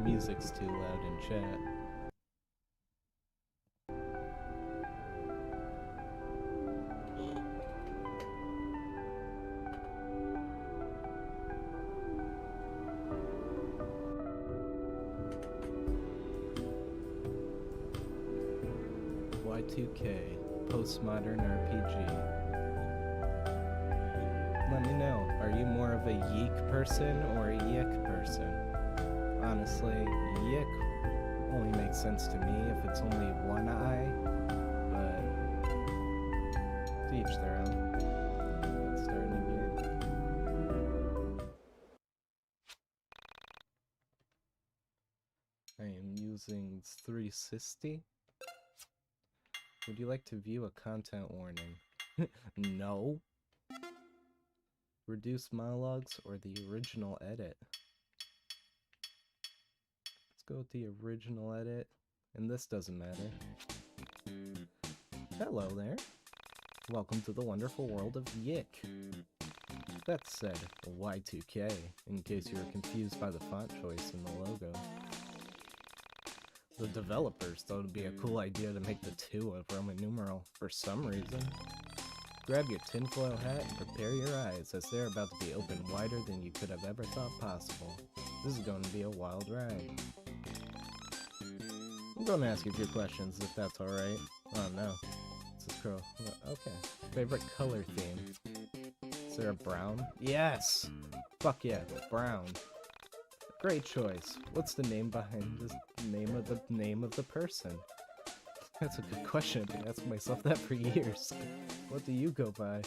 music's too loud in chat. Y2K, Postmodern RPG. Let me know, are you more of a YIIK person or a YIIK person? Honestly, YIIK only makes sense to me if it's only one eye, but to each their own. Let's start a new game. I am using 360. Would you like to view a content warning? No. Reduce monologues or the original edit? Let's go with the original edit, and this doesn't matter. Hello there. Welcome to the wonderful world of YIIK. That said, Y2K, in case you were confused by the font choice in the logo. The developers thought it'd be a cool idea to make the 2 a Roman numeral for some reason. Grab your tinfoil hat and prepare your eyes, as they're about to be opened wider than you could have ever thought possible. This is going to be a wild ride. I'm going to ask you a few questions, if that's alright. Oh no. It's a scroll. Okay. Favorite color theme? Is there a brown? Yes! Fuck yeah, brown. Great choice. What's the name behind this name of the person? That's a good question. I've been asking myself that for years. What do you go by?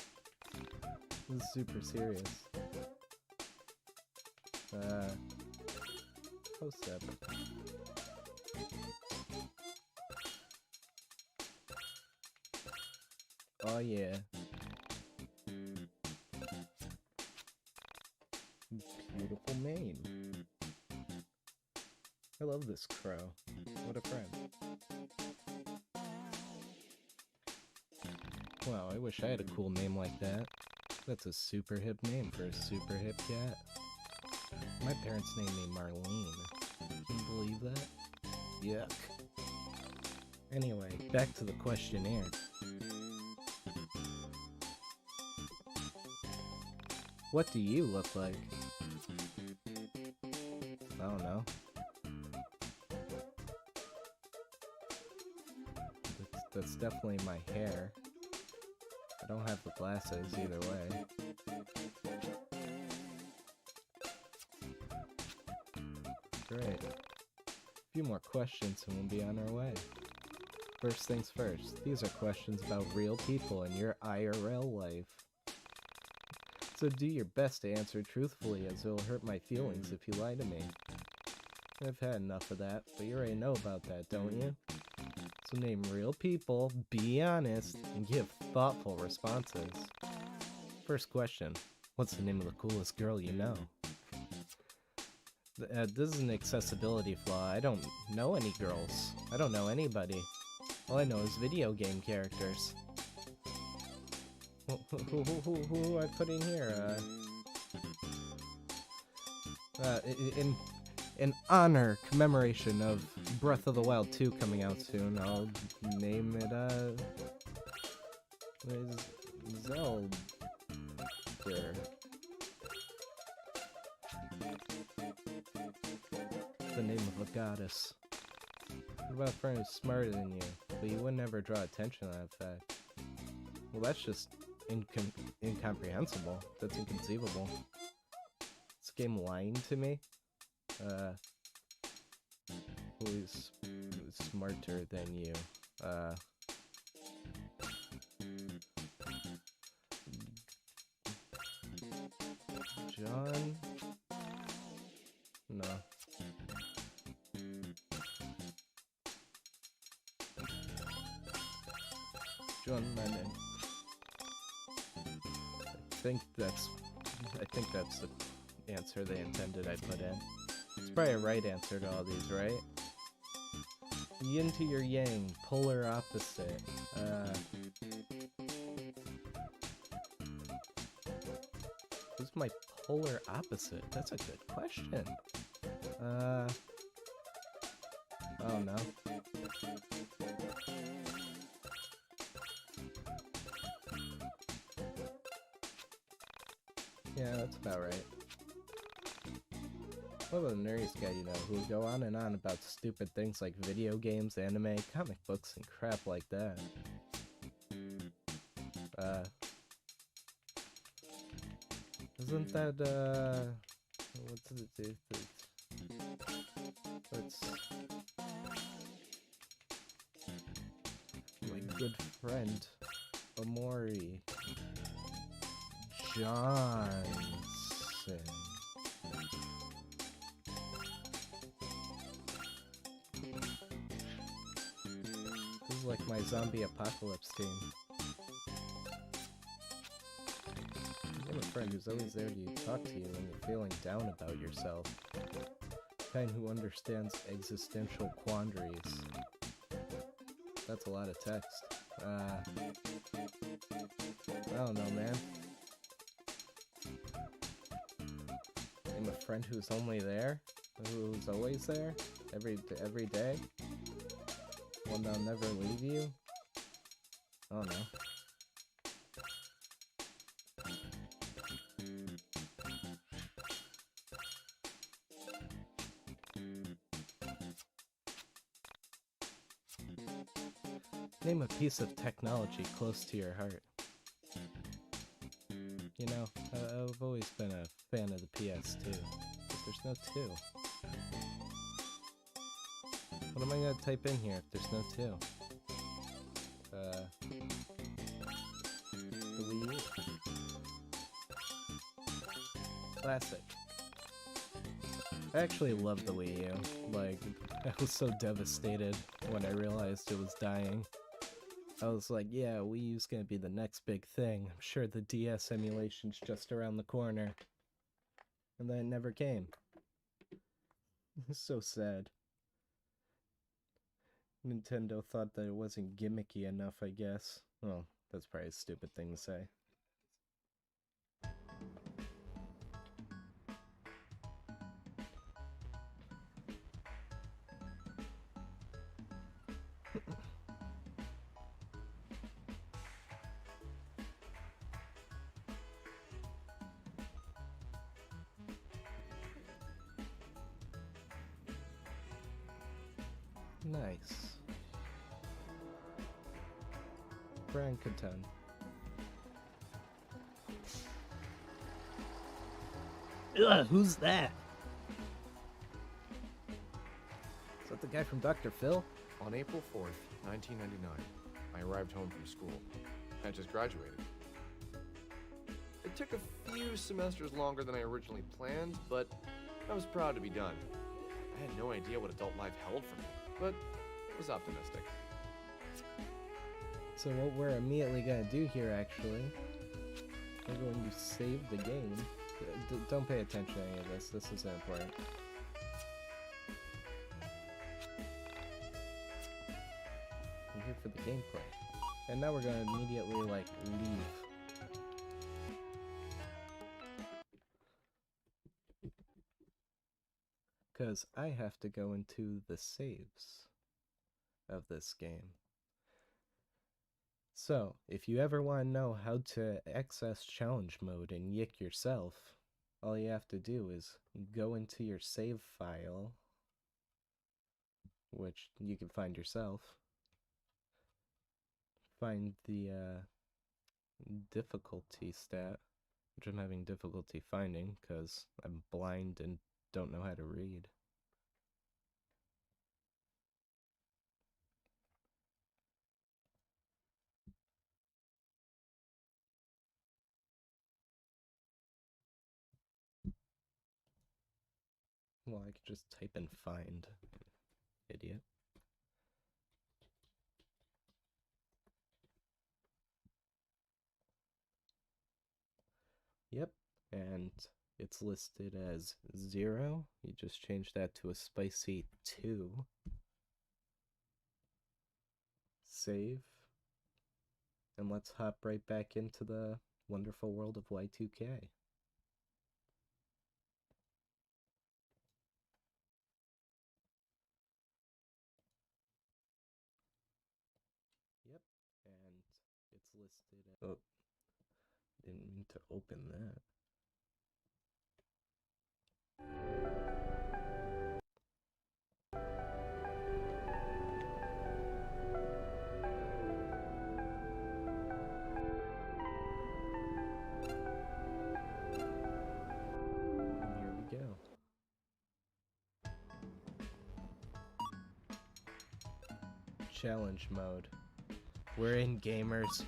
This is super serious. Hosep. Oh yeah. Beautiful mane. I love this crow. What a friend. Wow, I wish I had a cool name like that. That's a super hip name for a super hip cat. My parents named me Marlene. Can you believe that? Yuck. Anyway, back to the questionnaire. What do you look like? I don't know. That's definitely my hair. I don't have the glasses either way. Great. A few more questions and we'll be on our way. First things first, these are questions about real people in your IRL life. So do your best to answer truthfully, as it'll hurt my feelings if you lie to me. I've had enough of that, but you already know about that, don't you? So name real people, be honest, and give thoughtful responses. First question, what's the name of the coolest girl you know? This is an accessibility flaw. I don't know any girls. I don't know anybody. All I know is video game characters. Who I put in here? In honor, commemoration of Breath of the Wild 2 coming out soon, I'll name it, Zelda. The name of a goddess. What about a friend who's smarter than you, but you would never draw attention to that fact? Well, that's just incomprehensible. That's inconceivable. This game lying to me? Who's smarter than you? John? No. John Lennon. I think that's the answer they intended I put in. It's probably a right answer to all these, right? Yin to your yang, polar opposite. Who's my polar opposite? That's a good question. Oh no. Yeah, that's about right. What about a nerds guy you know who would go on and on about stupid things like video games, anime, comic books, and crap like that? Isn't that, what's it? It's my good friend, Amori Johnson. This is like my zombie apocalypse team. You have a friend who's always there to talk to you when you're feeling down about yourself. The kind who understands existential quandaries. That's a lot of text. I don't know, man. I'm a friend who's only there? Who's always there? Every day? One that'll never leave you? I don't know. Name a piece of technology close to your heart. You know, I've always been a fan of the PS2, but there's no 2. What am I gonna type in here if there's no 2? The Wii U. Classic. I actually love the Wii U. Like, I was so devastated when I realized it was dying. I was like, yeah, Wii U's gonna be the next big thing. I'm sure the DS emulation's just around the corner. And then it never came. It's so sad. Nintendo thought that it wasn't gimmicky enough, I guess. Well, that's probably a stupid thing to say. Nice. Brian Catan. Ugh, who's that? Is that the guy from Dr. Phil? On April 4th, 1999, I arrived home from school. I just graduated. It took a few semesters longer than I originally planned, but I was proud to be done. I had no idea what adult life held for me, but was optimistic. So what we're immediately gonna do here, actually, we're going to save the game. Don't pay attention to any of this. This isn't important. I'm here for the gameplay. And now we're gonna immediately, like, leave. Because I have to go into the saves of this game. So, if you ever want to know how to access challenge mode in YIIK yourself, all you have to do is go into your save file, which you can find yourself, find the difficulty stat, which I'm having difficulty finding because I'm blind and don't know how to read. Well, I could just type in find. Idiot. Yep, and it's listed as 0. You just change that to a spicy 2. Save. And let's hop right back into the wonderful world of Y2K. Oh, didn't mean to open that. And here we go. Challenge mode. We're in, gamers.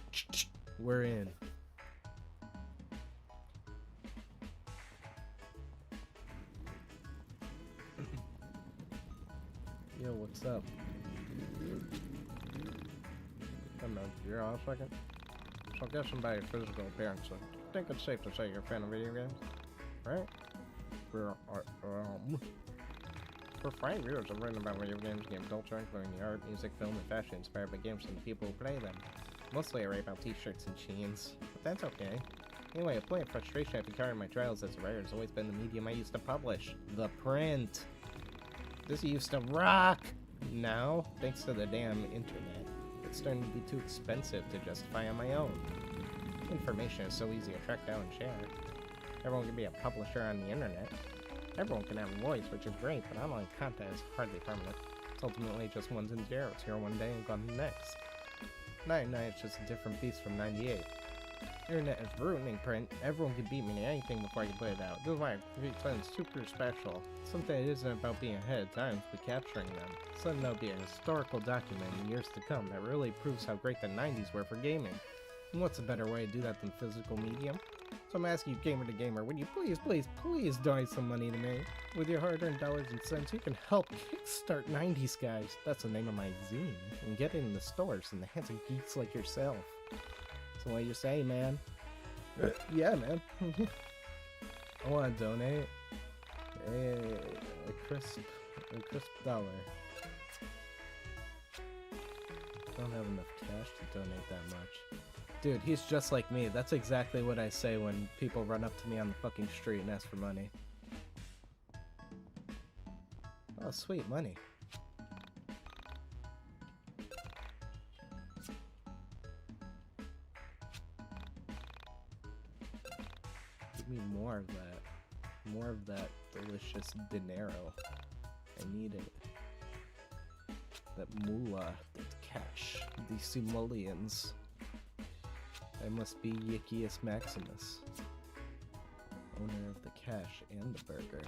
We're in. Yo, what's up? Come on, you're off a second. So guessing by your physical appearance, I think it's safe to say you're a fan of video games, right? For 5 years, I've written about video games, game culture, including the art, music, film, and fashion inspired by games and the people who play them. Mostly I write about t-shirts and jeans, but that's okay. Anyway, a point of frustration I've encountered in my trials as a writer has always been the medium I used to publish. The print. This used to rock! Now, thanks to the damn internet, it's starting to be too expensive to justify on my own. Information is so easy to track down and share. Everyone can be a publisher on the internet. Everyone can have a voice, which is great, but online content is hardly permanent. It's ultimately just ones and zeros, here one day and gone the next. 99 is just a different beast from 98. Internet is ruining print. Everyone can beat me in anything before I can put it out. This is why I create something super special. Something that isn't about being ahead of times, but capturing them. Something that'll be a historical document in years to come that really proves how great the 90s were for gaming. And what's a better way to do that than physical medium? So I'm asking you, gamer to gamer, would you please donate some money to me? With your hard-earned dollars and cents, you can help kickstart 90s Guys. That's the name of my zine. And get it in the stores in the hands of geeks like yourself. So what you say, man? Yeah, man. I want to donate a crisp dollar. I don't have enough cash to donate that much. Dude, he's just like me. That's exactly what I say when people run up to me on the fucking street and ask for money. Oh, sweet, money. Give me more of that. More of that delicious dinero. I need it. That moolah, that cash, these simoleons. I must be YIIK Maximus, owner of the cash and the burger.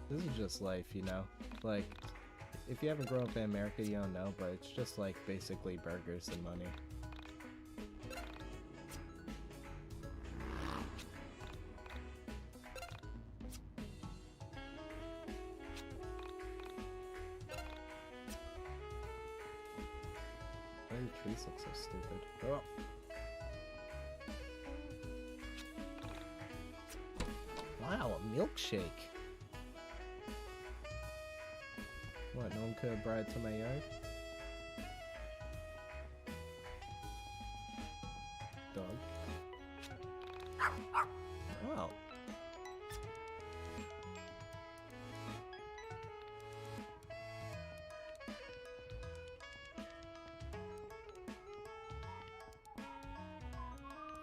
This is just life, you know? Like, if you haven't grown up in America, you don't know, but it's just like basically burgers and money. Why do trees look so stupid? Oh. Wow, a milkshake. What, no one could have brought it to my yard? Dog. Wow.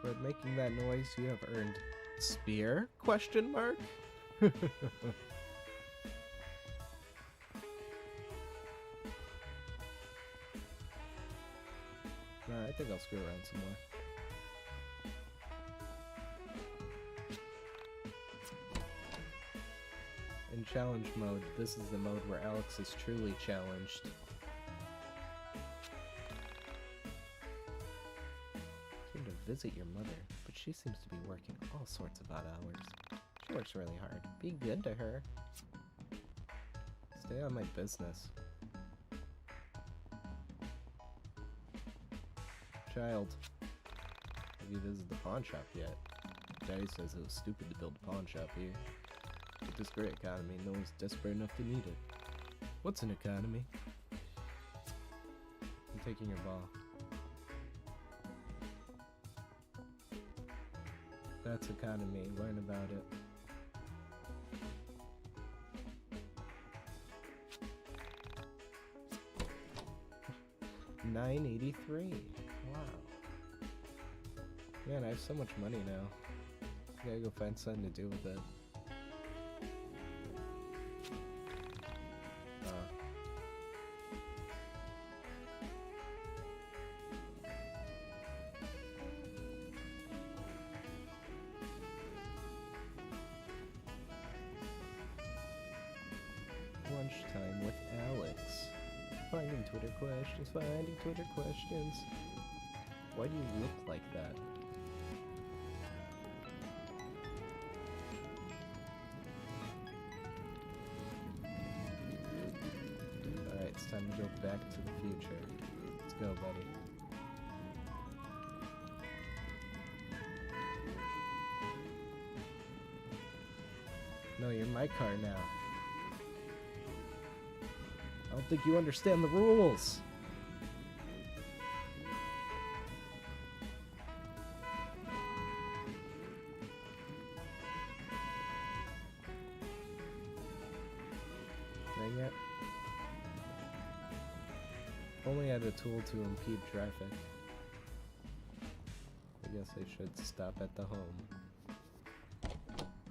For making that noise, you have earned spear? Question mark? Nah, I think I'll screw around some more. In challenge mode, this is the mode where Alex is truly challenged. Came to visit your mother, but she seems to be working all sorts of odd hours. She works really hard. Be good to her. Stay out of my business. Child, have you visited the pawn shop yet? Daddy says it was stupid to build a pawn shop here. With this great economy, no one's desperate enough to need it. What's an economy? I'm taking your ball. That's economy. Learn about it. $9.83. Wow. Man, I have so much money now. I gotta go find something to do with it. Lunchtime with Alex. Finding Twitter questions, finding Twitter questions. Why do you look like that? Alright, it's time to go back to the future. Let's go, buddy. No, you're my car now. I don't think you understand the rules. Dang it. If only I had a tool to impede traffic. I guess I should stop at the home.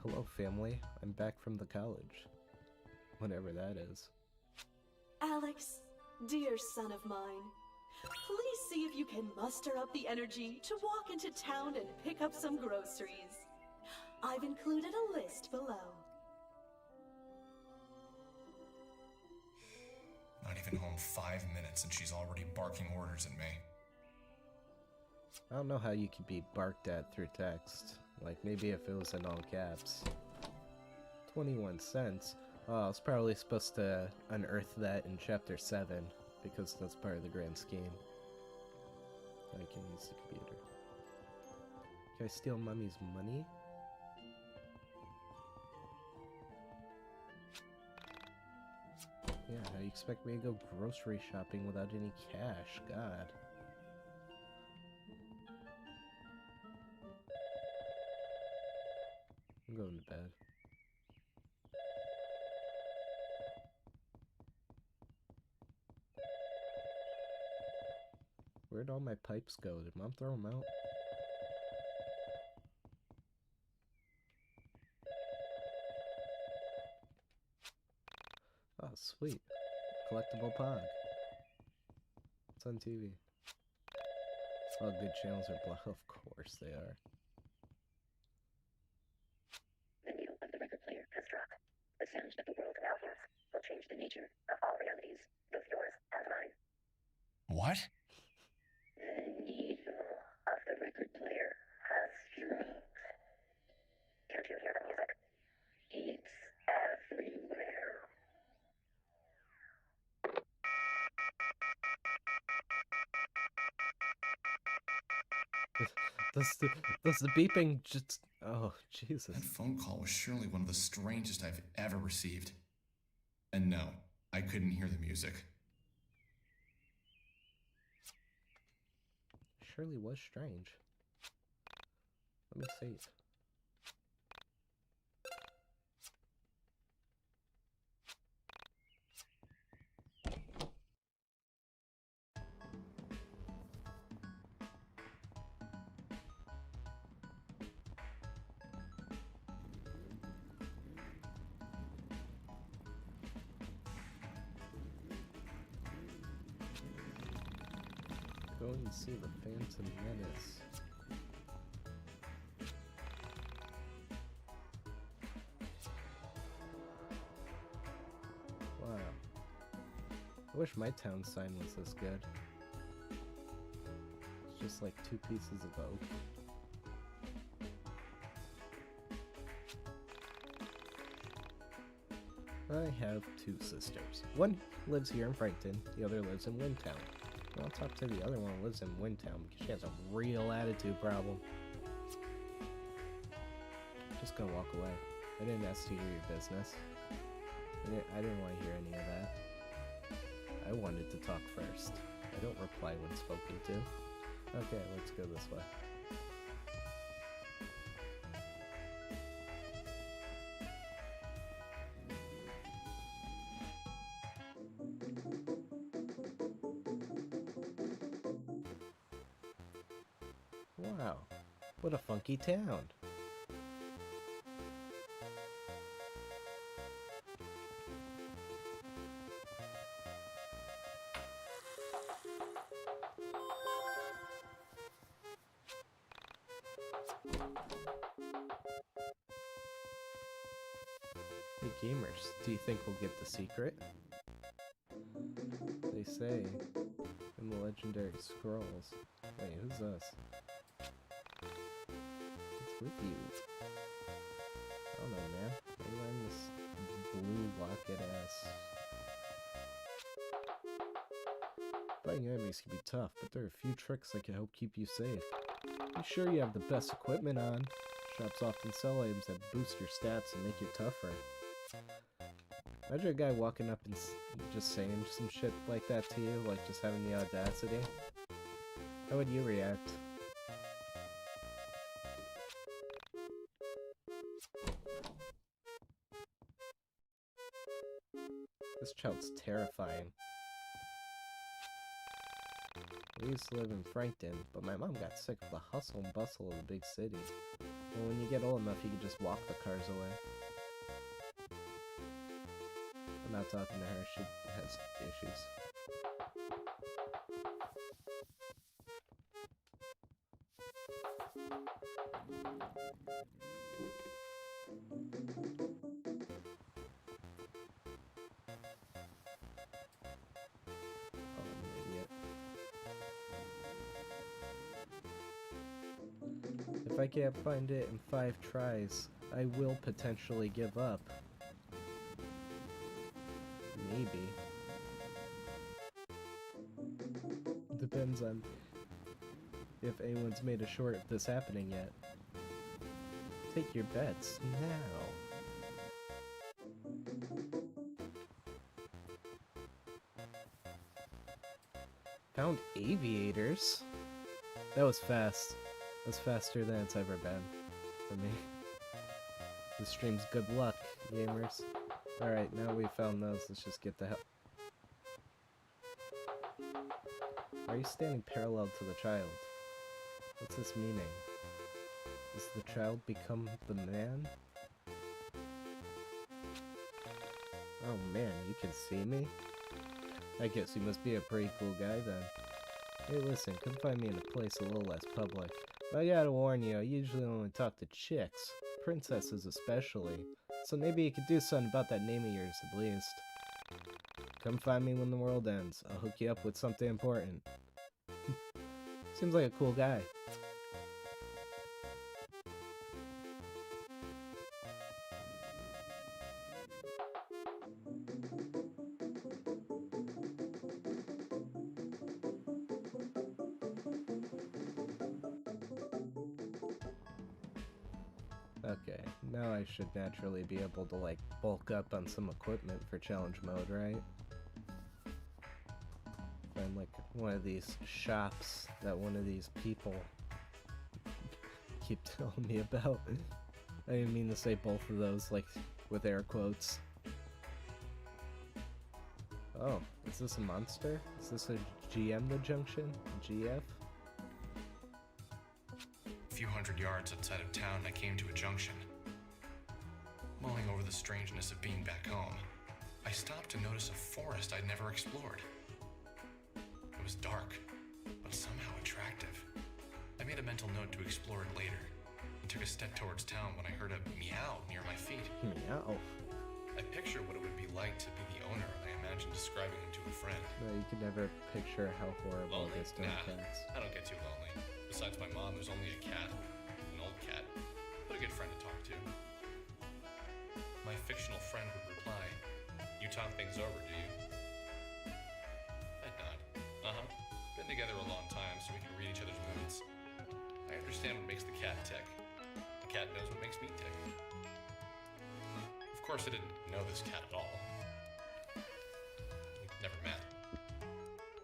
Hello, family. I'm back from the college. Whatever that is. Alex, dear son of mine, please see if you can muster up the energy to walk into town and pick up some groceries. I've included a list below. Not even home 5 minutes and she's already barking orders at me. I don't know how you could be barked at through text. Like, maybe if it was in all caps. 21 cents. Oh, I was probably supposed to unearth that in Chapter 7, because that's part of the grand scheme. I can use the computer. Can I steal Mummy's money? Yeah, how you expect me to go grocery shopping without any cash? God. I'm going to bed. Where'd all my pipes go? Did Mom throw them out? Oh, sweet. Collectible Pog. It's on TV. All good channels are blocked. Of course they are. The needle of the record player has dropped. The sound that the world now hears will change the nature of all realities, both yours and mine. What? The needle of the record player has dropped. Can't you hear the music? It's everywhere. Does the beeping just... Oh, Jesus. That phone call was surely one of the strangest I've ever received. And no, I couldn't hear the music. Surely was strange. Let me see. Go and see the Phantom Menace. Wow. I wish my town sign was this good. It's just like 2 pieces of oak. I have 2 sisters. One lives here in Frankton, the other lives in Windtown. I'll talk to the other one who lives in Windtown because she has a real attitude problem. Just gonna walk away. I didn't ask to hear your business. I didn't want to hear any of that. I wanted to talk first. I don't reply when spoken to. Okay, let's go this way. Wow, what a funky town. Hey gamers, do you think we'll get the secret? They say in the legendary scrolls. Wait, who's this? What's with you? I don't know, man. Why are you wearing this blue locket ass? Fighting enemies can be tough, but there are a few tricks that can help keep you safe. Be sure you have the best equipment on. Shops often sell items that boost your stats and make you tougher. Imagine a guy walking up and just saying some shit like that to you, like just having the audacity. How would you react? This child's terrifying. We used to live in Frankton, but my mom got sick of the hustle and bustle of the big city. Well, when you get old enough, you can just walk the cars away. I'm not talking to her, she has issues. Oh, I'm an idiot. If I can't find it in 5 tries, I will potentially give up. Maybe. Depends on if anyone's made a short of this happening yet. Take your bets now. Found aviators? That was fast. That's faster than it's ever been for me. This stream's good luck, gamers. Alright, now we found those, let's just get the hell. Why are you standing parallel to the child? What's this meaning? Does the child become the man? Oh man, you can see me? I guess you must be a pretty cool guy then. Hey listen, come find me in a place a little less public. But I gotta warn you, I usually only talk to chicks. Princesses especially. So maybe you could do something about that name of yours at least. Come find me when the world ends. I'll hook you up with something important. Seems like a cool guy. Okay, now I should naturally be able to, like, bulk up on some equipment for challenge mode, right? Find, like, one of these shops that one of these people keep telling me about. I didn't mean to say both of those, like, with air quotes. Oh, is this a monster? Is this a GM the junction? GF? A few hundred yards outside of town, I came to a junction. Mulling over the strangeness of being back home, I stopped to notice a forest I'd never explored. It was dark, but somehow attractive. I made a mental note to explore it later, and took a step towards town when I heard a meow near my feet. Meow. I pictured what it would be like to be the owner, and I imagined describing him to a friend. No, you can never picture how horrible it is to have cats. I don't get too lonely. Besides my mom, there's only a cat. An old cat. But a good friend to talk to. My fictional friend would reply, "You talk things over, do you?" I'd nod. Uh-huh. Been together a long time, so we can read each other's moods. I understand what makes the cat tick. The cat knows what makes me tick. Of course, I didn't know this cat at all. We'd never met.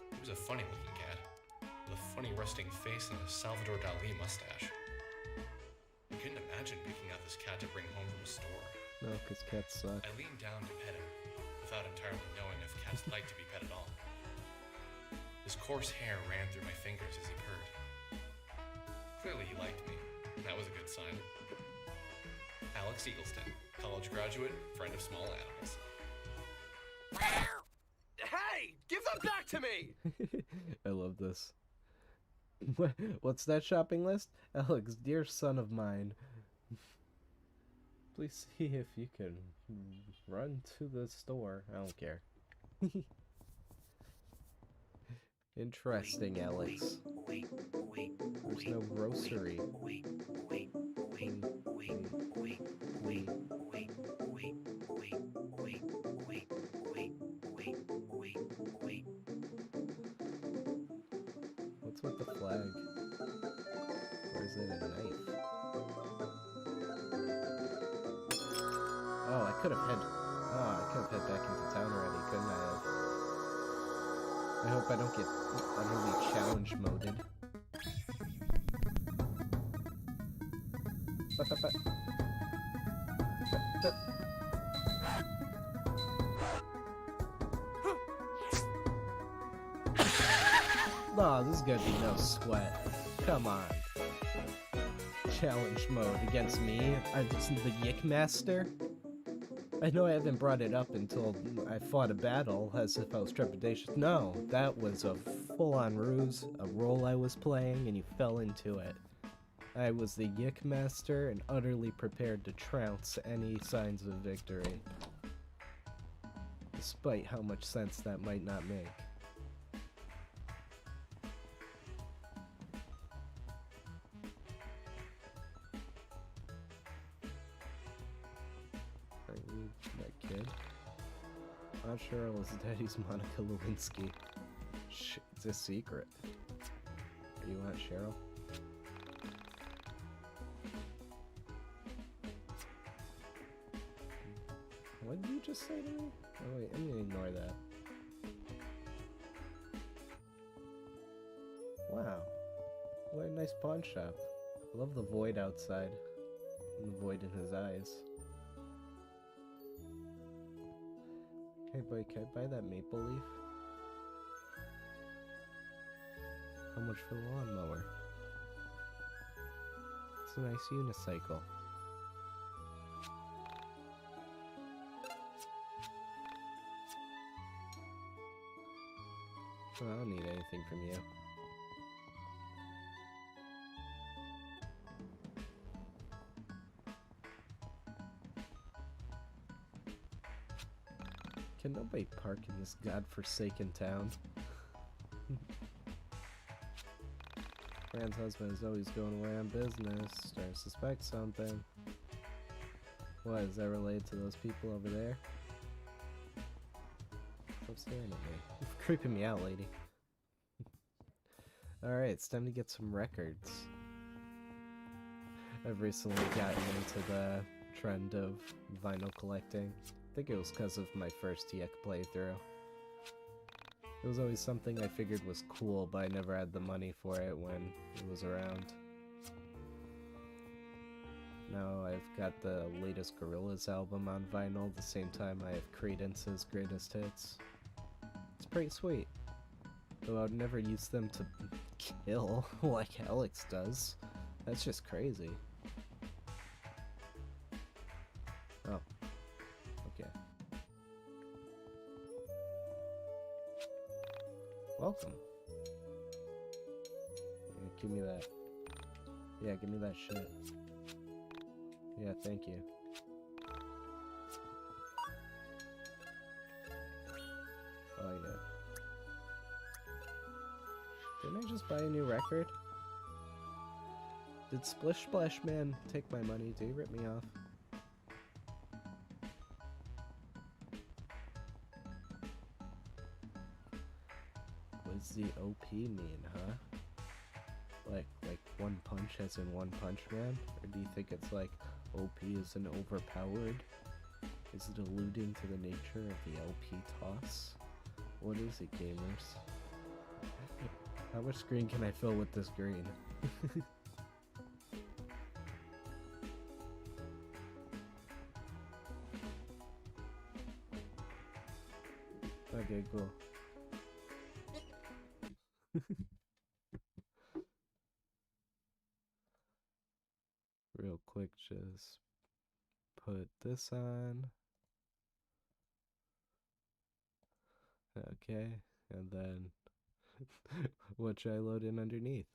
He was a funny-looking cat, with a funny resting face and a Salvador Dali mustache. I couldn't imagine picking out this cat to bring home from a store. No, because cats suck. I leaned down to pet him, without entirely knowing if cats like to be pet at all. His coarse hair ran through my fingers as he purred. Clearly he liked me. That was a good sign. Alex Eagleston, college graduate, friend of small animals. Hey! Give them back to me! I love this. What's that shopping list? Alex, dear son of mine. Please see if you can run to the store. I don't care. Interesting, Alex. There's no grocery. What's with the flag? Or is it a knife? Oh, I could have head back into town already, couldn't I have? I hope I don't get utterly challenge moded. Nah, this is gonna be no sweat. Come on. Challenge mode against me. I'm just the YIIK master. I know I haven't brought it up until I fought a battle as if I was trepidatious. No, that was a full-on ruse, a role I was playing, and you fell into it. I was the YIIK master and utterly prepared to trounce any signs of victory. Despite how much sense that might not make. That kid. Not sure was Daddy's Monica Lewinsky. It's a secret. Are you Aunt Cheryl? What did you just say to me? Oh wait, I'm gonna ignore that. Wow. What a nice pawn shop. I love the void outside. And the void in his eyes. Hey boy, can I buy that maple leaf? How much for the lawnmower? It's a nice unicycle. Well, I don't need anything from you. Can nobody park in this godforsaken town? Fran's husband is always going away on business. Starting to suspect something. What, is that related to those people over there? Stop staring at me. You're creeping me out, lady. Alright, it's time to get some records. I've recently gotten into the trend of vinyl collecting. I think it was because of my first YIIK playthrough. It was always something I figured was cool, but I never had the money for it when it was around. Now I've got the latest Gorillaz album on vinyl, the same time I have Credence's greatest hits. It's pretty sweet. Though I would never use them to kill like Alex does. That's just crazy. Oh. Okay. Welcome. Yeah, give me that. Yeah, give me that shit. Yeah, thank you. Oh yeah. Didn't I just buy a new record? Did Splish Splash Man take my money? Did he rip me off? What does the OP mean, huh? Like One Punch as in One Punch Man? Or do you think it's like OP is an overpowered? Is it alluding to the nature of the LP toss? What is it, gamers? How much screen can I fill with this green? Okay, cool. Just put this on. Okay, and then what should I load in underneath?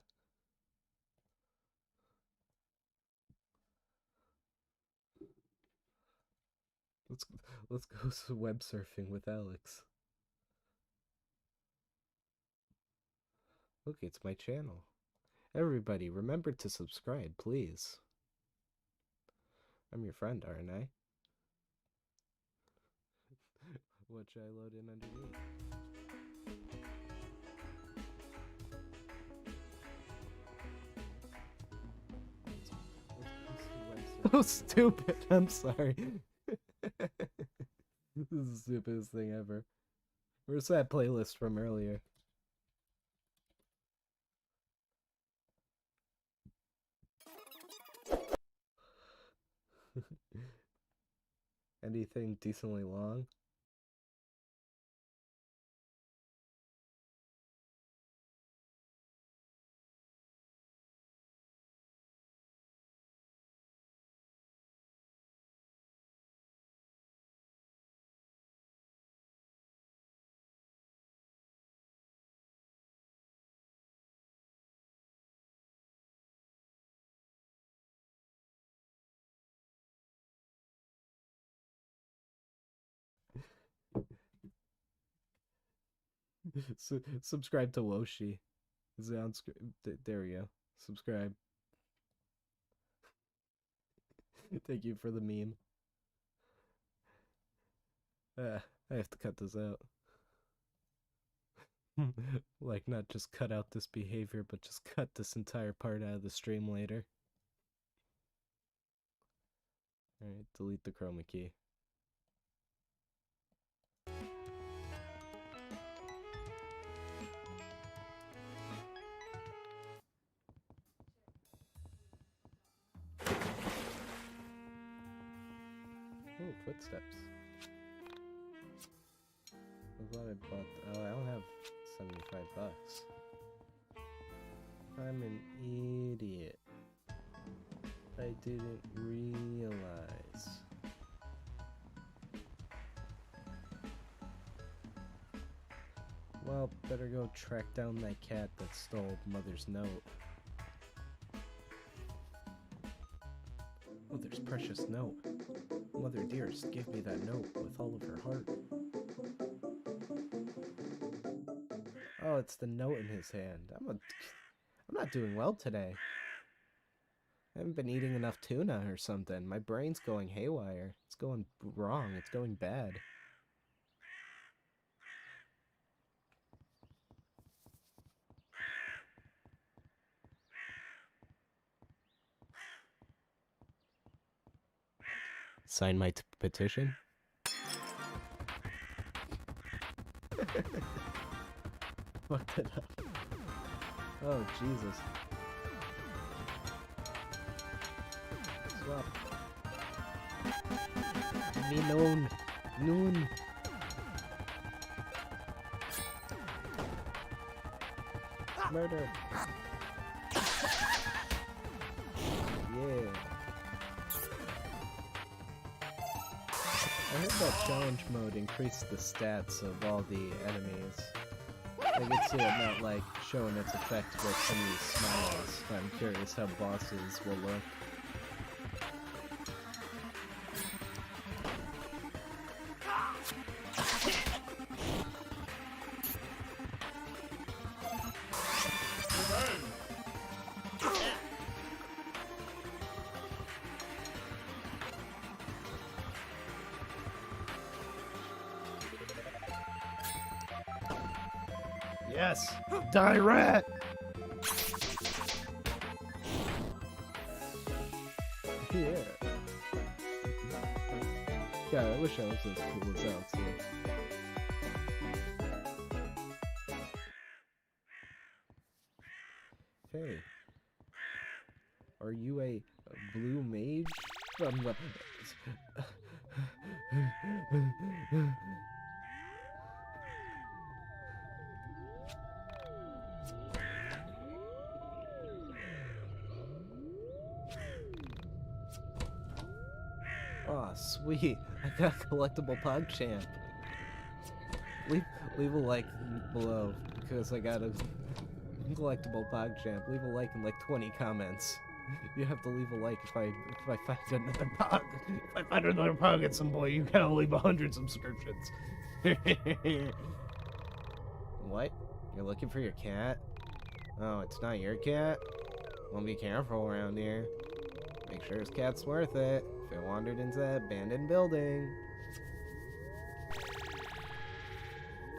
Let's let's go web surfing with Alex. Look, it's my channel. Everybody, remember to subscribe, please. I'm your friend, aren't I? What should I load in underneath? Oh, stupid. I'm sorry. This is the stupidest thing ever. Where's that playlist from earlier? Anything decently long? Subscribe to Woshi. Is it on there we go. Subscribe. Thank you for the meme. I have to cut this out. Like, not just cut out this behavior, but just cut this entire part out of the stream later. Alright, delete the chroma key. Oh, footsteps. I thought I bought. Oh, I don't have 75 bucks. I'm an idiot. I didn't realize. Well, better go track down that cat that stole Mother's note. Mother's precious note. Mother dearest gave me that note with all of her heart. Oh, it's the note in his hand. I'm not doing well today. I haven't been eating enough tuna or something. My brain's going haywire. It's going wrong. It's going bad. Sign my petition. Fucked it up. Oh, Jesus. Swap. Give me noon. Noon. Murder. Yeah. I heard that challenge mode increased the stats of all the enemies. I can see it not like showing its effect with some of these smiles. I'm curious how bosses will look. Yes! Die, rat! Yeah. God, I wish I was as cool as Elsie. Hey. Are you a blue mage from the... Aw, sweet. I got a collectible PogChamp. Leave a like below because I got a collectible PogChamp. Leave a like and like 20 comments. You have to leave a like if I find another Pog. If I find another Pog at some point, you gotta leave 100 subscriptions. What? You're looking for your cat? Oh, it's not your cat? Well, be careful around here. Make sure his cat's worth it. If it wandered into that abandoned building.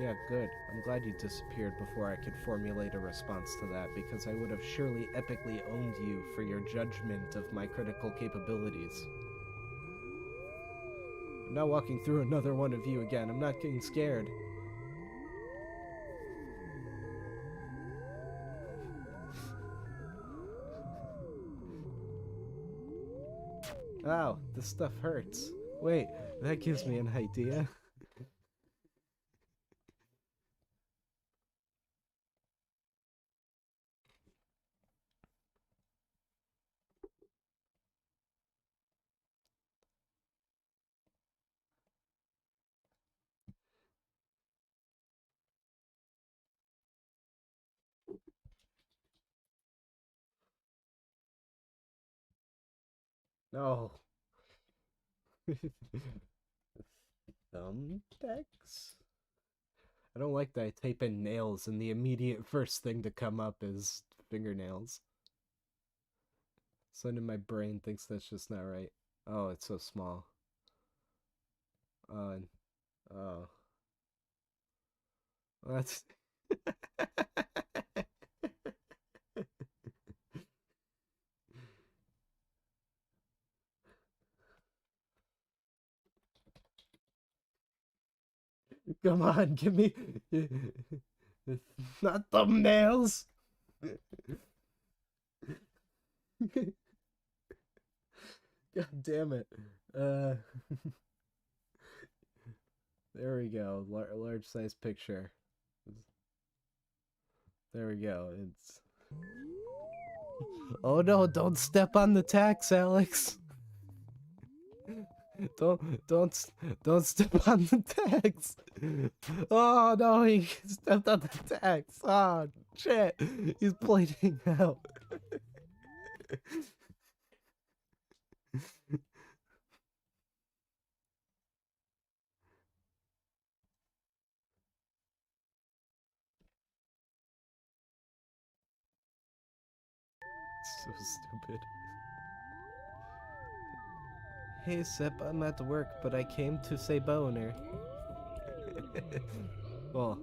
Yeah, good. I'm glad you disappeared before I could formulate a response to that, because I would have surely epically owned you for your judgment of my critical capabilities. I'm not walking through another one of you again. I'm not getting scared. Ow, this stuff hurts. Wait, that gives me an idea. No. Thumbtacks? I don't like that I type in nails and the immediate first thing to come up is fingernails. Something in my brain thinks that's just not right. Oh, it's so small. Oh. That's... Come on, give me... Not thumbnails! God damn it. There we go. Large size picture. There we go. It's... Oh no, don't step on the tacks, Alex. Don't step on the tacks. Oh no, he stepped on the tacks. Oh shit, he's bleeding out. So stupid. Hey Sep, I'm at work, but I came to say boner. Well,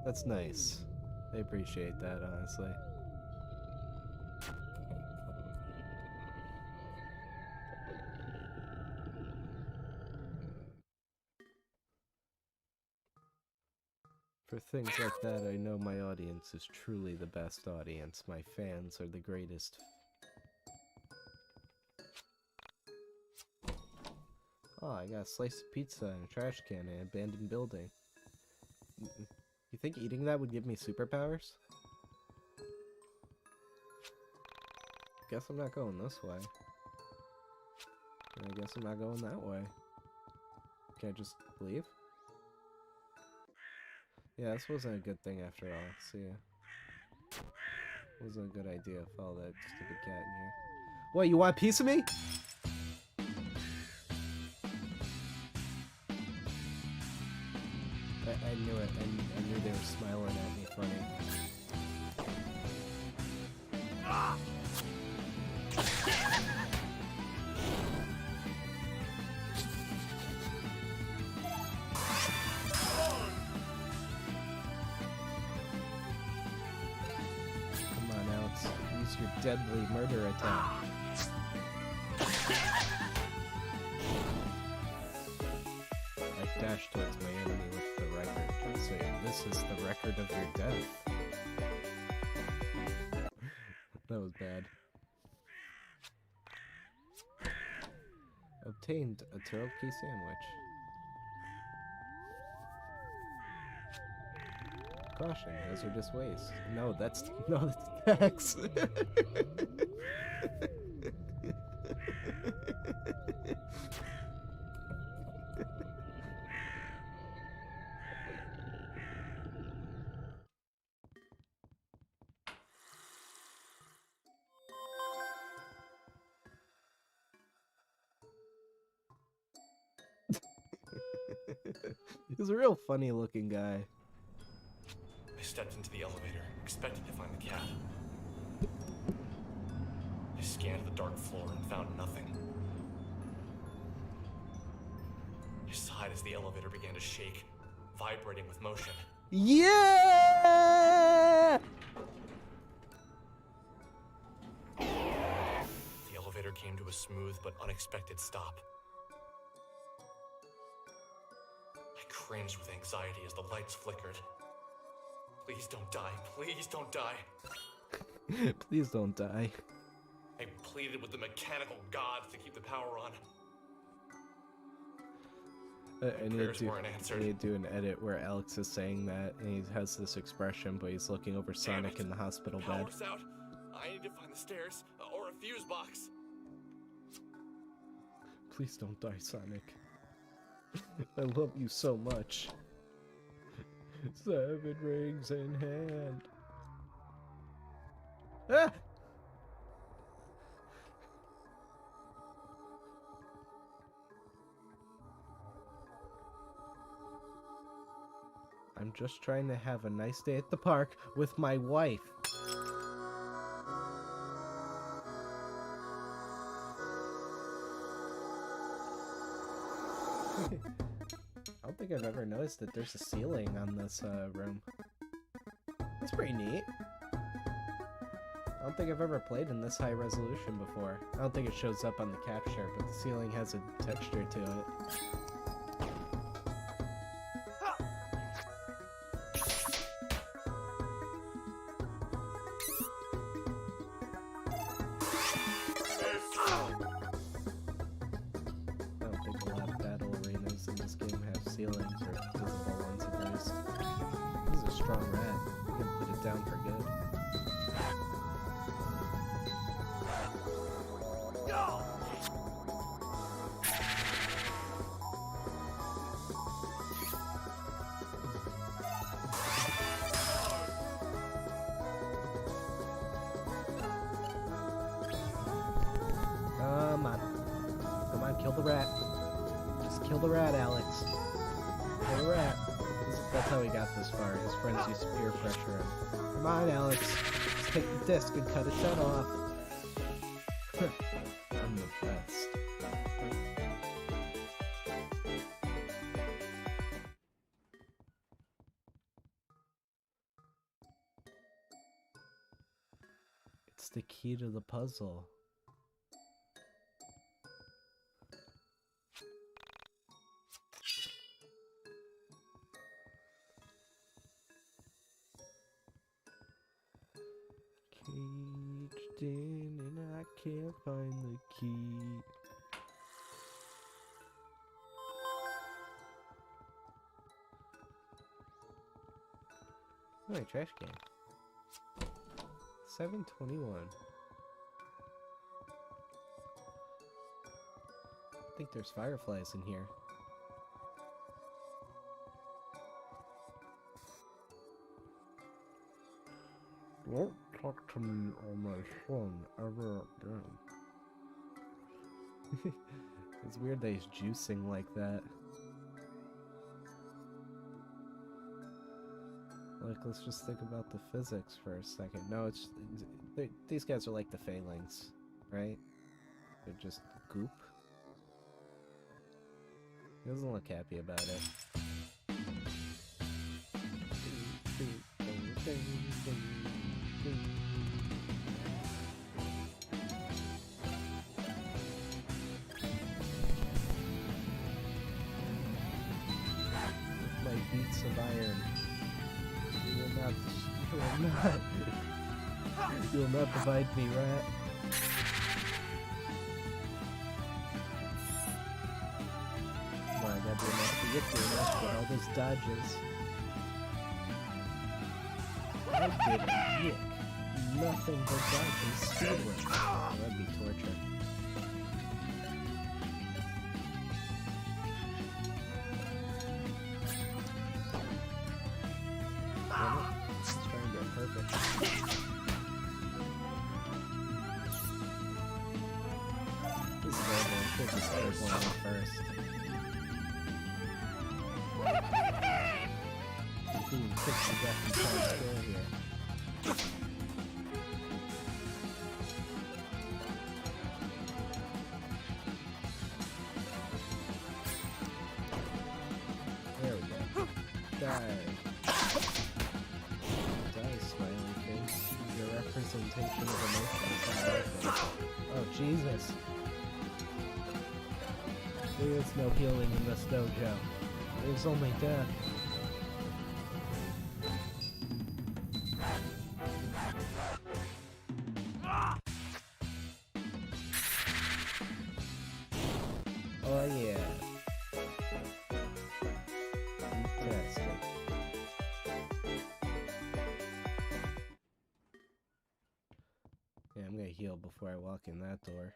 that's nice. I appreciate that, honestly. For things like that, I know my audience is truly the best audience. My fans are the greatest. Oh, I got a slice of pizza and a trash can in an abandoned building. You think eating that would give me superpowers? Guess I'm not going this way. I guess I'm not going that way. Can I just leave? Yeah, this wasn't a good thing after all. See ya. Wasn't a good idea to follow that stupid cat in here. What, you want a piece of me? I knew it. I knew they were smiling at me funny. Ah! Come on, Alex. Use your deadly murder attack. I dash towards my enemy with the record, saying, "This is the record of your death." That was bad. Obtained a teriyaki sandwich. Caution, hazardous waste. No, that's X. He's a real funny looking guy. I stepped into the elevator, expecting to find the cat. I scanned the dark floor and found nothing. I sighed as the elevator began to shake, vibrating with motion. Yeah! The elevator came to a smooth but unexpected stop. I cringed with anxiety as the lights flickered. Please don't die. Please don't die. Please don't die. I pleaded with the mechanical gods to keep the power on. I need prayers to weren't answered. do an edit where Alex is saying that, and he has this expression, but he's looking over Sonic in the hospital bed. Power's out. I need to find the stairs or a fuse box. Please don't die, Sonic. I love you so much. 7 rings in hand. Ah! I'm just trying to have a nice day at the park with my wife. I don't think I've ever noticed that there's a ceiling on this room. That's pretty neat. I don't think I've ever played in this high resolution before. I don't think it shows up on the capture, but the ceiling has a texture to it. I don't think a lot of battle arenas in this game have ceilings or visible ones at least. This is a strong rat. You can put it down for good. Come on. Come on, kill the rat. Just kill the rat, Alex. Kill the rat. That's how he got this far. His friends used to peer pressure him. Come on, Alex. Just take the disc and cut his head off. I'm the best. It's the key to the puzzle. Caged in and I can't find the key. Oh, a trash can. 721. I think there's fireflies in here. Don't talk to me or my son ever again. It's weird that he's juicing like that. Like, let's just think about the physics for a second. No, these guys are like the Phalanx, right? They're just goop. He doesn't look happy about it. With my beats of iron, you will not divide me, rat. Come on, I gotta do enough to get through enough with all those dodges. I did a YIIK. Nothing but dodges speedrun. Oh, that'd be torture. Damn it. Let's try and get perfect. This is horrible. I should just take one out first. being kicked to death inside school here. There we go. Die. Die, smiley face. Your representation of emotions. Oh, Jesus. There is no healing in this dojo. There's only death. Oh yeah. Fantastic. Yeah, I'm gonna heal before I walk in that door.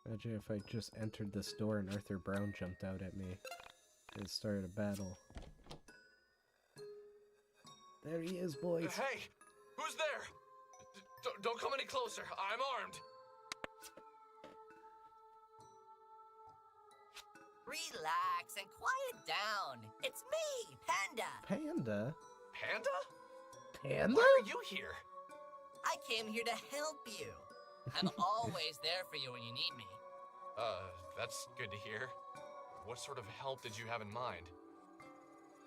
Imagine if I just entered this door and Arthur Brown jumped out at me and started a battle. There he is, boys. Hey! Who's there? Don't come any closer. I'm armed. Relax and quiet down. It's me, Panda. Panda? Panda? Panda? Why are you here? I came here to help you. I'm always there for you when you need me. That's good to hear. What sort of help did you have in mind?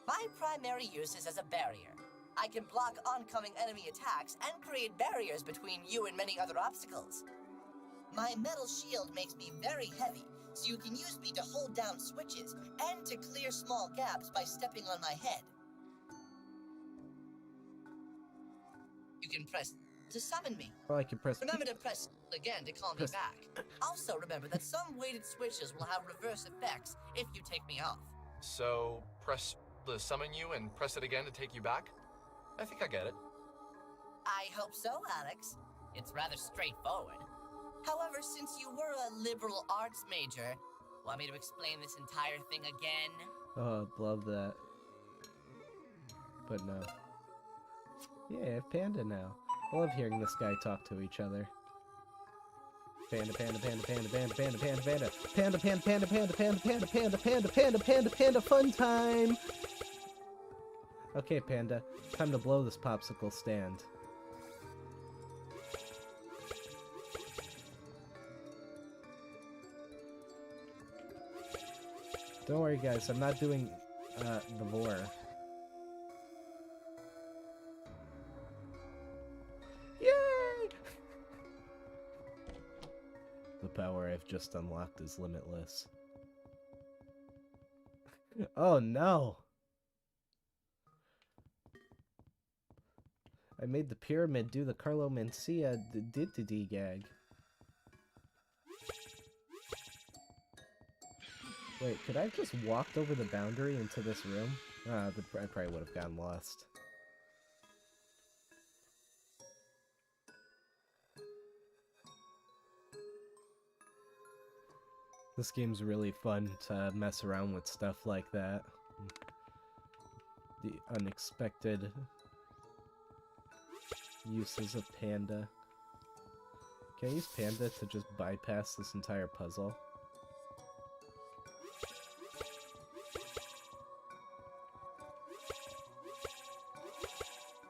My primary use is as a barrier. I can block oncoming enemy attacks and create barriers between you and many other obstacles. My metal shield makes me very heavy, so you can use me to hold down switches and to clear small gaps by stepping on my head. You can press to summon me. Well, I can press. Remember to press again to call me back. Also remember that some weighted switches will have reverse effects if you take me off. So, press to summon you and press it again to take you back? I think I get it. I hope so, Alex. It's rather straightforward. However, since you were a liberal arts major, want me to explain this entire thing again? Oh, I'd love that. But no. Yeah, I have Panda now. I love hearing this guy talk to each other. Panda, panda, panda, panda, panda, panda, panda, panda, panda, panda, panda, panda, panda, panda, panda, panda, panda, panda, panda, fun time! Okay, Panda, time to blow this popsicle stand. Don't worry, guys, I'm not doing, the vor. Yay! The power I've just unlocked is limitless. Oh no! I made the pyramid do the Carlo Mencia did gag. Wait, could I have just walked over the boundary into this room? I probably would have gotten lost. This game's really fun to mess around with stuff like that. The unexpected uses of Panda. Can I use Panda to just bypass this entire puzzle?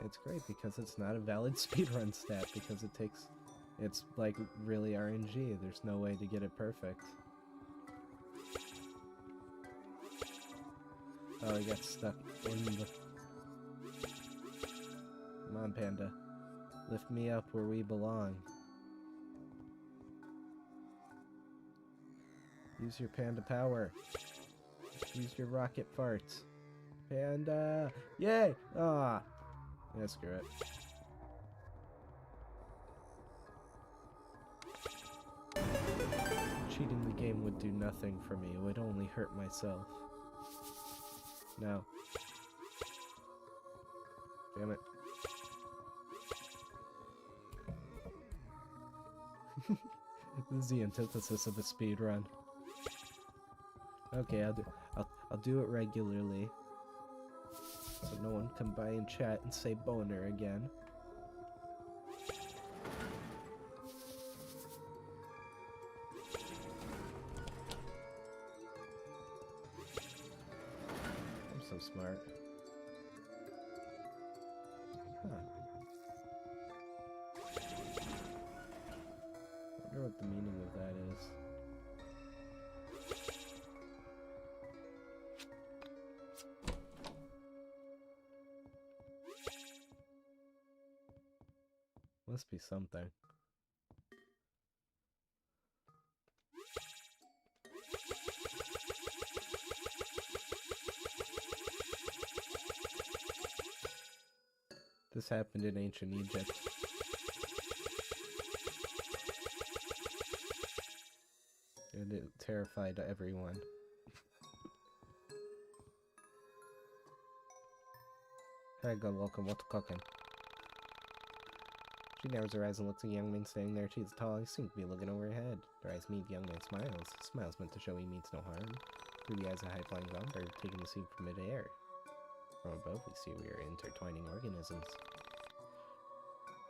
It's great because it's not a valid speedrun stat because it's like really RNG. There's no way to get it perfect. Oh, I got stuck in the... Come on, Panda. Lift me up where we belong. Use your Panda power. Use your rocket farts. Panda! Yay! Ah! Yeah, screw it. Cheating the game would do nothing for me. It would only hurt myself. No. Damn it. This is the antithesis of a speed run. Okay, I'll do it regularly. So no one come by and chat and say boner again. smart. Huh. Wonder what the meaning of that is. Must be something. This happened in ancient Egypt. And it terrified everyone. Hey, good, welcome. What's cooking? She narrows her eyes and looks at a young man standing there. She's tall. He seems to be looking over her head. Her eyes meet. The young man smiles. Smiles meant to show he means no harm. Through the eyes of a high-flying bird, taking the scene from mid-air. From above, we see we are intertwining organisms.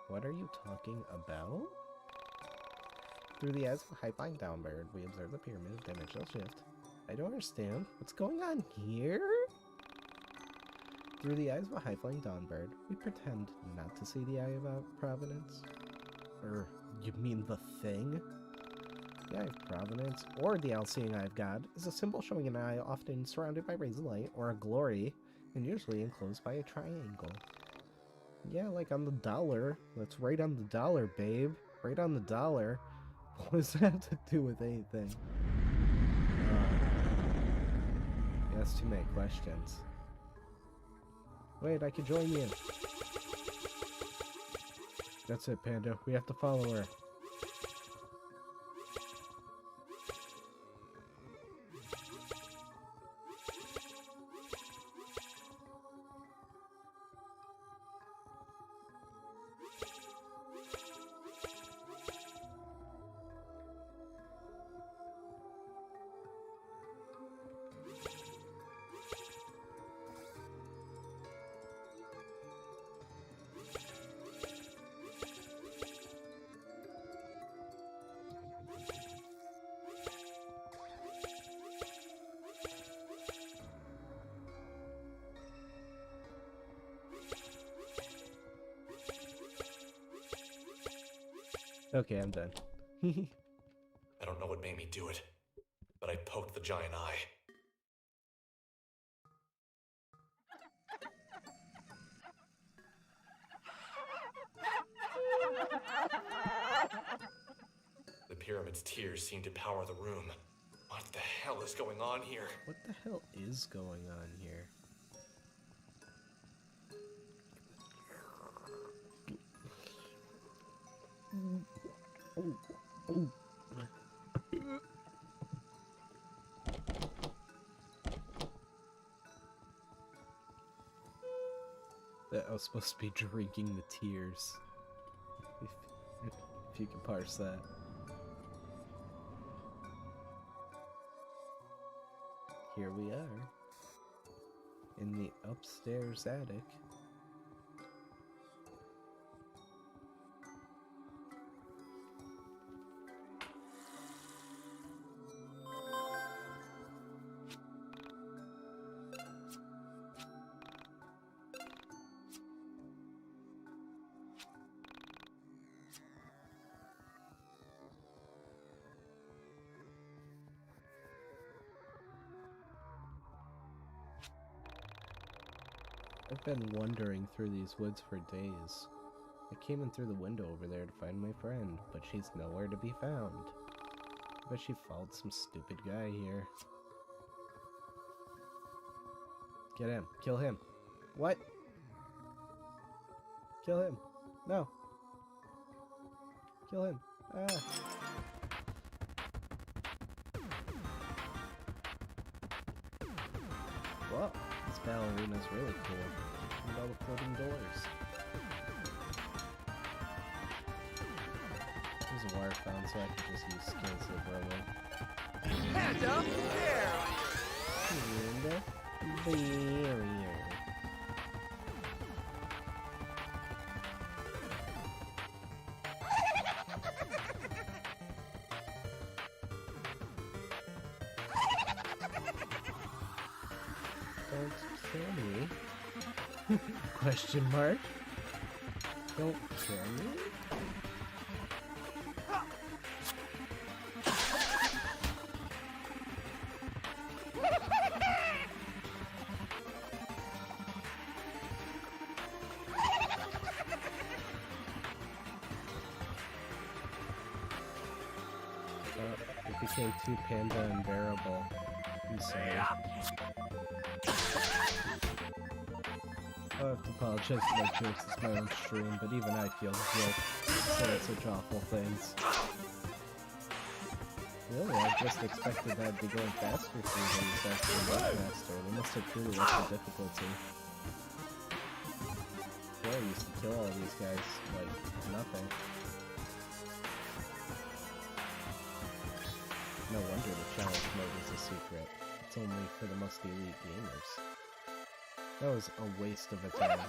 What are you talking about? Through the eyes of a high-flying bird, we observe the pyramid of dimensional shift. I don't understand. What's going on here? Through the eyes of a high-flying bird, we pretend not to see the Eye of Providence. You mean the thing? The Eye of Providence, or the all-seeing Eye of God, is a symbol showing an eye often surrounded by rays of light, or a glory, and usually enclosed by a triangle. Yeah, like on the dollar. That's right on the dollar, babe. Right on the dollar. What does that have to do with anything? That's too many questions. Wait, I can join you. That's it, Panda. We have to follow her. Okay, I'm done. I don't know what made me do it, but I poked the giant eye. The pyramid's tears seem to power the room. What the hell is going on here? What the hell is going on here? That I was supposed to be drinking the tears. If you can parse that. Here we are. In the upstairs attic. I've been wandering through these woods for days. I came in through the window over there to find my friend, but she's nowhere to be found. I bet she followed some stupid guy here. Get him. Kill him. What? Kill him. No. Kill him. Ah. Whoa. This ballerina's really cool. Look at all the floating doors. There's a wire found, so I can just use skills liberally. Panda, there! Panda barrier. Don't kill me. Question mark? Don't kill me? It became too panda unbearable. I'm sorry. I have to apologize for my jokes, it's my own stream, but even I feel guilt saying such awful things. Really, I just expected that I'd be going faster through these after Buckmaster. They must have truly upped the difficulty. Yeah, I used to kill all these guys like nothing. No wonder the challenge mode is a secret. It's only for the most elite gamers. That was a waste of a time.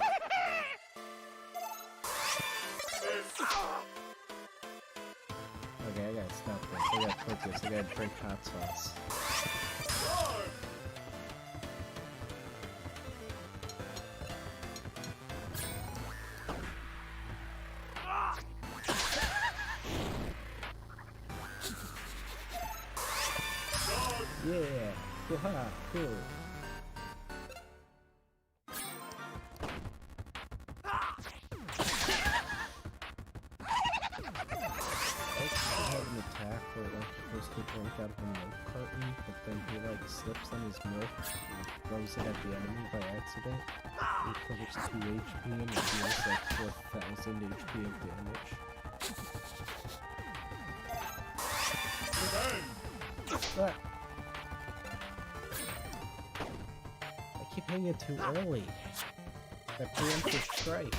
Okay, I gotta stop this. I gotta focus. I gotta drink hot sauce. Yeah! Hoo-ha! Cool! Drink out of a milk carton, but then he like slips on his milk and throws it at the enemy by accident. He covers 2 HP and it deals like 4,000 HP of damage. But I keep hitting it too early. That preemptive strike.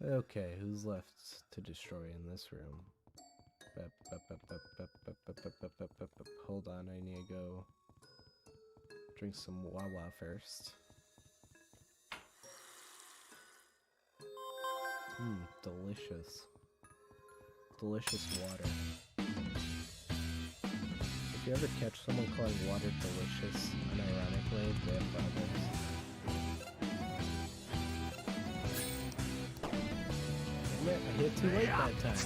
Okay, who's left to destroy in this room? Hold on, I need to go drink some Wawa first. Delicious. Delicious water. If you ever catch someone calling water delicious, unironically, they have problems. I hit too late that time.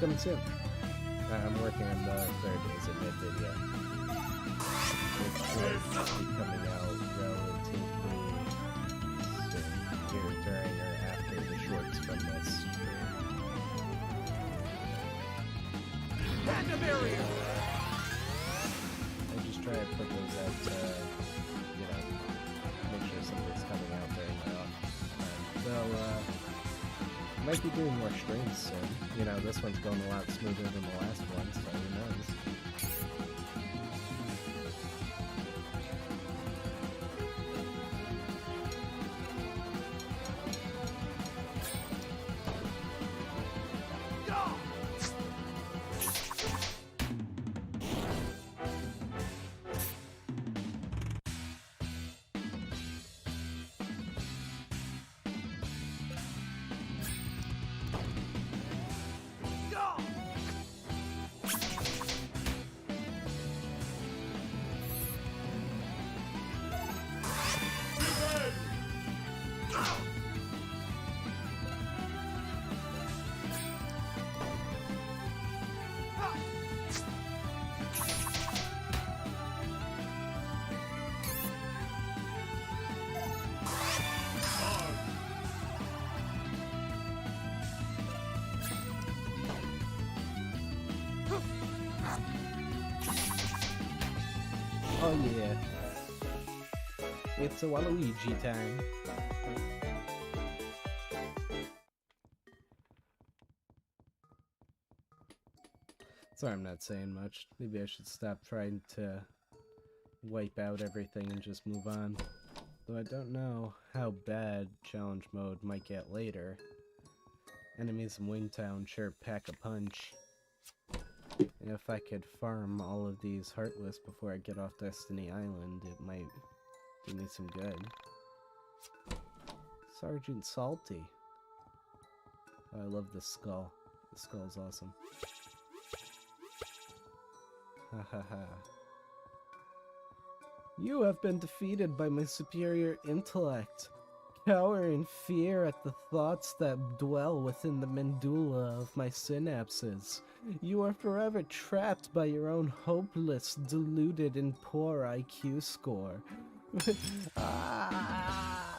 Coming soon. I'm working on the 3rd Days of Mid video. It should be coming out relatively soon, either during or after the shorts from this stream. I just try to put those out to, make sure something's coming out during my off time. So, might be doing more streams soon. This one's going a lot smoother than the last one, so who knows. Oh yeah. It's a Waluigi time. Sorry, I'm not saying much. Maybe I should stop trying to wipe out everything and just move on. Though I don't know how bad challenge mode might get later. Enemies in Wingtown sure pack a punch. And if I could farm all of these Heartless before I get off Destiny Island, it might do me some good. Sergeant Salty. Oh, I love the skull. The skull's awesome. Ha ha ha. You have been defeated by my superior intellect. Cower in fear at the thoughts that dwell within the medulla of my synapses. You are forever trapped by your own hopeless, deluded, and poor IQ score. Ah!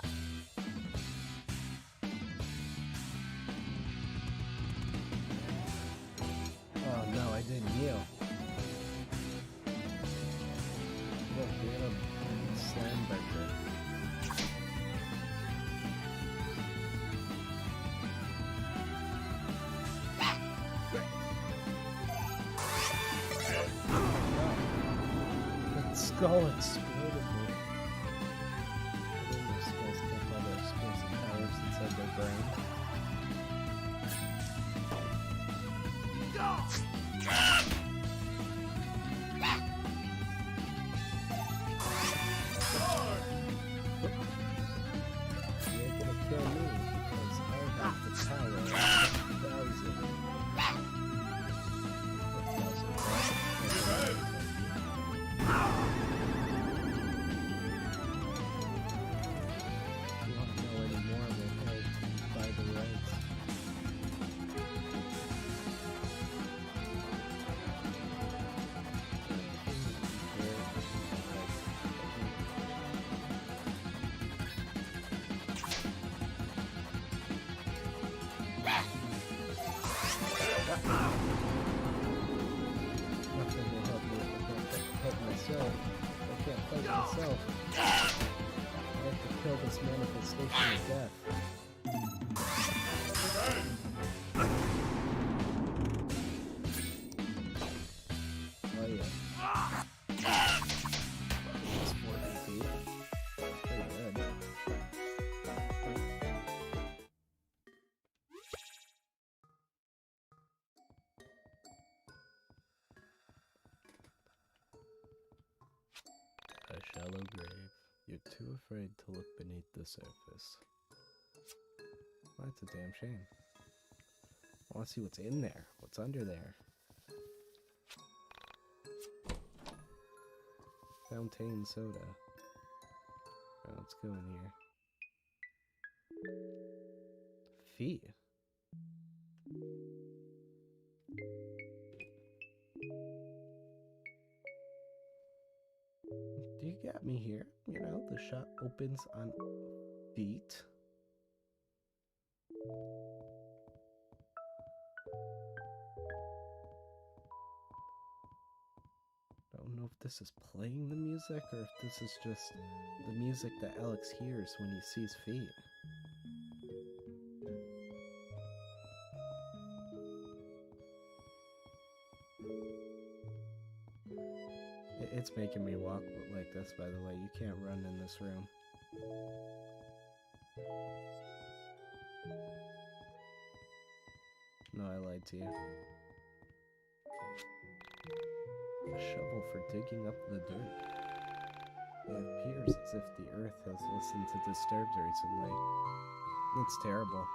Oh no, I didn't heal. Look, we had a slam breaker. That skull exploded me. I think those skulls kept all their explosive powers inside their brain. You're gonna kill me because I have the power of 1,000. If you want to know any more, we'll head by the rights. Nothing will help me if I can't help myself. I can't fight myself. I have to kill this manifestation of death. Oh yeah. That's 40 feet. Pretty good. A shallow grave. You're too afraid to look beneath the surface. Well, that's a damn shame. I want to see what's in there. What's under there? Fountain soda. Alright, let's go in here. Feet. Do you got me here? You know, the shop opens on feet. Don't know if this is playing the music or if this is just the music that Alex hears when he sees feet. It's making me walk like this, by the way. You can't run in this room. No, I lied to you. A shovel for digging up the dirt. It appears as if the earth has listened to Disturbed recently. That's terrible.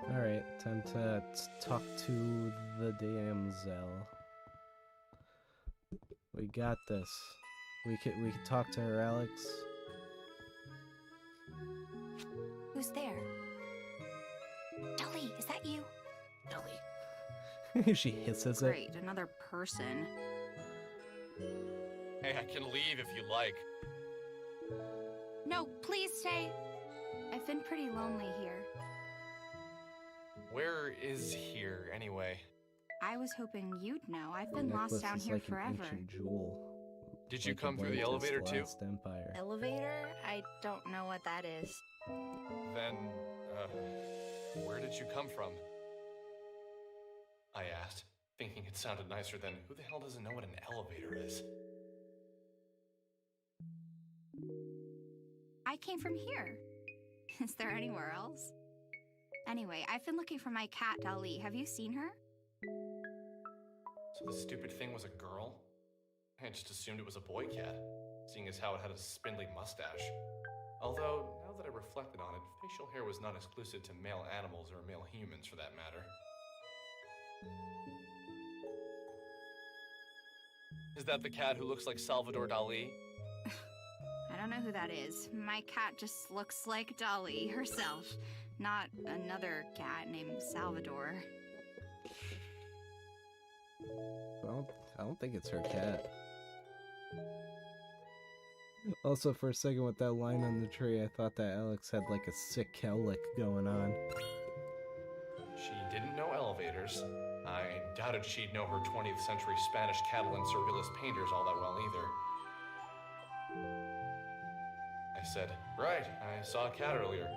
Alright, time to talk to the damsel. We got this. We can talk to her, Alex. Who's there? Dolly, is that you? Dolly. She hisses it. Great, another person. Hey, I can leave if you like. No, please stay. I've been pretty lonely here. Where is here, anyway? I was hoping you'd know. I've The been necklace lost down is here like forever. an ancient jewel. Did you like come through the Atlantis, elevator too? Last Empire. Elevator? I don't know what that is. Then, where did you come from? I asked, thinking it sounded nicer than, who the hell doesn't know what an elevator is? I came from here. Is there anywhere else? Anyway, I've been looking for my cat, Dolly. Have you seen her? So the stupid thing was a girl? I just assumed it was a boy cat, seeing as how it had a spindly mustache. Although, now that I reflected on it, facial hair was not exclusive to male animals or male humans for that matter. Is that the cat who looks like Salvador Dali? I don't know who that is. My cat just looks like Dolly herself, not another cat named Salvador. Well, I don't think it's her cat. Also, for a second with that line on the tree, I thought that Alex had like a sick cow lick going on. She didn't know elevators. I doubted she'd know her 20th century Spanish Catalan surrealist painters all that well either. I said, right, I saw a cat earlier.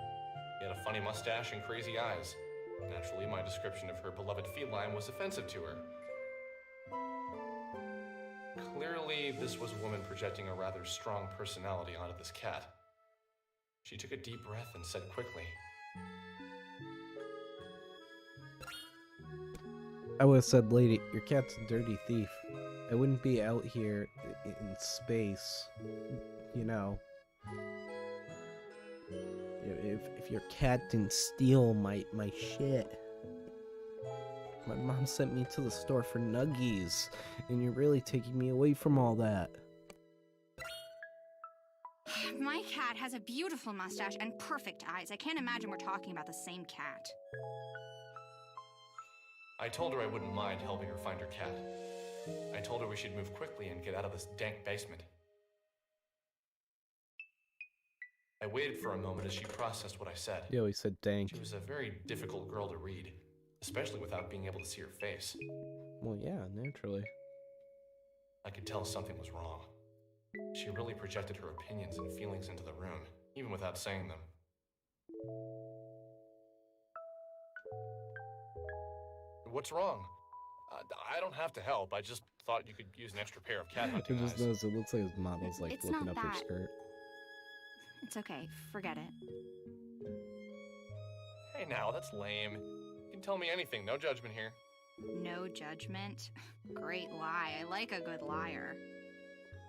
He had a funny mustache and crazy eyes. Naturally, my description of her beloved feline was offensive to her. Clearly, this was a woman projecting a rather strong personality onto this cat. She took a deep breath and said quickly, I would have said, lady, your cat's a dirty thief. I wouldn't be out here in space, you know. If your cat didn't steal my shit. My mom sent me to the store for nuggies, and you're really taking me away from all that. My cat has a beautiful mustache and perfect eyes. I can't imagine we're talking about the same cat. I told her I wouldn't mind helping her find her cat. I told her we should move quickly and get out of this dank basement. I waited for a moment as she processed what I said. Yeah, he said dank. She was a very difficult girl to read, especially without being able to see her face. Well, yeah, naturally. I could tell something was wrong. She really projected her opinions and feelings into the room, even without saying them. What's wrong? I don't have to help. I just thought you could use an extra pair of cat I hunting just eyes. noticed it looks like his model's like It's looking not up her that. skirt. It's okay, forget it. Hey now, that's lame. You can tell me anything, no judgment here. No judgment. Great lie. I like a good liar.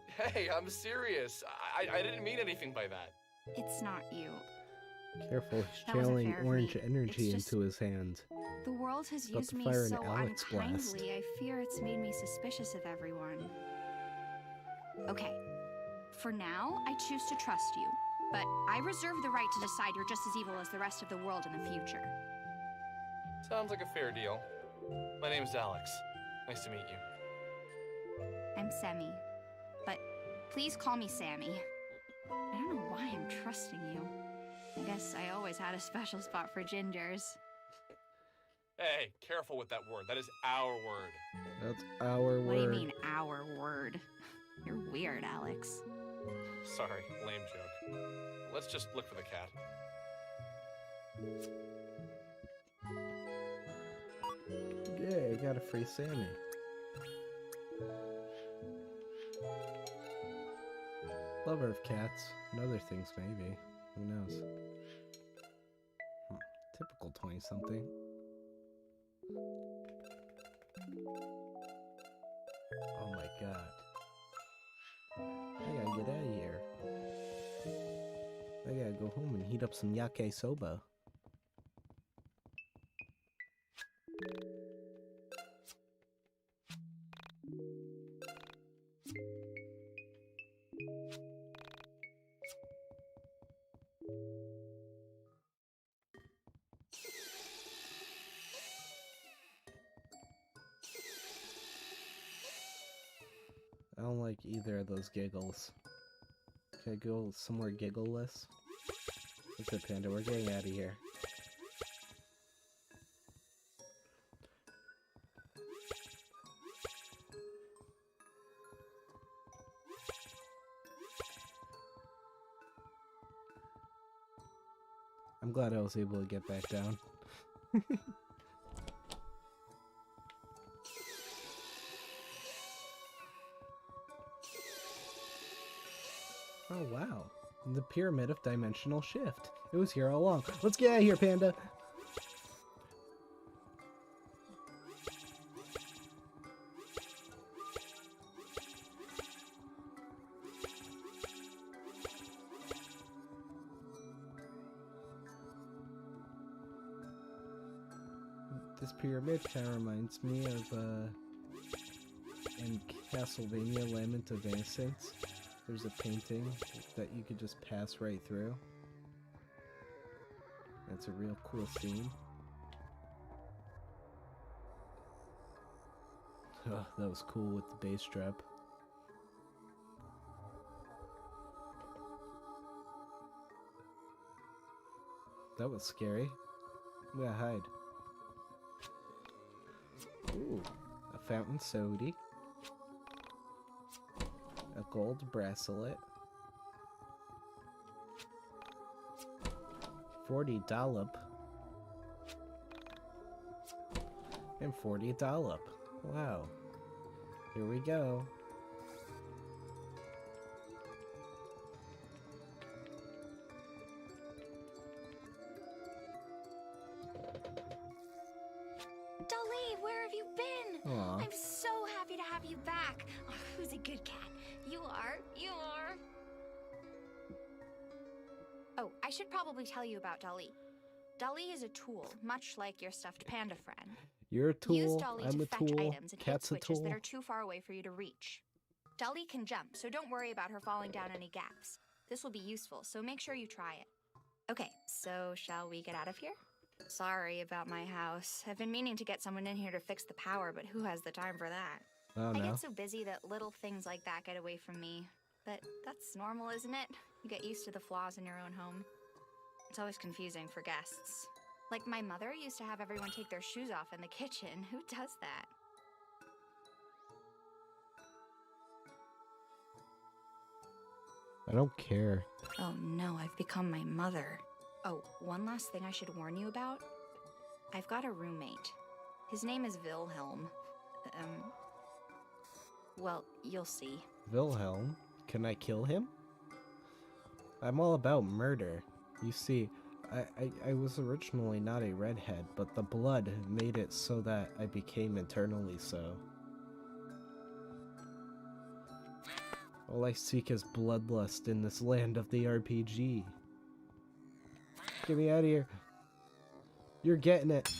Hey, I'm serious. I didn't mean anything by that. It's not you. Careful, he's That wasn't channeling fair of orange me. energy It's just- into his hand. The world has About used to me fire an so Alex blast. unkindly, I fear it's made me suspicious of everyone. Okay, for now, I choose to trust you, but I reserve the right to decide you're just as evil as the rest of the world in the future. Sounds like a fair deal. My name's Alex. Nice to meet you. I'm Semi, but please call me Sammy. I don't know why I'm trusting you. I guess I always had a special spot for gingers. Hey, careful with that word. That is our word. That's our word. What do you mean, our word? You're weird, Alex. Sorry, lame joke. Let's just look for the cat. Yeah, I got a free Sammy. Lover of cats and other things, maybe. Who knows? Typical 20-something. Oh my god. I gotta get out of here. I gotta go home and heat up some YIIK soba. I don't like either of those giggles. Can I go somewhere giggleless? What's up, Panda? We're getting out of here. I'm glad I was able to get back down. Oh wow, the Pyramid of Dimensional Shift. It was here all along. Let's get out of here, Panda! This pyramid kind of reminds me of, in Castlevania Lament of Innocence. There's a painting that you could just pass right through. That's a real cool scene. Oh, that was cool with the bass drop. That was scary. I'm gonna hide. Ooh, a fountain soda. A gold bracelet. 40 dollop. And 40 dollop. Wow. Here we go. Dolly, where have you been? Aw. I'm so happy to have you back. Oh, who's a good cat? You are. You are. Oh, I should probably tell you about Dolly. Dolly is a tool, much like your stuffed panda friend. You're a tool. Use Dolly I'm to a fetch tool. items and hit Cat's a switches that tool. are too far away for you to reach. Dolly can jump, so don't worry about her falling down any gaps. This will be useful, so make sure you try it. Okay, so shall we get out of here? Sorry about my house. I've been meaning to get someone in here to fix the power, but who has the time for that? Oh I no. get so busy that little things like that get away from me. But that's normal, isn't it? You get used to the flaws in your own home. It's always confusing for guests. Like my mother used to have everyone take their shoes off in the kitchen. Who does that? I don't care. Oh no, I've become my mother. Oh, one last thing I should warn you about. I've got a roommate. His name is Wilhelm. Well, you'll see. Wilhelm? Can I kill him? I'm all about murder. You see, I was originally not a redhead, but the blood made it so that I became eternally so. All I seek is bloodlust in this land of the RPG. Get me out of here. You're getting it.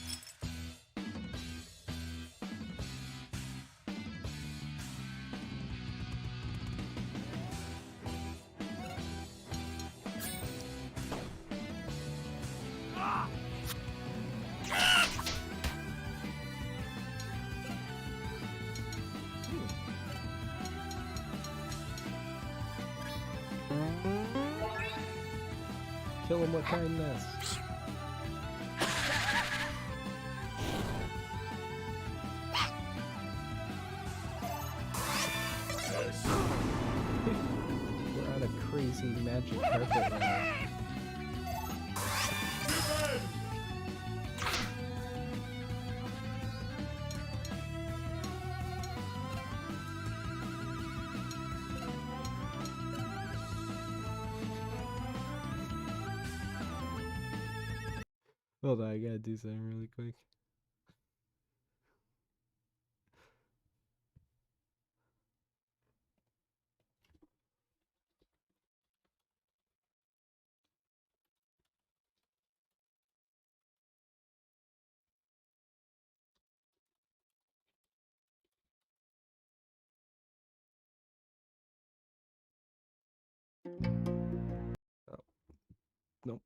Kill him with kindness. We're on a crazy magic carpet now. Hold on, I gotta do something really quick. Oh, nope.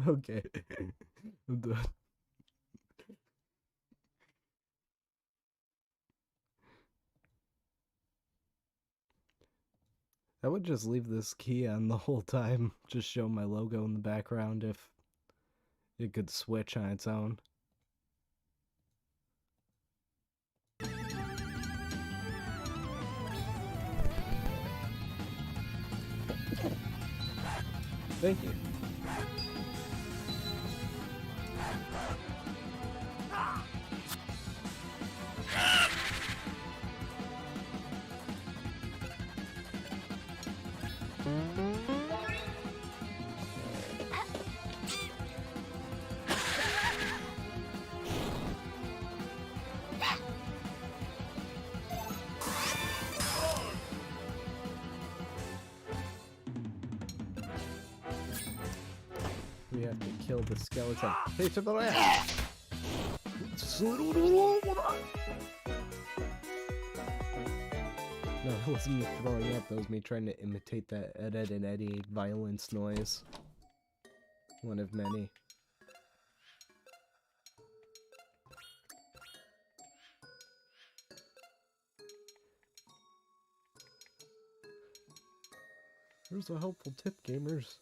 Okay. I'm done. I would just leave this key on the whole time. Just show my logo in the background if it could switch on its own. Thank you. We have to kill the skeleton. Hey, to the left! No, that wasn't me throwing up. That was me trying to imitate that Ed, Ed, and Eddie violence noise. One of many. Here's a helpful tip, gamers.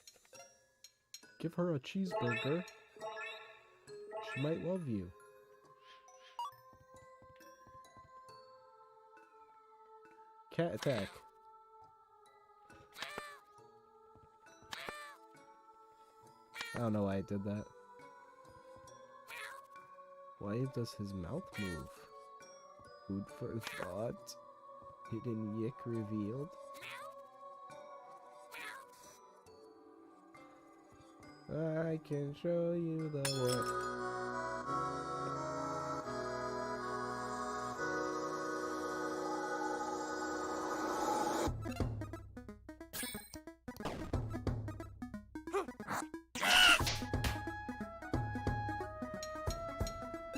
Give her a cheeseburger. She might love you. Cat attack. I don't know why I did that. Why does his mouth move? Food for thought. Hidden YIIK revealed. I can show you the way.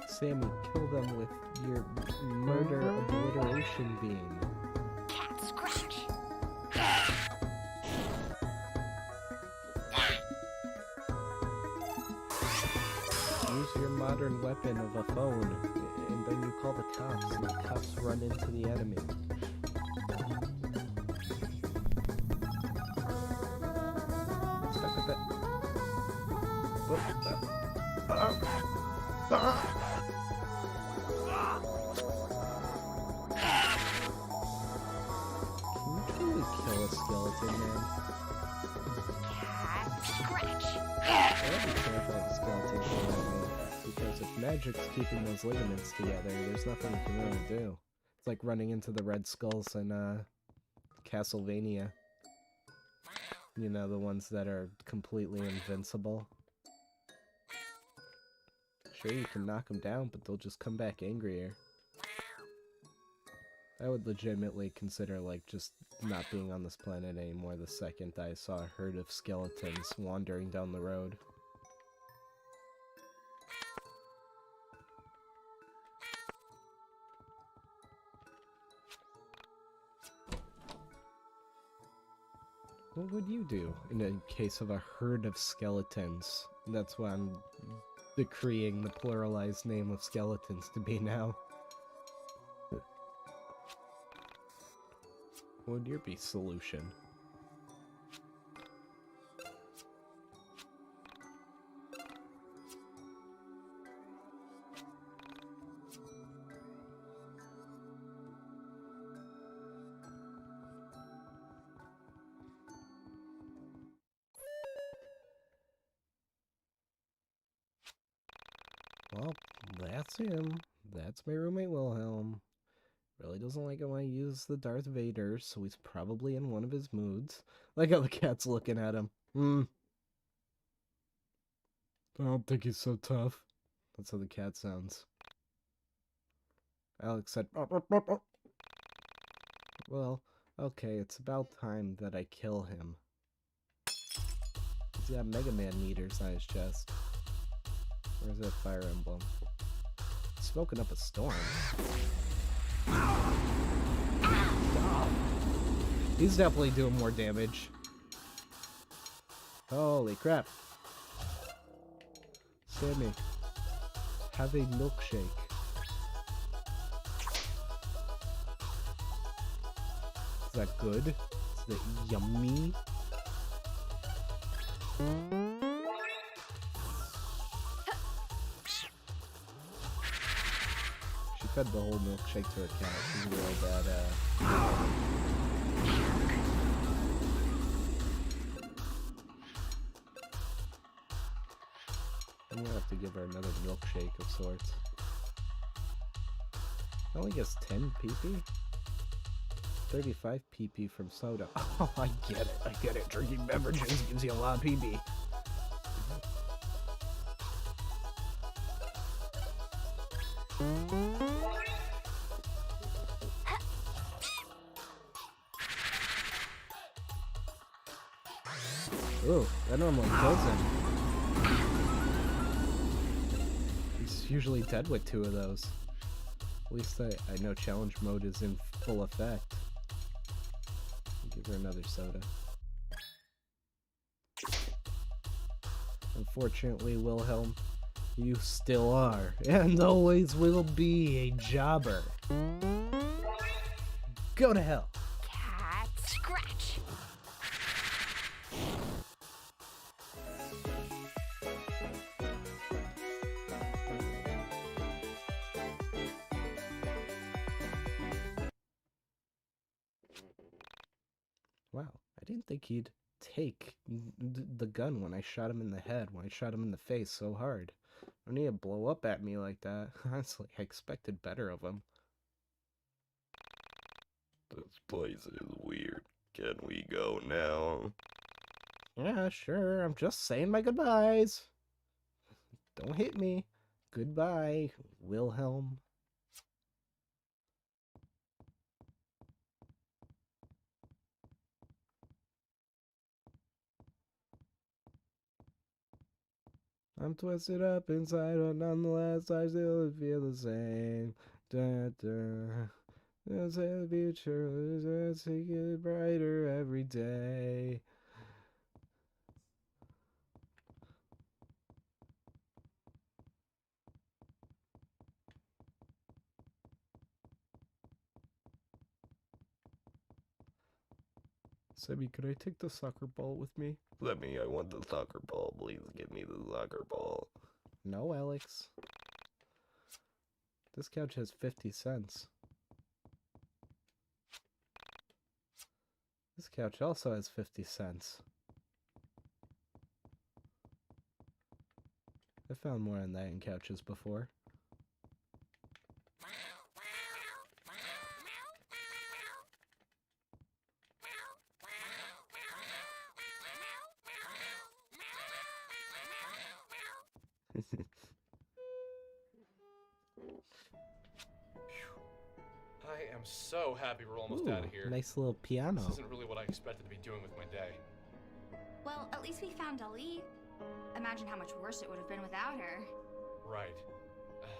Sammy, kill them with your murder obliteration beam. Cat scratch. Use your modern weapon of a phone, and then you call the cops, and the cops run into the enemy. Stuck with it. Can you kill a skeleton, man? Cat scratch. I'd be terrified of skeleton killing me, because if magic's keeping those ligaments together, there's nothing you can really do. It's like running into the red skulls in Castlevania. You know, the ones that are completely invincible. Sure, you can knock them down, but they'll just come back angrier. I would legitimately consider, like, just not being on this planet anymore the second I saw a herd of skeletons wandering down the road. What would you do in a case of a herd of skeletons? That's why I'm decreeing the pluralized name of skeletons to be now. What would your be solution? Well, that's him. That's my roommate Wilhelm. Really doesn't like it when I use the Darth Vader, so he's probably in one of his moods. Like how the cat's looking at him. I don't think he's so tough. That's how the cat sounds. Alex said, well, okay, it's about time that I kill him. He's got Mega Man meters on his chest. Where's that fire emblem? Smoking up a storm. He's definitely doing more damage. Holy crap. understand me. Have a milkshake. Is that good? Is that yummy? She fed the whole milkshake to her cat. She's a real bad, I'm gonna have to give her another milkshake of sorts. I only gets 10 PP? 35 PP from soda. Oh, I get it. Drinking beverages gives you a lot of PP. Ooh, that normally kills him. He's usually dead with 2 of those. At least I know challenge mode is in full effect. Give her another soda. Unfortunately, Wilhelm, you still are, and always will be, a jobber. Go to hell. Cat scratch. Wow, I didn't think he'd take the gun when I shot him in the head, when I shot him in the face so hard. I don't need to blow up at me like that. Honestly, I expected better of him. This place is weird. Can we go now? Yeah, sure, I'm just saying my goodbyes. Don't hit me. Goodbye, Wilhelm. I'm twisted up inside, but nonetheless I still feel the same. Da, da. There's a future, it's getting brighter every day. Sammy, could I take the soccer ball with me? Let me, I want the soccer ball. Please give me the soccer ball. No, Alex. This couch has 50 cents. This couch also has 50 cents. I found more on that in couches before. I am so happy we're almost Ooh, out of here. nice little piano. This isn't really what I expected to be doing with my day. Well, at least we found Ali. Imagine how much worse it would have been without her. Right.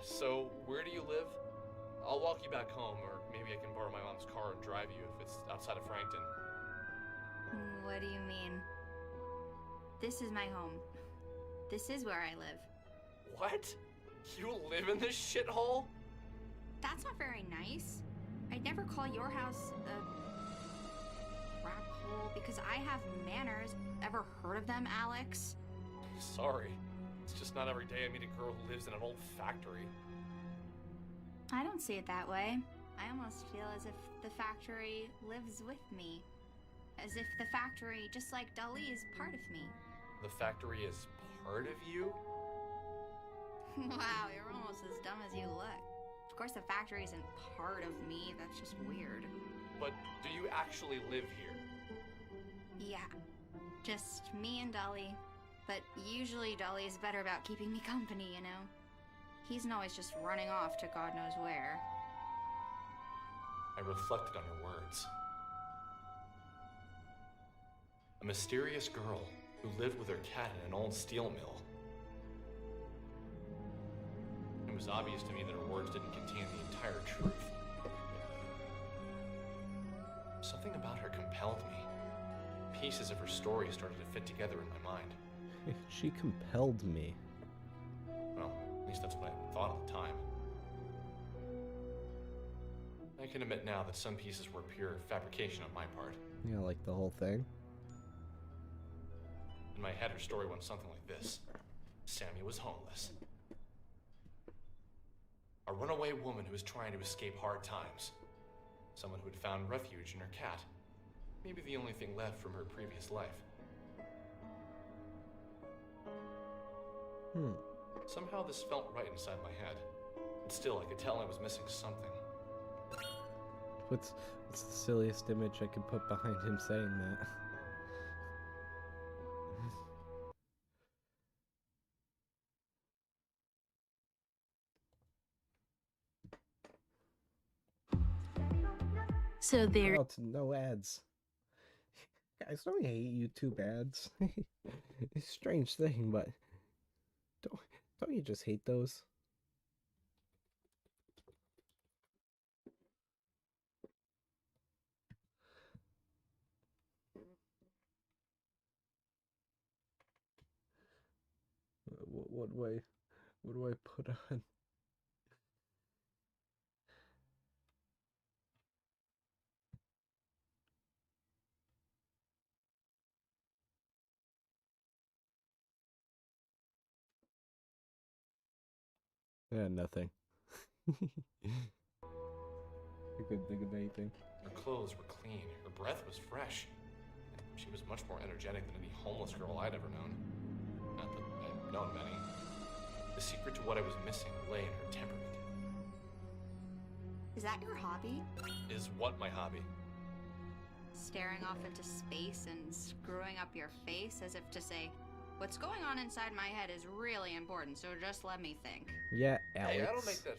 So, where do you live? I'll walk you back home, or maybe I can borrow my mom's car and drive you if it's outside of Frankton. What do you mean? This is my home. This is where I live. What? You live in this shithole? That's not very nice. I'd never call your house a crap hole because I have manners. Ever heard of them, Alex? Sorry. It's just not every day I meet a girl who lives in an old factory. I don't see it that way. I almost feel as if the factory lives with me. As if the factory, just like Dali, is part of me. The factory is part of you? Wow, you're almost as dumb as you look. Of course, the factory isn't part of me. That's just weird. But do you actually live here? Yeah, just me and Dolly. But usually Dolly is better about keeping me company, you know? He's not always just running off to God knows where. I reflected on your words. A mysterious girl who lived with her cat in an old steel mill. It was obvious to me that her words didn't contain the entire truth. Something about her compelled me. Pieces of her story started to fit together in my mind. She compelled me. least that's what I thought at the time. I can admit now that some pieces were pure fabrication on my part. Yeah, like the whole thing. In my head, her story went something like this. Sammy was homeless. A runaway woman who was trying to escape hard times. Someone who had found refuge in her cat. Maybe the only thing left from her previous life. Somehow this felt right inside my head. And still, I could tell I was missing something. What's the silliest image I could put behind him saying that? So there. Oh, no ads. Guys, don't hate YouTube ads. It's a strange thing, but don't you just hate those? What do I put on? Yeah, nothing. I couldn't think of anything. Her clothes were clean, her breath was fresh. She was much more energetic than any homeless girl I'd ever known. Not that I'd known many. The secret to what I was missing lay in her temperament. Is that your hobby? Is what my hobby? Staring off into space and screwing up your face as if to say, what's going on inside my head is really important, so just let me think. Yeah, Alex. Hey, I don't make that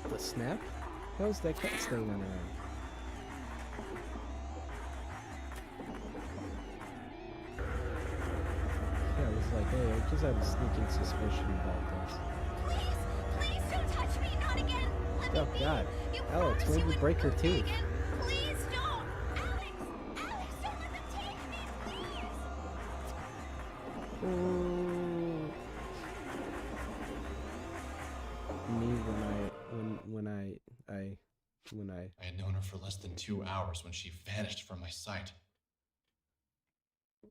What the snap? How's that cat staying on her arm? Yeah, I was like, hey, I just have a sneaking suspicion about this. Please don't touch me, not again. Let Oh me God, be. You Alex, promised when you you wouldn't break your hurt me teeth? again. Please don't. Alex, don't let them take me, please. Me when I I had known her for less than 2 hours when she vanished from my sight.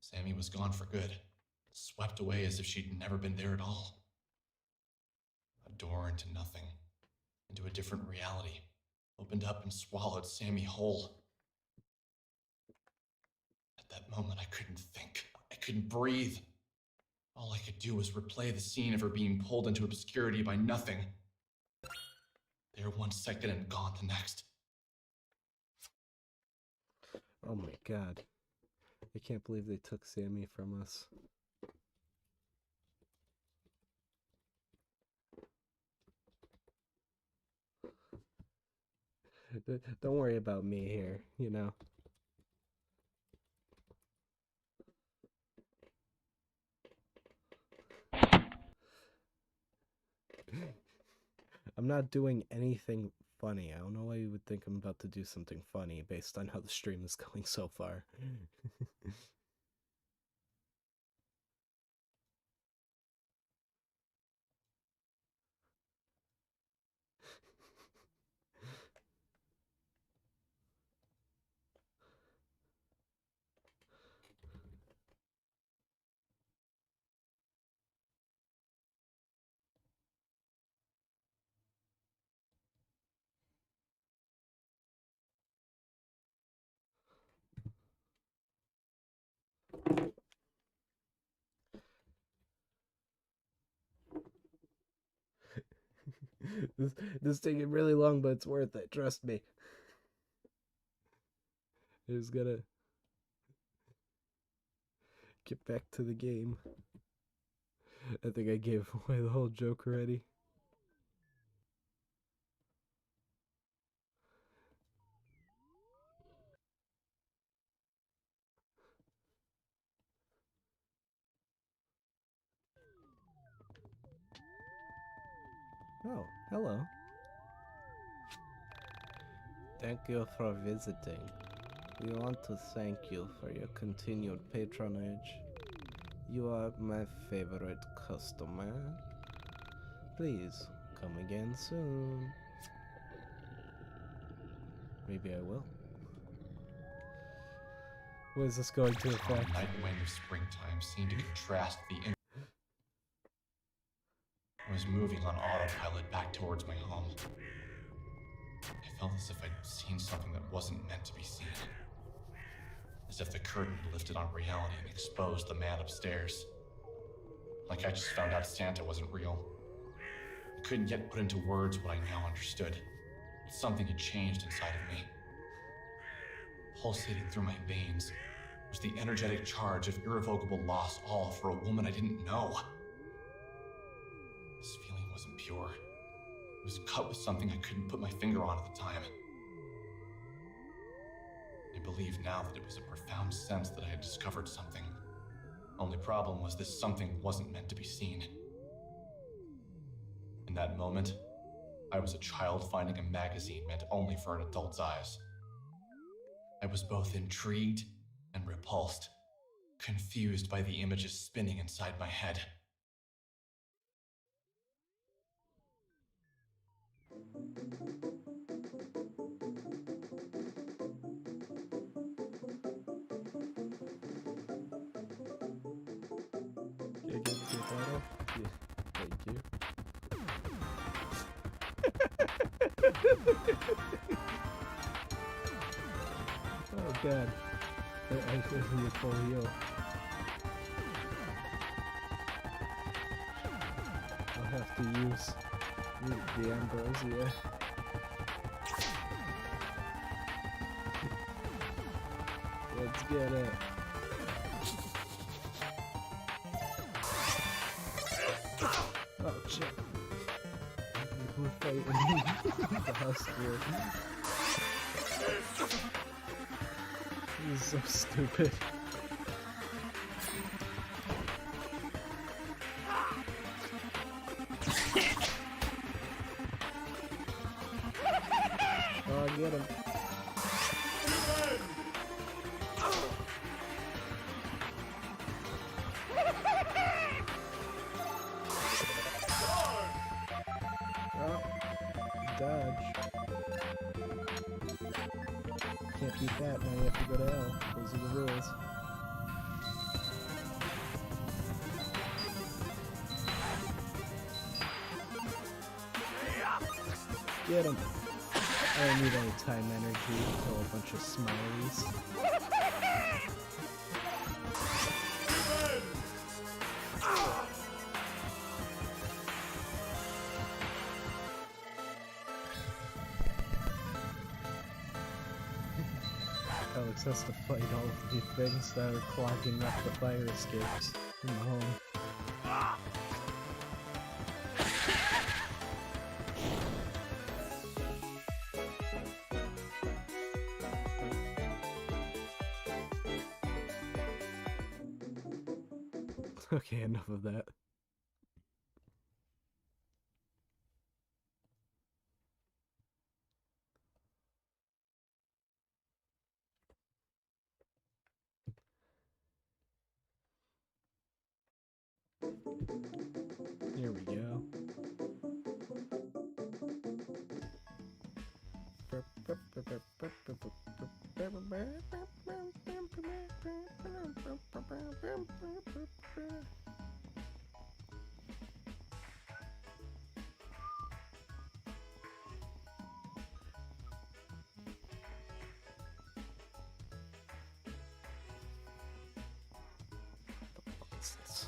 Sammy was gone for good, swept away as if she'd never been there at all. A door into nothing, into a different reality, opened up and swallowed Sammy whole. At that moment, I couldn't think. I couldn't breathe. All I could do was replay the scene of her being pulled into obscurity by nothing. There 1 second and gone the next. Oh my God, I can't believe they took Sammy from us. Don't worry about me here, you know. I'm not doing anything funny. I don't know why you would think I'm about to do something funny based on how the stream is going so far. this is taking really long, but it's worth it. Trust me. I just gotta get back to the game. I think I gave away the whole joke already. Oh, hello. Thank you for visiting. We want to thank you for your continued patronage. You are my favorite customer. Please, come again soon. Maybe I will. What is this going to affect? The night wind of springtime seemed to contrast the I was moving on autopilot back towards my home. I felt as if I'd seen something that wasn't meant to be seen. As if the curtain lifted on reality and exposed the man upstairs. Like I just found out Santa wasn't real. I couldn't yet put into words what I now understood. But something had changed inside of me. Pulsating through my veins was the energetic charge of irrevocable loss, all for a woman I didn't know. This feeling wasn't pure. It was cut with something I couldn't put my finger on at the time. I believe now that it was a profound sense that I had discovered something. Only problem was this something wasn't meant to be seen. In that moment, I was a child finding a magazine meant only for an adult's eyes. I was both intrigued and repulsed, confused by the images spinning inside my head. Can I get the bottle? Yeah, thank you. Oh god. I should be a full heal. I'll have to use the ambrosia. Let's get it. Oh shit. We're fighting the Husker. This is so stupid. Oh, get him. Oh, dodge. Can't beat that, now you have to go to L. Those are the rules. Get him! I don't need any time energy, kill a bunch of smileys. Alex has to fight all of the things that are clogging up the fire escapes in the home. Okay, enough of that. Here we go. What is this?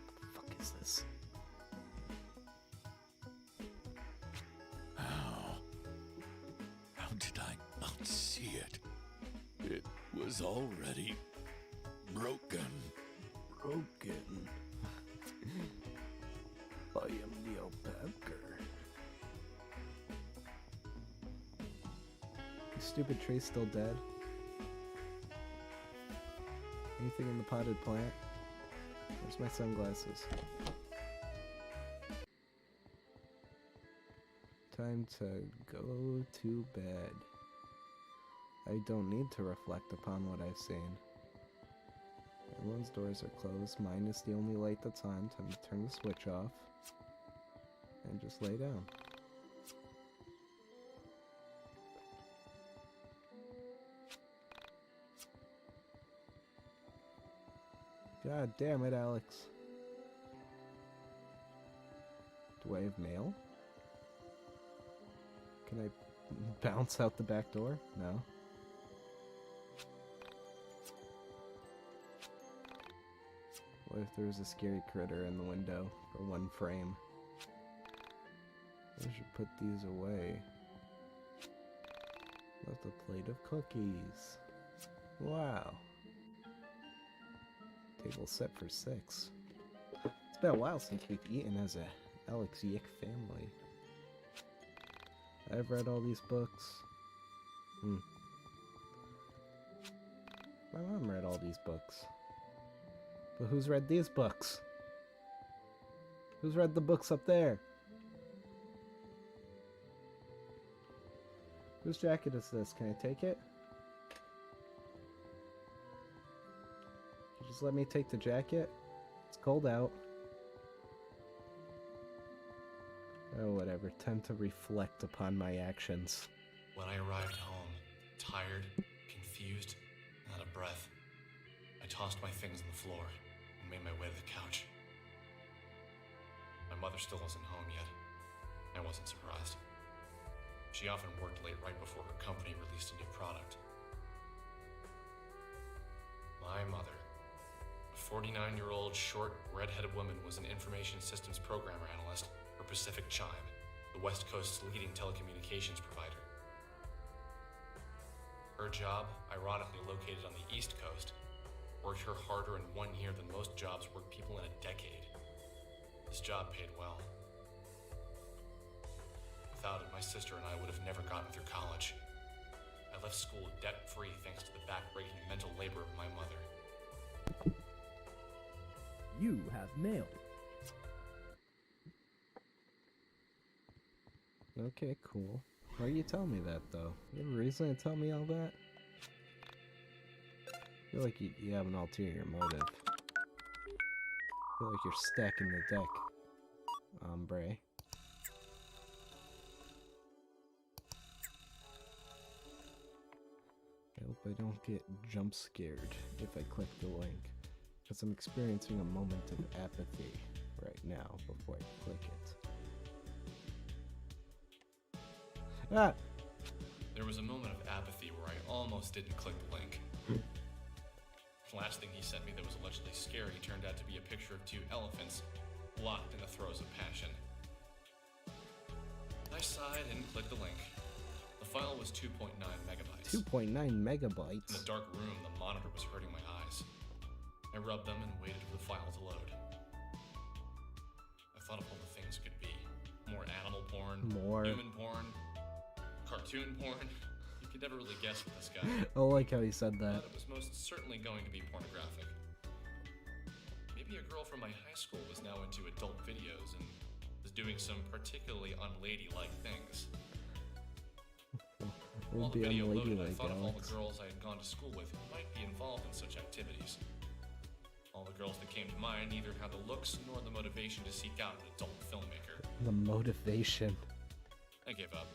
What the fuck is this? How did I not see it? It was already broken. Broken. I am Neil Packer. Is stupid tree still dead? Anything in the potted plant? Where's my sunglasses? Time to go to bed. I don't need to reflect upon what I've seen. Everyone's doors are closed. Mine is the only light that's on. Time to turn the switch off. And just lay down. God damn it, Alex. Do I have mail? Can I bounce out the back door? No. What if there was a scary critter in the window for one frame? I should put these away. Left a plate of cookies. Wow. Table set for 6. It's been a while since we've eaten as a Alex YIIK family. I've read all these books. My mom read all these books. But who's read these books? Who's read the books up there? Whose jacket is this? Can I take it? Can you just let me take the jacket? It's cold out. Oh, whatever. Time to reflect upon my actions. When I arrived home, tired, confused, and out of breath, I tossed my things on the floor and made my way to the couch. My mother still wasn't home yet. I wasn't surprised. She often worked late right before her company released a new product. My mother, a 49-year-old, short, red-headed woman, was an information systems programmer analyst for Pacific Chime, the West Coast's leading telecommunications provider. Her job, ironically located on the East Coast, worked her harder in 1 year than most jobs work people in a decade. This job paid well. Without it, my sister and I would have never gotten through college. I left school debt-free thanks to the back-breaking mental labor of my mother. You have mail. Okay, cool. Why are you telling me that, though? You have a reason to tell me all that? I feel like you have an ulterior motive. I feel like you're stacking the deck, hombre. I hope I don't get jump scared if I click the link, because I'm experiencing a moment of apathy right now before I click it. Ah! There was a moment of apathy where I almost didn't click the link. The last thing he sent me that was allegedly scary turned out to be a picture of 2 elephants locked in the throes of passion. I sighed and clicked the link. The file was 2.9 megabytes. 2.9 megabytes? In the dark room, the monitor was hurting my eyes. I rubbed them and waited for the file to load. I thought of all the things it could be. More animal porn, human porn, cartoon porn. You could never really guess with this guy. I like how he said that. But it was most certainly going to be pornographic. Maybe a girl from my high school was now into adult videos and was doing some particularly unladylike things. While the video loaded, I thought of all the girls I had gone to school with who might be involved in such activities. All the girls that came to mind neither had the looks nor the motivation to seek out an adult filmmaker. The motivation. I gave up.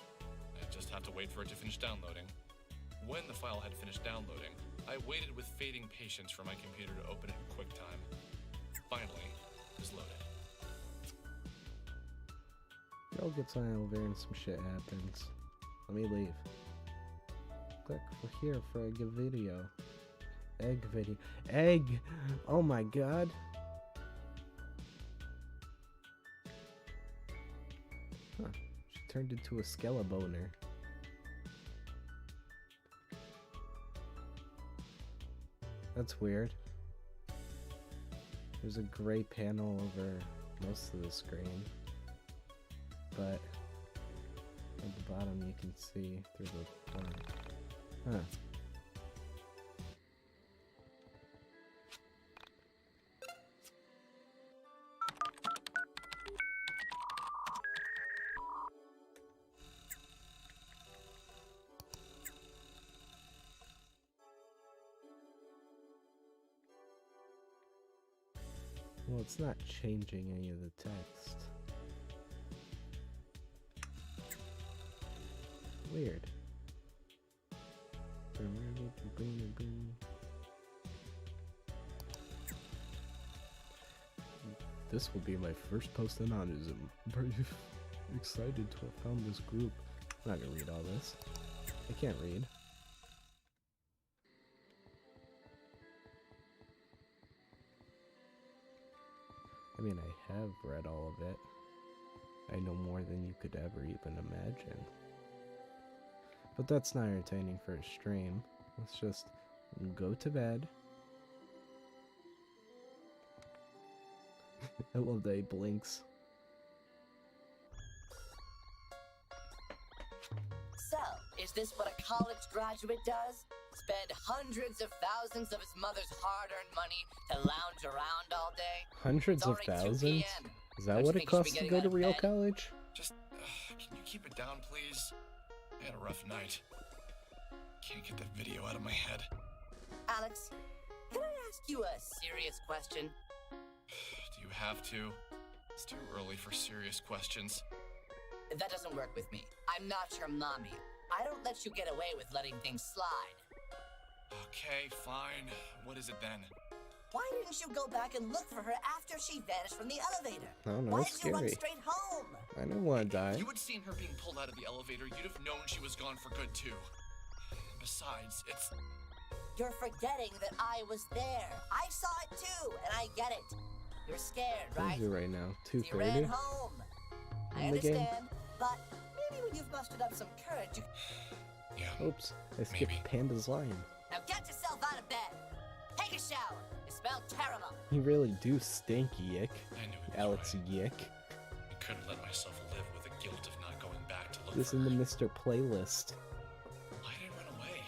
I'd just have to wait for it to finish downloading. When the file had finished downloading, I waited with fading patience for my computer to open it in QuickTime. Finally, it was loaded. Girl gets on an elevator and some shit happens. Let me leave. Click for here for a good video. Egg video. Egg! Oh my god. Huh. She turned into a skelebaner. That's weird. There's a gray panel over most of the screen. But at the bottom you can see through the porn. Huh. Well, it's not changing any of the text. Weird. This will be my first post anonymism. Very excited to have found this group. I'm not gonna read all this. I can't read. I mean, I have read all of it. I know more than you could ever even imagine. But that's not entertaining for a stream. Let's just go to bed. I love that he blinks. So, is this what a college graduate does? Spend hundreds of thousands of his mother's hard-earned money to lounge around all day? Hundreds It's of already 2 thousands? p.m. Is that Don't what you it think you should costs be to getting go out to of real bed? college? Just, can you keep it down, please? I had a rough night. Can't get that video out of my head. Alex, can I ask you a serious question? Do you have to? It's too early for serious questions. That doesn't work with me. I'm not your mommy. I don't let you get away with letting things slide. Okay, fine. What is it then? Why didn't you go back and look for her after she vanished from the elevator? I don't know, Why it's did you run scary. straight home? I don't want to die. If you had seen her being pulled out of the elevator, you'd have known she was gone for good, too. Besides, it's... You're forgetting that I was there. I saw it too, and I get it. You're scared, What right? is it right now? You ran 2:30? home. I In the game? understand, but maybe when you've mustered up some courage, you... Yeah. Oops, I skipped Maybe. Panda's line. Now get yourself out of bed. Take a shower. You smell terrible. You really do stink, YIIK. I knew it was Alex right. YIIK. I couldn't let myself live with the guilt of not going back to look This for in the her. Mr. Playlist. Why did I run away?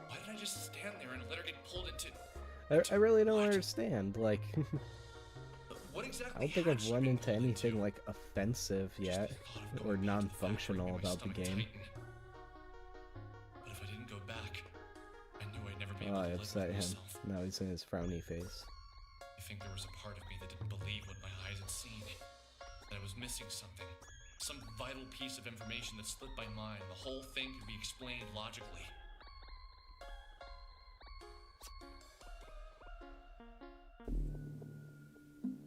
Why did I just stand there and let her get pulled into... I really don't What? understand. Like, What exactly I don't think had I've she run been into pulled anything into? like offensive Just yet, the thought of or going back to the factory non-functional made my about the stomach game. tighten. But if I didn't go back, I knew I'd never be Oh, able I to live upset with him. myself. Now he's in his frowny face. I think there was a part of me that didn't believe what my eyes had seen. That I was missing something. Some vital piece of information that slipped my mind. The whole thing could be explained logically.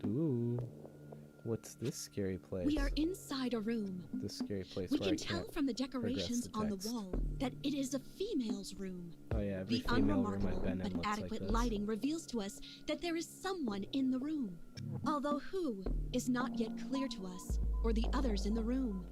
Ooh, what's this scary place? We are inside a room. This scary place We where can I tell can't from the progress decorations the on the text. wall that it is a female's room. Oh yeah, every The female room I've unremarkable been in but looks like adequate this. lighting reveals to us that there is someone in the room. Although who is not yet clear to us, or the others in the room.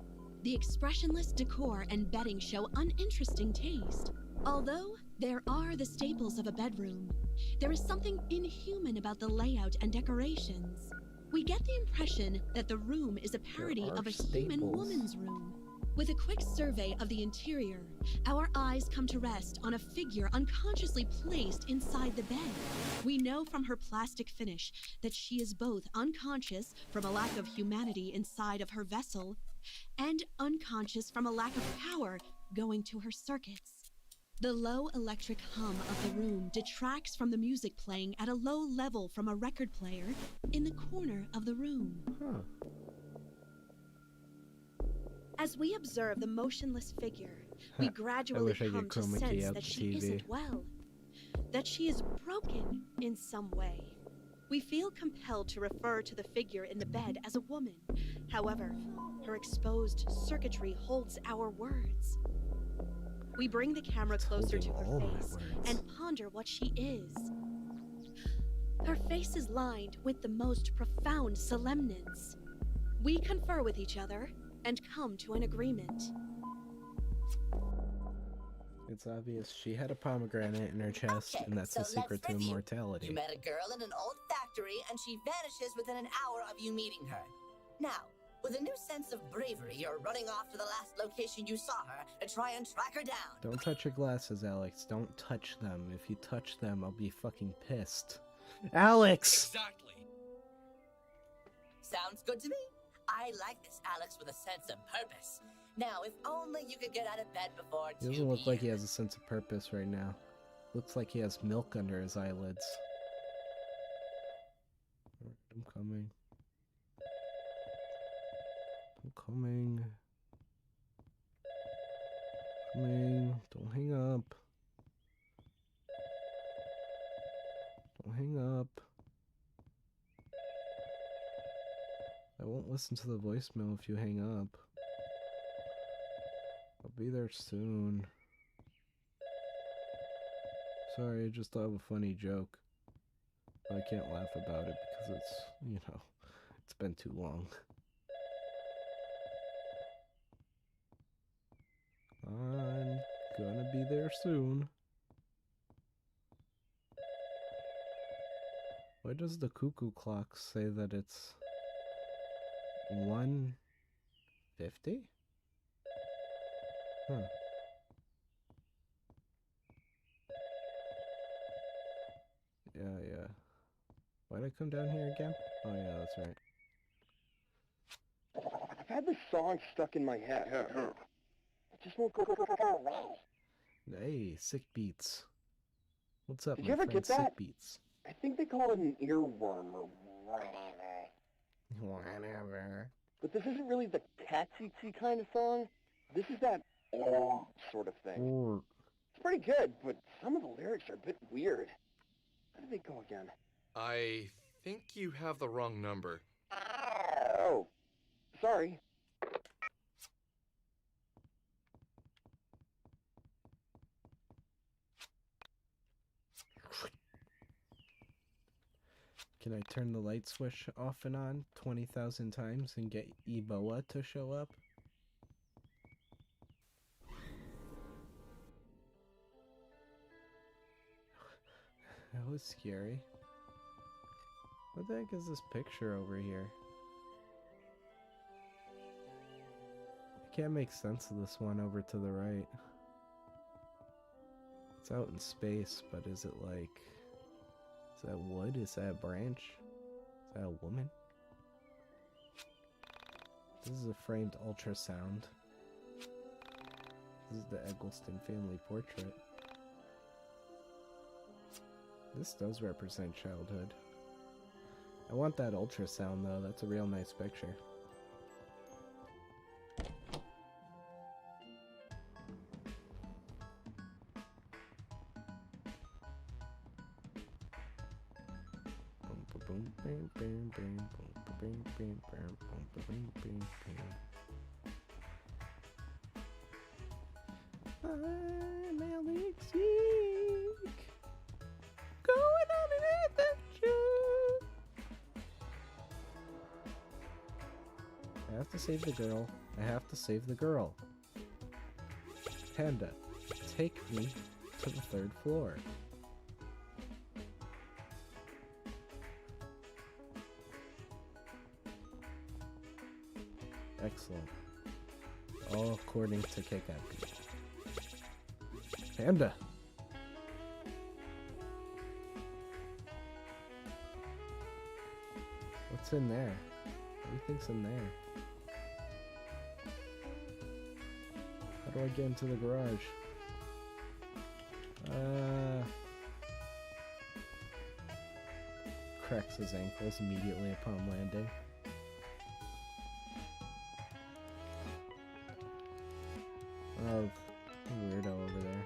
The expressionless decor and bedding show uninteresting taste. Although there are the staples of a bedroom, there is something inhuman about the layout and decorations. We get the impression that the room is a parody are of a human staples. woman's room. With a quick survey of the interior, our eyes come to rest on a figure unconsciously placed inside the bed. We know from her plastic finish that she is both unconscious from a lack of humanity inside of her vessel and unconscious from a lack of power going to her circuits. The low electric hum of the room detracts from the music playing at a low level from a record player in the corner of the room. Huh. As we observe the motionless figure, we I gradually wish I come could to chroma key sense out that the she TV. isn't well, that she is broken in some way. We feel compelled to refer to the figure in the bed as a woman. However, her exposed circuitry holds our words. We bring the camera It's closer to holding her all my face words. and ponder what she is. Her face is lined with the most profound solemnance. We confer with each other and come to an agreement. It's obvious she had a pomegranate in her chest, Okay, and that's so the secret let's to review. immortality. You met a girl in an old factory, and she vanishes within an hour of you meeting her. Now, with a new sense of bravery, you're running off to the last location you saw her to try and track her down. Don't touch your glasses, Alex. Don't touch them. If you touch them, I'll be fucking pissed. Alex! Exactly. Sounds good to me. I like this Alex with a sense of purpose. Now, if only you could get out of bed before 2 He doesn't look like he p.m. has a sense of purpose right now. Looks like he has milk under his eyelids. I'm coming. I'm coming. Coming. Don't hang up. Don't hang up. I won't listen to the voicemail if you hang up. I'll be there soon. Sorry, I just thought of a funny joke. But I can't laugh about it because it's, you know, it's been too long. I'm gonna be there soon. Why does the cuckoo clock say that it's 1:50? Huh. Yeah. Why'd I come down here again? Oh yeah, that's right. I've had this song stuck in my head. It just won't go away. Hey, Sick Beats. What's up, Did my you ever friend get that? Sick Beats? I think they call it an earworm or whatever. Whatever. But this isn't really the catchy kind of song. This is that sort of thing. It's pretty good, but some of the lyrics are a bit weird. How do they go again? I think you have the wrong number. Oh, sorry. Can I turn the light switch off and on 20,000 times and get Eboa to show up? That was scary. What the heck is this picture over here? I can't make sense of this one over to the right. It's out in space, but is it like... Is that wood? Is that a branch? Is that a woman? This is a framed ultrasound. This is the Eggleston family portrait. This does represent childhood. I want that ultrasound though, that's a real nice picture. I'm Alex YIIK, going on an adventure. I have to save the girl. I have to save the girl. Panda, take me to the 3rd floor. Excellent. All according to KKP. Panda! What's in there? What do you think's in there? How do I get into the garage? Cracks his ankles immediately upon landing. Oh, a weirdo over there.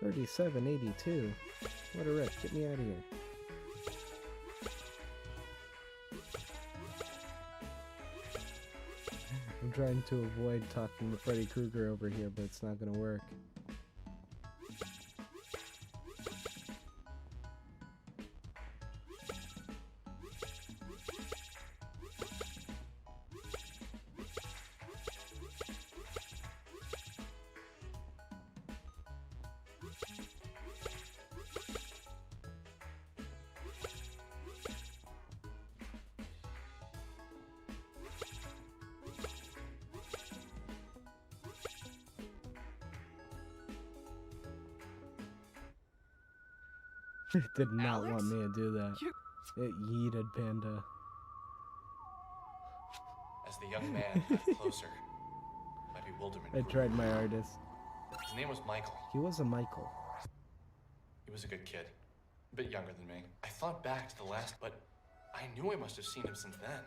$37.82. What a rip. Get me out of here. I'm trying to avoid talking to Freddy Krueger over here, but it's not gonna work. It did not Alex? want me to do that. It yeeted Panda. As the young man got closer, my bewilderment I grew. tried my hardest. His name was Michael. He was a Michael. He was a good kid, a bit younger than me. I thought back to the last, but I knew I must have seen him since then.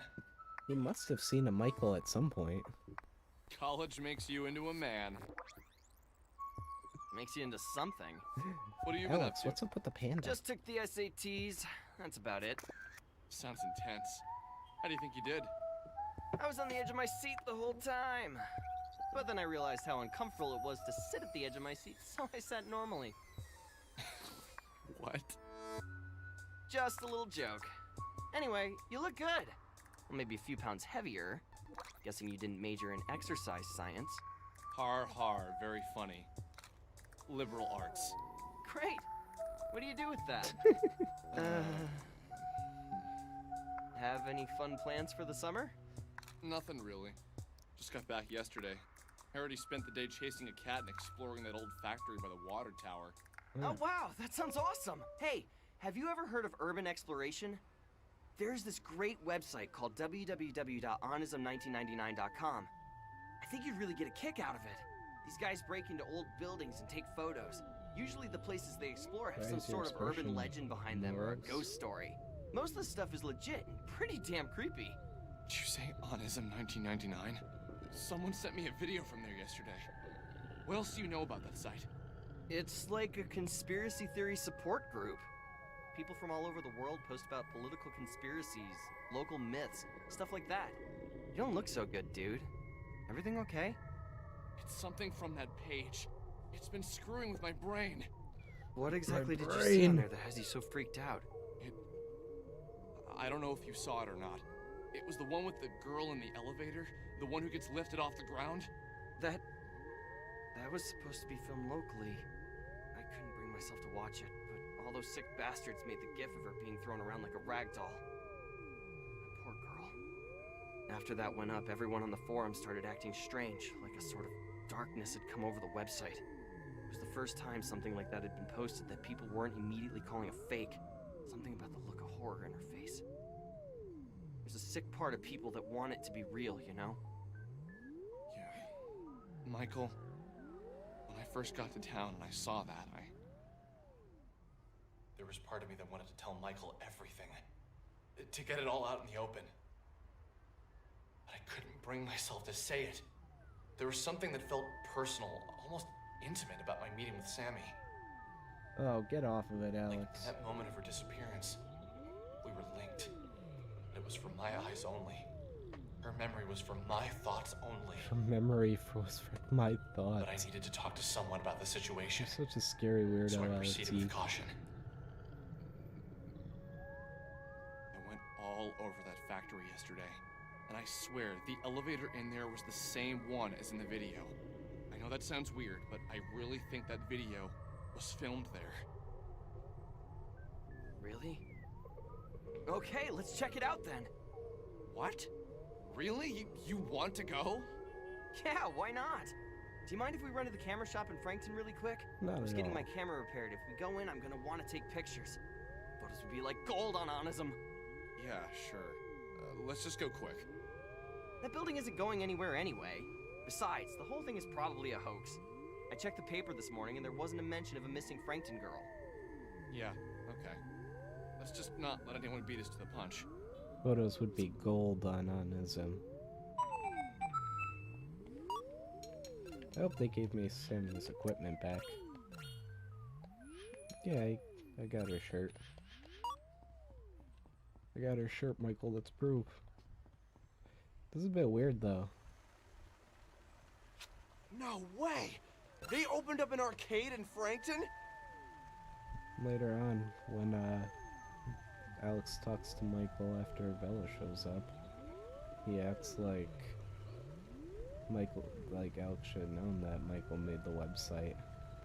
He must have seen a Michael at some point. College makes you into a man. Makes you into something. What have you been up Alex, to? what's up with the panda? Just took the SATs. That's about it. Sounds intense. How do you think you did? I was on the edge of my seat the whole time. But then I realized how uncomfortable it was to sit at the edge of my seat, so I sat normally. What? Just a little joke. Anyway, you look good. Well, maybe a few pounds heavier. Guessing you didn't major in exercise science. Har har, very funny. Liberal arts. Great. What do you do with that? Have any fun plans for the summer? Nothing really. Just got back yesterday. I already spent the day chasing a cat and exploring that old factory by the water tower. Oh wow, that sounds awesome. Hey, have you ever heard of urban exploration? There's this great website called www.onism1999.com. I think you'd really get a kick out of it. These guys break into old buildings and take photos. Usually the places they explore have some sort of urban legend behind them or a ghost story. Most of the stuff is legit and pretty damn creepy. Did you say Onism 1999? Someone sent me a video from there yesterday. What else do you know about that site? It's like a conspiracy theory support group. People from all over the world post about political conspiracies, local myths, stuff like that. You don't look so good, dude. Everything okay? It's something from that page. It's been screwing with my brain. What exactly did you see on there that has you so freaked out? I don't know if you saw it or not. It was the one with the girl in the elevator, the one who gets lifted off the ground. That was supposed to be filmed locally. I couldn't bring myself to watch it, but all those sick bastards made the gif of her being thrown around like a rag doll. That poor girl. After that went up, everyone on the forum started acting strange, like a sort of darkness had come over the website. It was the first time something like that had been posted that people weren't immediately calling a fake. Something about the look of horror in her face. There's a sick part of people that want it to be real, you know? Yeah. Michael, when I first got to town and I saw that, There was part of me that wanted to tell Michael everything. To get it all out in the open. But I couldn't bring myself to say it. There was something that felt personal, almost intimate about my meeting with Sammy. Oh, get off of it, Alex. Like in that moment of her disappearance, we were linked. It was from my eyes only. Her memory was from my thoughts only. Her memory was from my thoughts. But I needed to talk to someone about the situation. You're such a scary weirdo, So I Alex. proceeded with caution. I went all over that factory yesterday. And I swear, the elevator in there was the same one as in the video. I know that sounds weird, but I really think that video was filmed there. Really? Okay, let's check it out then. What? Really? You want to go? Yeah, why not? Do you mind if we run to the camera shop in Frankton really quick? Not I was at getting all. my camera repaired. If we go in, I'm gonna want to take pictures. Photos would be like gold on Onism. Yeah, sure. Let's just go quick. That building isn't going anywhere anyway. Besides, the whole thing is probably a hoax. I checked the paper this morning and there wasn't a mention of a missing Frankton girl. Yeah, okay. Let's just not let anyone beat us to the punch. Photos would be gold on Onism. I hope they gave me Sam's equipment back. Yeah, I got her shirt. I got her shirt, Michael, that's proof. This is a bit weird, though. No way! They opened up an arcade in Frankton? Later on, when Alex talks to Michael after Bella shows up, he acts like Alex should have known that Michael made the website,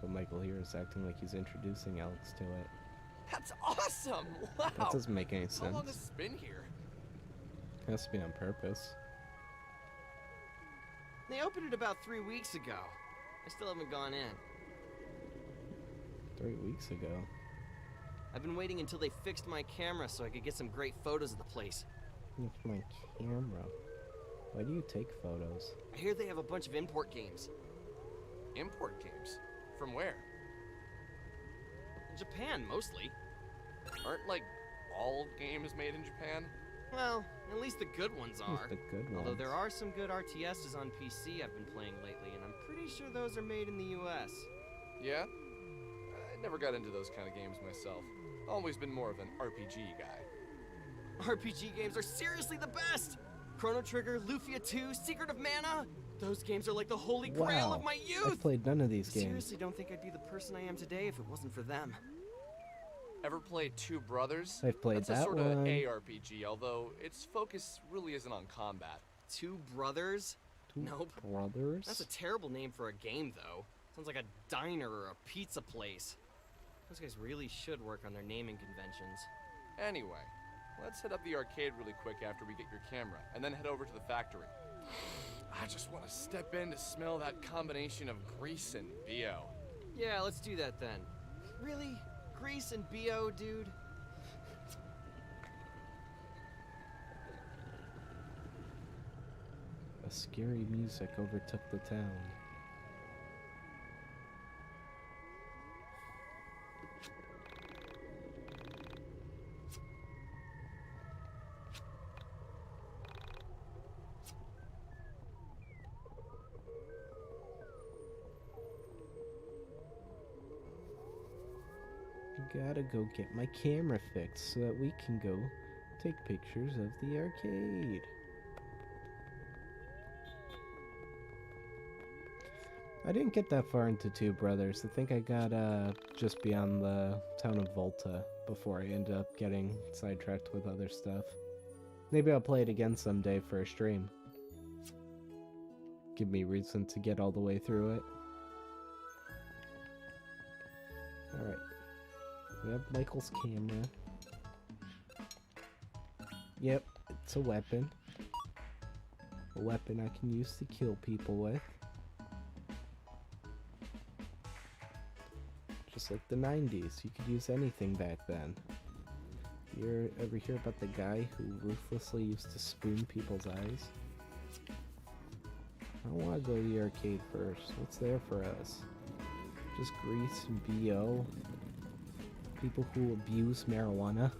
but Michael here is acting like he's introducing Alex to it. That's awesome! Wow! That doesn't make any How long sense. has it been here? It has to be on purpose. They opened it about 3 weeks ago. I still haven't gone in. 3 weeks ago. I've been waiting until they fixed my camera so I could get some great photos of the place. With my camera. Why do you take photos? I hear they have a bunch of import games. Import games? From where? Japan, mostly. Aren't, like, all games made in Japan? Well, at least the good ones are. The good ones. Although there are some good RTSs on PC I've been playing lately, and I'm pretty sure those are made in the US. Yeah? I never got into those kind of games myself. Always been more of an RPG guy. RPG games are seriously the best! Chrono Trigger, Lufia 2, Secret of Mana! Those games are like the holy grail of my youth! I've played none of these games. Seriously don't think I'd be the person I am today if it wasn't for them. Ever played Two Brothers? I've played That's that a sort one. of ARPG, although its focus really isn't on combat. Two Brothers? Nope. Brothers? That's a terrible name for a game, though. Sounds like a diner or a pizza place. Those guys really should work on their naming conventions. Anyway, let's hit up the arcade really quick after we get your camera, and then head over to the factory. I just want to step in to smell that combination of grease and BO. Yeah, let's do that then. Really? Grease and BO, dude? A scary music overtook the town. Gotta go get my camera fixed so that we can go take pictures of the arcade. I didn't get that far into Two Brothers. I think I got just beyond the town of Volta before I ended up getting sidetracked with other stuff. Maybe I'll play it again someday for a stream. Give me reason to get all the way through it. Alright. We have Michael's camera. Yep, it's a weapon. A weapon I can use to kill people with. Just like the 90s, you could use anything back then. You ever hear about the guy who ruthlessly used to spoon people's eyes? I don't want to go to the arcade first. What's there for us? Just grease and BO. People who abuse marijuana.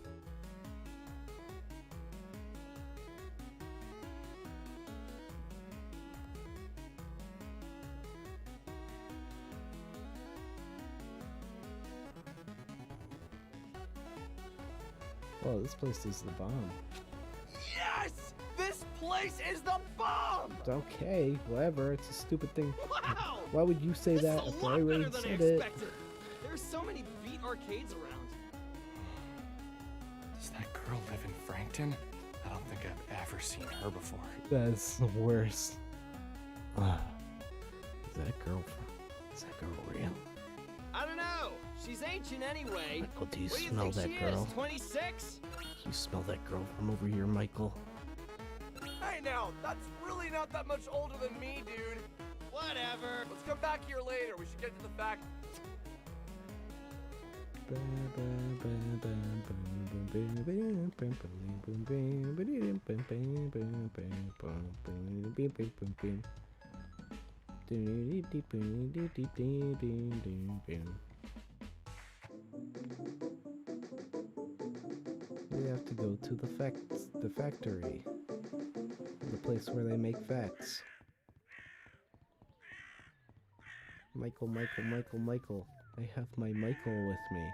Whoa, this place is the bomb. Yes! This place is the bomb! It's okay, whatever, it's a stupid thing. Wow! Why would you say that This is after a I lot already better than I said it? expected. There's so many beat arcades around. Does that girl live in Frankton? I don't think I've ever seen her before. That's the worst. Is that girl real? I don't know. She's ancient anyway. Michael, do you what do you smell think that she girl? is? 26? You smell that girl from over here, Michael? Hey now, that's really not that much older than me, dude. Whatever. Let's come back here later. We should get to the fact. We have to go to the factory. The place where they make facts. Michael. I have my Michael with me.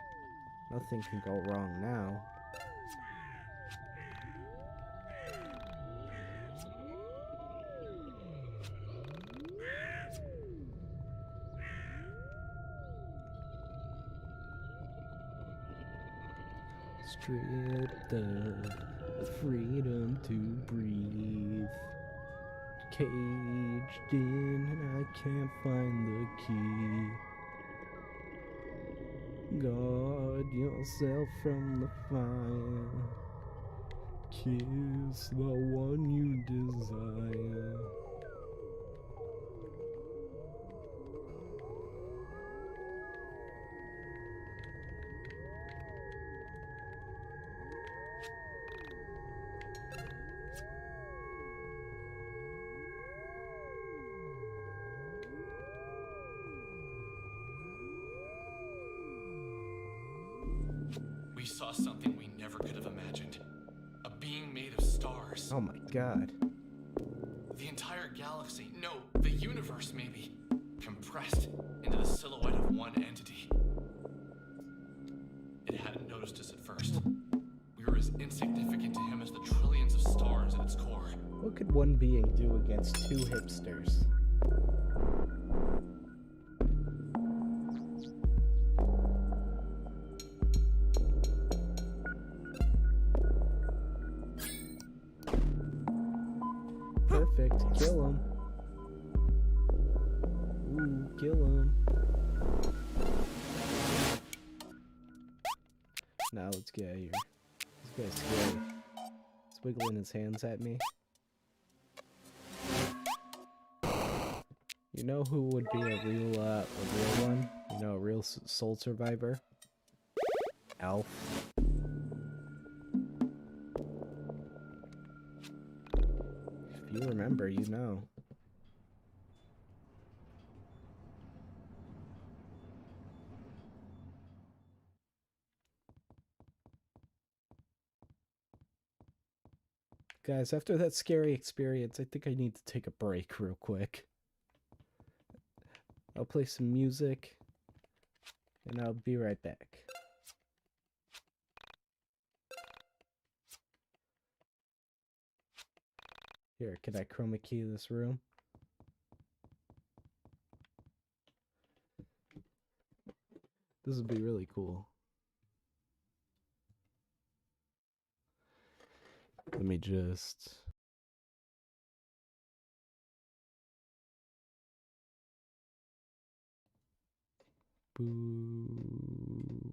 Nothing can go wrong now. Stripped of freedom to breathe. Caged in and I can't find the key. Guard yourself from the fire. Kiss the one you desire. We saw something we never could have imagined. A being made of stars. Oh my god. The entire galaxy, no, the universe maybe, compressed into the silhouette of one entity. It hadn't noticed us at first. We were as insignificant to him as the trillions of stars at its core. What could one being do against two hipsters? Perfect. Kill him. Ooh, kill him. Now let's get out of here. This guy's scary. He's wiggling his hands at me. You know who would be a real one? You know, a real soul survivor? Alf. If you remember, you know. Guys, after that scary experience, I think I need to take a break real quick. I'll play some music, and I'll be right back. Here, can I chroma key this room? This would be really cool. Let me just... Boop.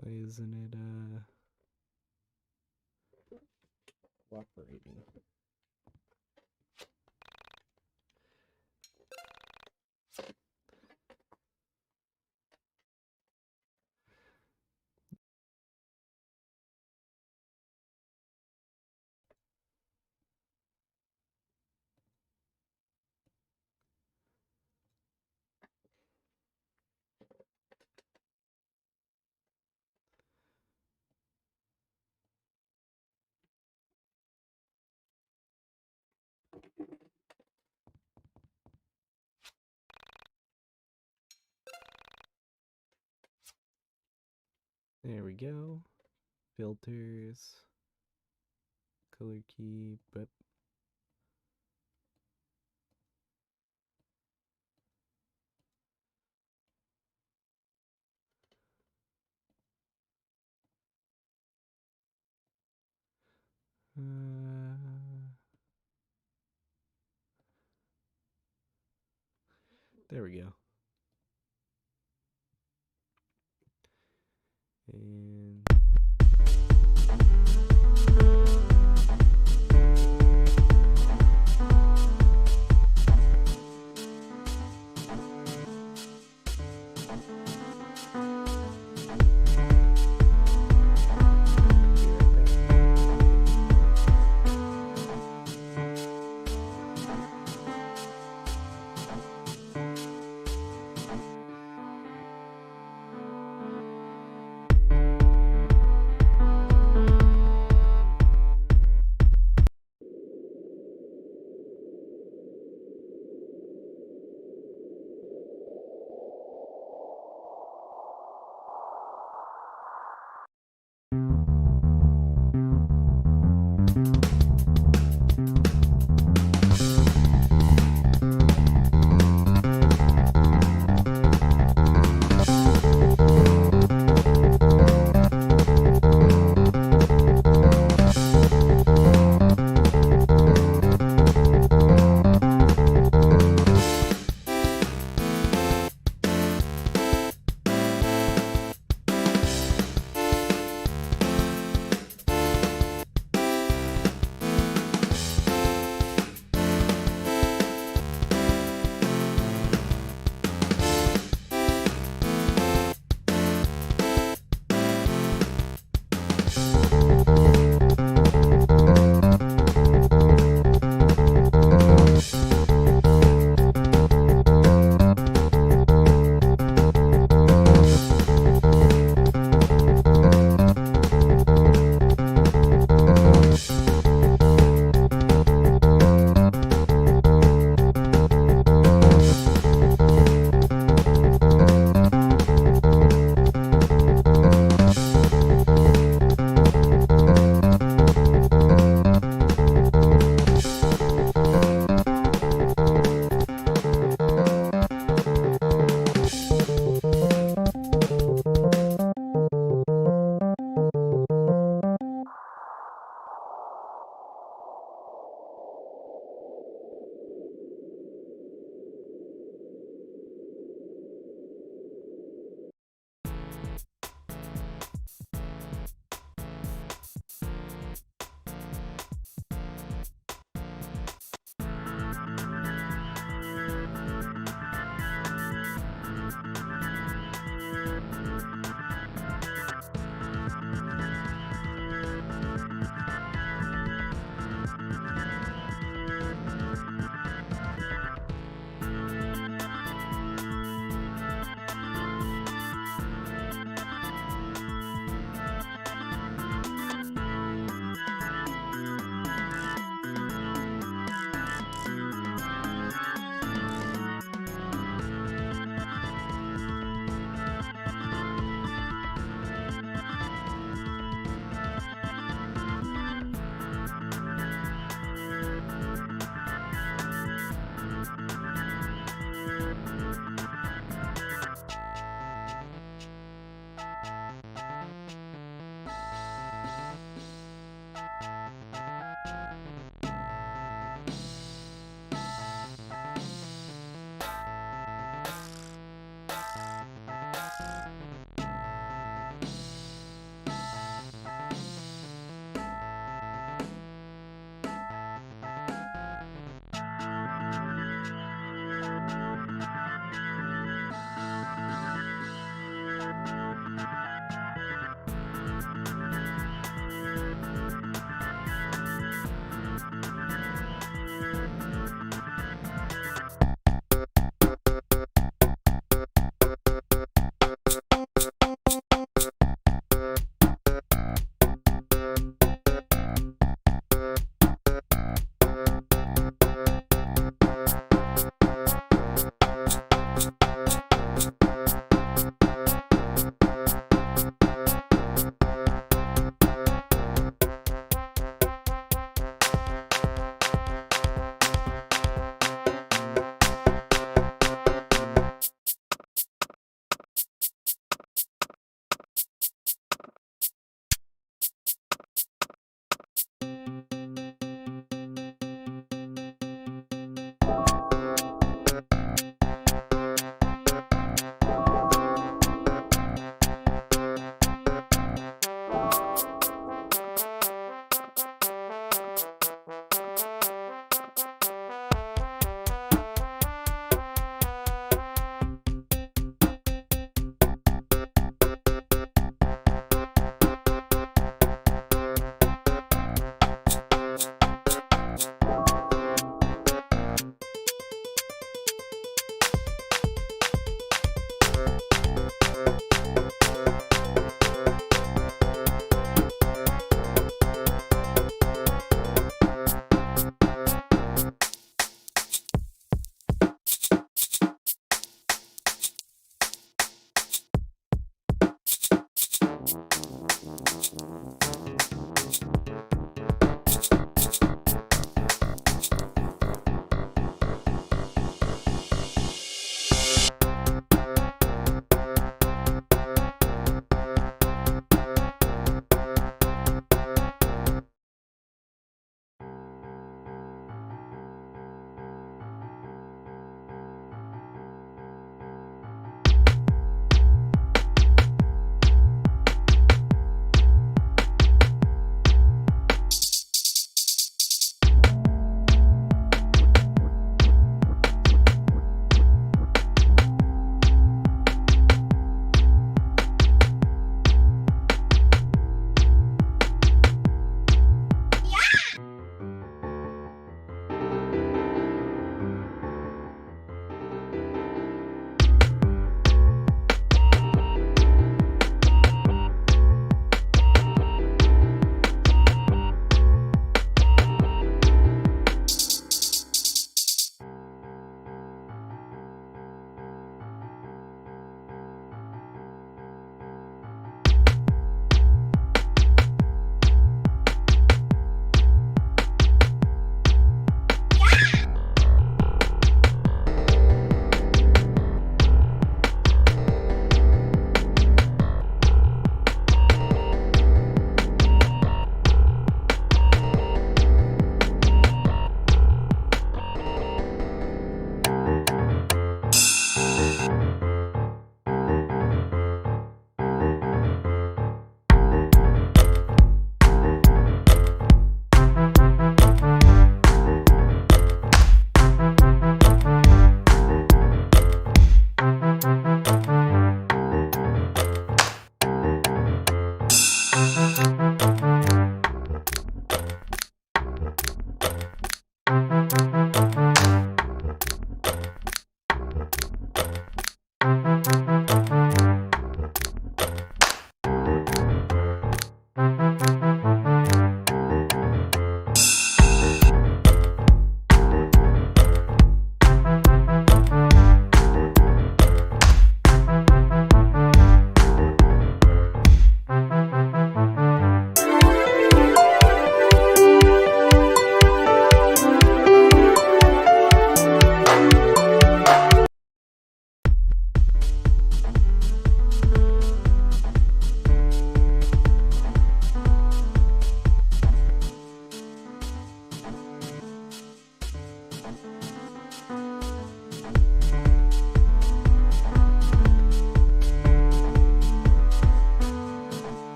Why isn't it cooperating? There we go. Filters. Color key. But there we go. And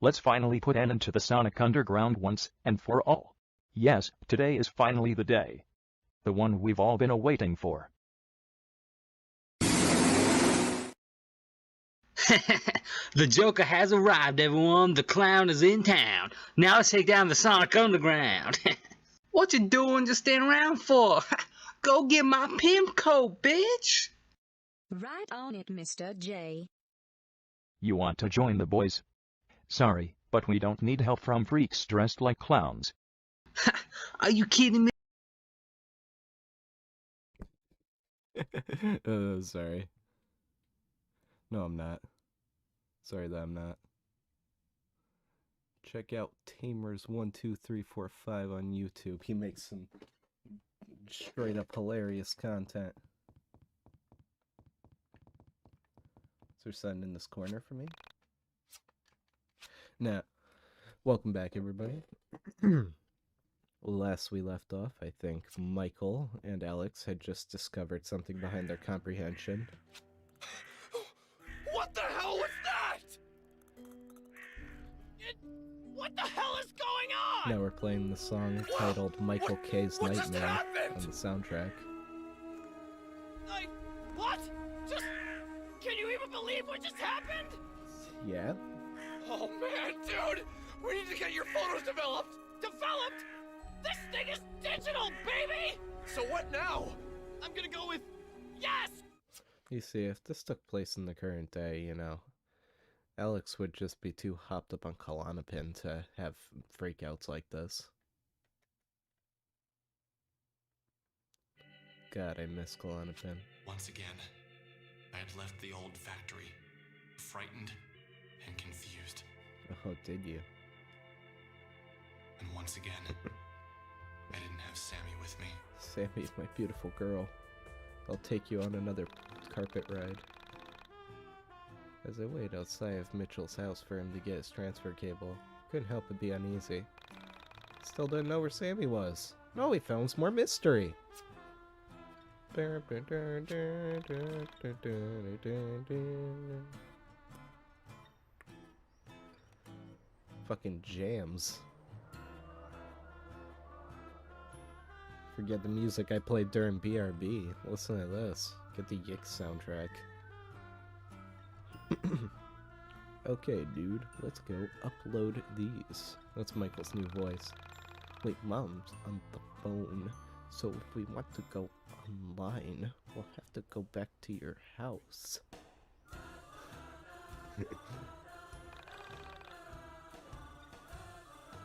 Let's finally put an end to the Sonic Underground once and for all. Yes, today is finally the day. The one we've all been awaiting for. The Joker has arrived, everyone. The clown is in town. Now let's take down the Sonic Underground. What you doing just standing around for? Go get my pimp coat, bitch! Right on it, Mr. J. You want to join the boys? Sorry, but we don't need help from freaks dressed like clowns. Are you kidding me? Sorry. No, I'm not. Sorry that I'm not. Check out Tamers12345 on YouTube. He makes some straight up hilarious content. Is there something in this corner for me? Nah. Welcome back, everybody. Last we left off, I think Michael and Alex had just discovered something behind their comprehension. What the hell was that? What the hell is going on? Now we're playing the song titled Michael K's Nightmare on the soundtrack. What? Can you even believe what just happened? Yeah? Oh man, dude! We need to get your photos developed! Developed? This thing is digital, baby! So what now? I'm gonna go with yes! You see, if this took place in the current day, you know, Alex would just be too hopped up on Klonopin to have freakouts like this. God, I miss Klonopin. Once again, I had left the old factory, frightened and confused. Oh, did you? And once again, I didn't have Sammy with me. Sammy's my beautiful girl. I'll take you on another carpet ride. As I wait outside of Mitchell's house for him to get his transfer cable, couldn't help but be uneasy. Still didn't know where Sammy was. No, he found some more mystery. Fucking jams. Forget the music I played during BRB. Listen to this. Get the YIIK soundtrack. Okay, dude, let's go upload these. That's Michael's new voice. Wait, Mom's on the phone. So if we want to go online, we'll have to go back to your house.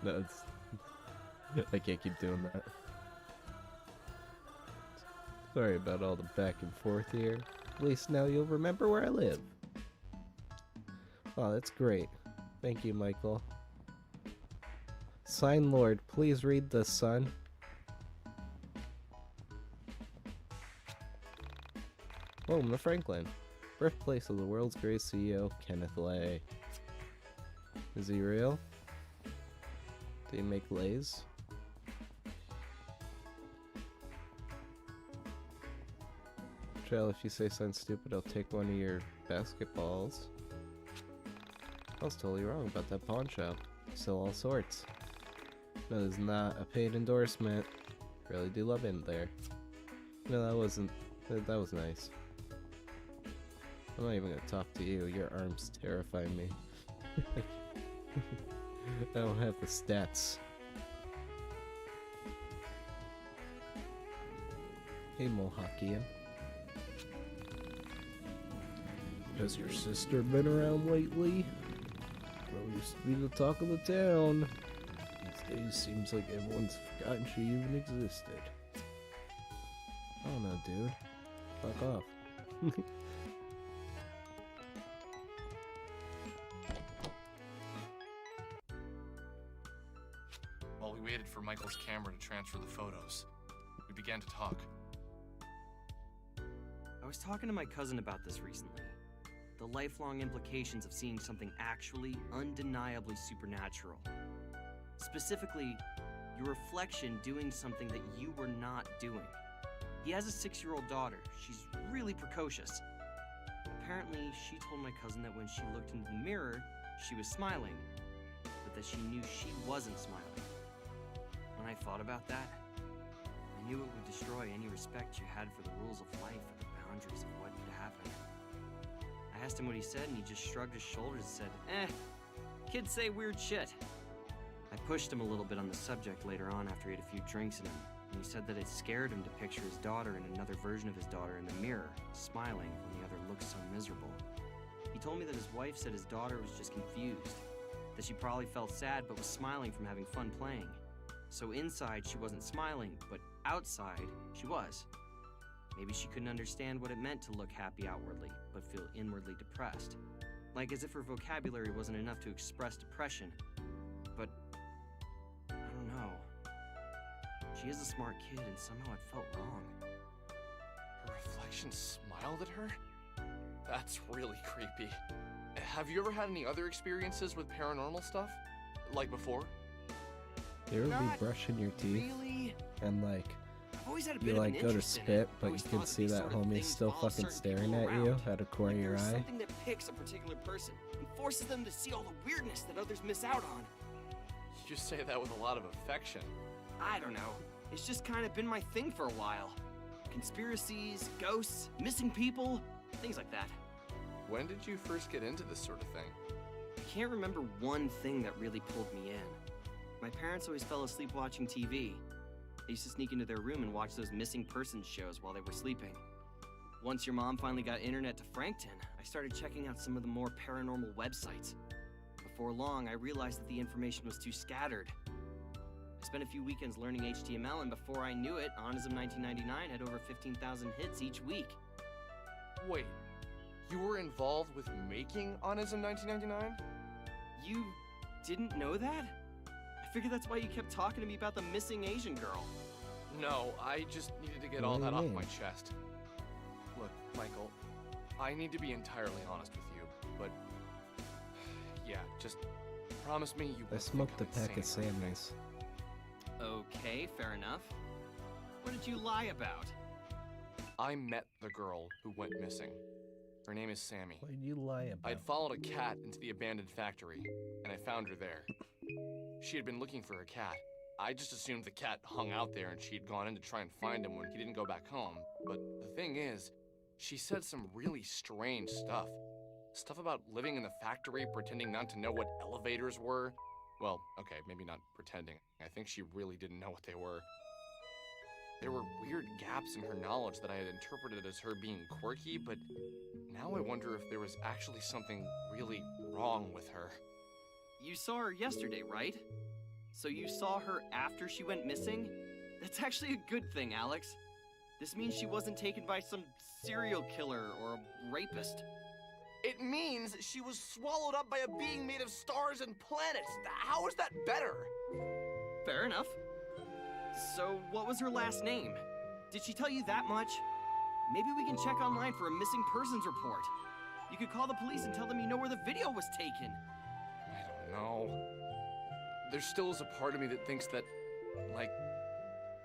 No, it's... I can't keep doing that. Sorry about all the back and forth here. At least now you'll remember where I live. Oh, that's great. Thank you, Michael. Sign Lord, please read this, son. Home to Franklin. Birthplace of the world's greatest CEO, Kenneth Lay. Is he real? Do you make lays? Trail, if you say something stupid, I'll take one of your basketballs. I was totally wrong about that pawn shop. You sell all sorts. That is not a paid endorsement. Really do love it there. No, that wasn't. That was nice. I'm not even gonna talk to you. Your arms terrify me. I don't have the stats. Hey, Mohawkian. Has your sister been around lately? Girl used to be the talk of the town. These days seems like everyone's forgotten she even existed. I don't know, dude. Fuck off. While we waited for Michael's camera to transfer the photos, we began to talk. I was talking to my cousin about this recently. The lifelong implications of seeing something actually, undeniably supernatural. Specifically, your reflection doing something that you were not doing. He has a 6-year-old daughter. She's really precocious. Apparently, she told my cousin that when she looked into the mirror, she was smiling, but that she knew she wasn't smiling. When I thought about that, I knew it would destroy any respect you had for the rules of life or the boundaries of what could happen. I asked him what he said, and he just shrugged his shoulders and said, kids say weird shit. I pushed him a little bit on the subject later on after he had a few drinks in him, and he said that it scared him to picture his daughter and another version of his daughter in the mirror, smiling when the other looked so miserable. He told me that his wife said his daughter was just confused, that she probably felt sad but was smiling from having fun playing. So inside she wasn't smiling, but outside she was. Maybe she couldn't understand what it meant to look happy outwardly, but feel inwardly depressed. Like as if her vocabulary wasn't enough to express depression. But I don't know. She is a smart kid, and somehow it felt wrong. Her reflection smiled at her? That's really creepy. Have you ever had any other experiences with paranormal stuff? Like before? You ever be brushing your teeth and like you like go to spit, but you can see that homie's still fucking staring at you out of corner of your eye? Something that picks a particular person and forces them to see all the weirdness that others miss out on. You say that with a lot of affection. I don't know. It's just kind of been my thing for a while. Conspiracies, ghosts, missing people, things like that. When did you first get into this sort of thing? I can't remember one thing that really pulled me in. My parents always fell asleep watching TV. I used to sneak into their room and watch those missing persons shows while they were sleeping. Once your mom finally got internet to Frankton, I started checking out some of the more paranormal websites. Before long, I realized that the information was too scattered. I spent a few weekends learning HTML, and before I knew it, Onism 1999 had over 15,000 hits each week. Wait, you were involved with making Onism 1999? You didn't know that? I figured that's why you kept talking to me about the missing Asian girl. No, I just needed to get all that off my chest. Look, Michael, I need to be entirely honest with you, but yeah, just promise me you won't. I smoked a pack of Sammys. Okay, fair enough. What did you lie about? I met the girl who went missing. Her name is Sammy. Why'd you lie about I'd followed a cat into the abandoned factory, and I found her there. She had been looking for her cat. I just assumed the cat hung out there and she'd gone in to try and find him when he didn't go back home. But the thing is, she said some really strange stuff. Stuff about living in the factory, pretending not to know what elevators were. Well, okay, maybe not pretending. I think she really didn't know what they were. There were weird gaps in her knowledge that I had interpreted as her being quirky, but now I wonder if there was actually something really wrong with her. You saw her yesterday, right? So you saw her after she went missing? That's actually a good thing, Alex. This means she wasn't taken by some serial killer or a rapist. It means she was swallowed up by a being made of stars and planets. How is that better? Fair enough. So what was her last name? Did she tell you that much? Maybe we can check online for a missing persons report. You could call the police and tell them you know where the video was taken. I don't know. There still is a part of me that thinks that, like...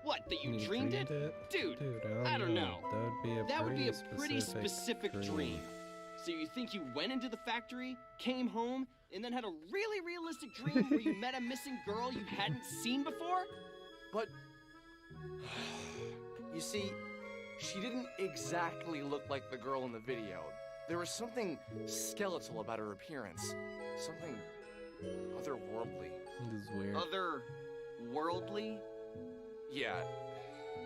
What, that you dreamed it? Dude, I don't know. That would be a pretty specific dream. So you think you went into the factory, came home, and then had a really realistic dream where you met a missing girl you hadn't seen before? But... You see, she didn't exactly look like the girl in the video. There was something skeletal about her appearance. Something otherworldly. This is weird. Otherworldly? Yeah.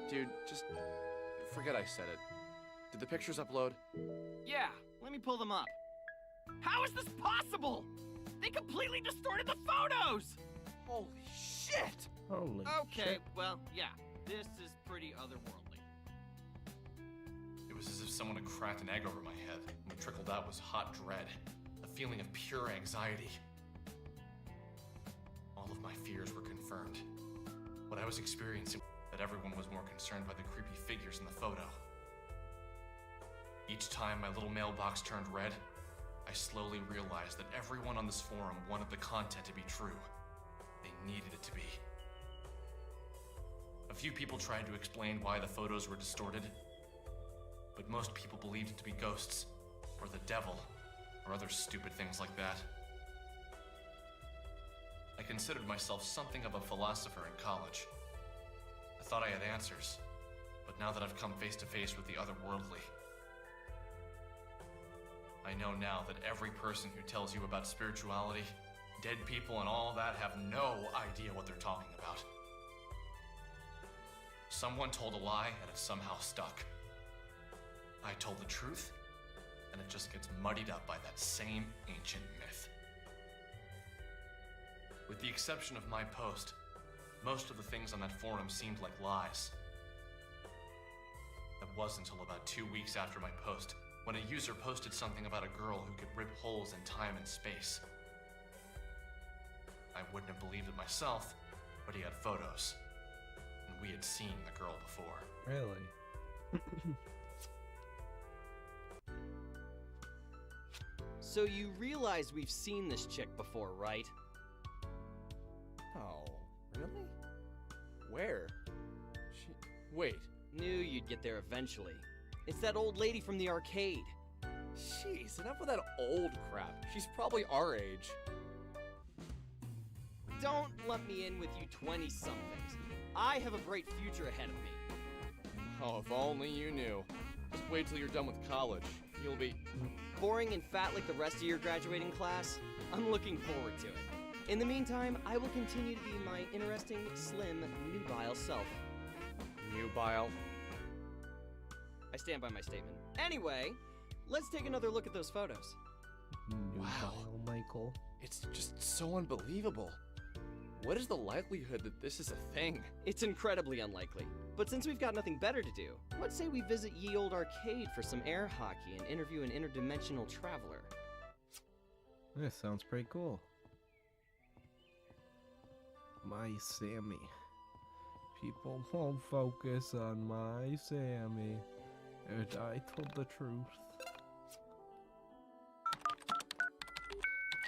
Dude, just forget I said it. Did the pictures upload? Yeah, let me pull them up. How is this possible? They completely distorted the photos! Holy shit! Holy Okay, shit. well, yeah, this is pretty otherworldly. It was as if someone had cracked an egg over my head, and what trickled out was hot dread, a feeling of pure anxiety. All of my fears were confirmed. What I was experiencing, that everyone was more concerned by the creepy figures in the photo. Each time my little mailbox turned red, I slowly realized that everyone on this forum wanted the content to be true. They needed it to be. A few people tried to explain why the photos were distorted, but most people believed it to be ghosts, or the devil, or other stupid things like that. I considered myself something of a philosopher in college. I thought I had answers, but now that I've come face to face with the otherworldly, I know now that every person who tells you about spirituality, dead people, and all that have no idea what they're talking about. Someone told a lie and it somehow stuck. I told the truth, and it just gets muddied up by that same ancient myth. With the exception of my post, most of the things on that forum seemed like lies. It wasn't until about 2 weeks after my post when a user posted something about a girl who could rip holes in time and space. I wouldn't have believed it myself, but he had photos, and we had seen the girl before. Really? So you realize we've seen this chick before, right? Oh, really? Where? Wait. Knew you'd get there eventually. It's that old lady from the arcade. Jeez, enough of that old crap. She's probably our age. Don't let me in with you 20-somethings. I have a bright future ahead of me. Oh, if only you knew. Just wait till you're done with college. You'll be... boring and fat like the rest of your graduating class? I'm looking forward to it. In the meantime, I will continue to be my interesting, slim, nubile self. Nubile? I stand by my statement. Anyway, let's take another look at those photos. Wow, Michael. It's just so unbelievable. What is the likelihood that this is a thing? It's incredibly unlikely. But since we've got nothing better to do, let's say we visit Ye Olde Arcade for some air hockey and interview an interdimensional traveler. This sounds pretty cool. My Sammy. People won't focus on my Sammy. And I told the truth.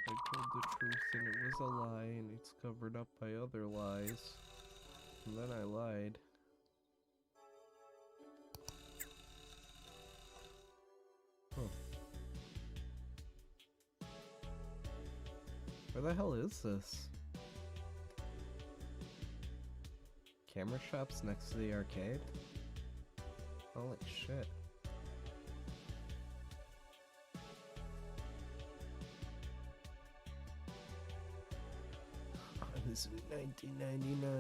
I told the truth and it was a lie and it's covered up by other lies. And then I lied. Where the hell is this? Camera shops next to the arcade? Holy shit. Oh, this is 1999.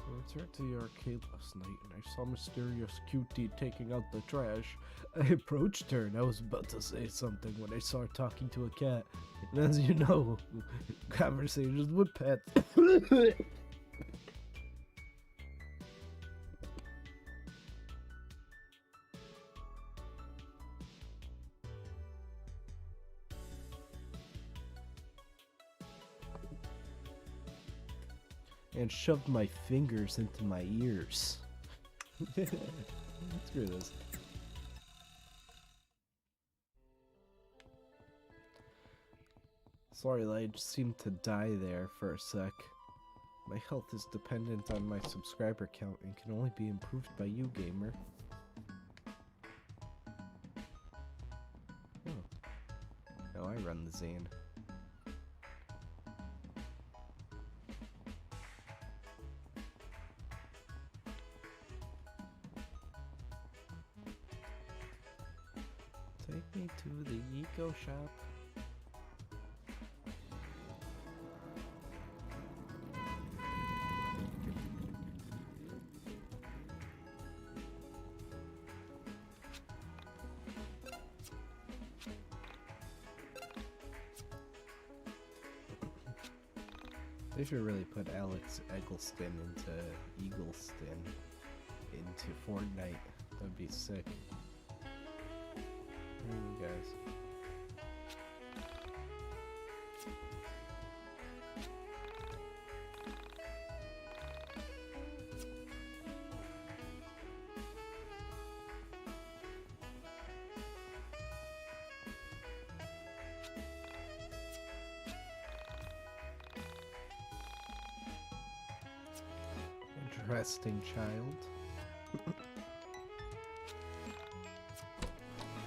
I returned to the arcade last night and I saw mysterious cutie taking out the trash. I approached her and I was about to say something when I saw her talking to a cat. And as you know, conversations with pets. And shoved my fingers into my ears. Screw this. Sorry, I just seemed to die there for a sec. My health is dependent on my subscriber count and can only be improved by you, gamer. Oh. Now I run the zine. Take me to the YIIK shop. They should really put Alex Eggleston into Eagleston into Fortnite. That'd be sick. Where are you guys? Interesting child.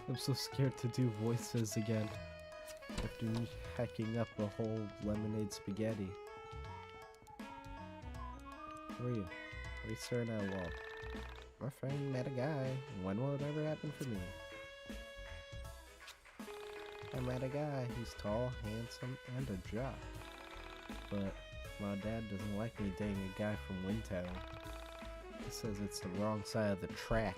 I'm so scared to do voices again after hacking up a whole lemonade spaghetti. Who are you? What are you staring at a wall? My friend met a guy. When will it ever happen for me? I met a guy. He's tall, handsome, and a jock. But my dad doesn't like me dating a guy from Windtown. He says it's the wrong side of the track.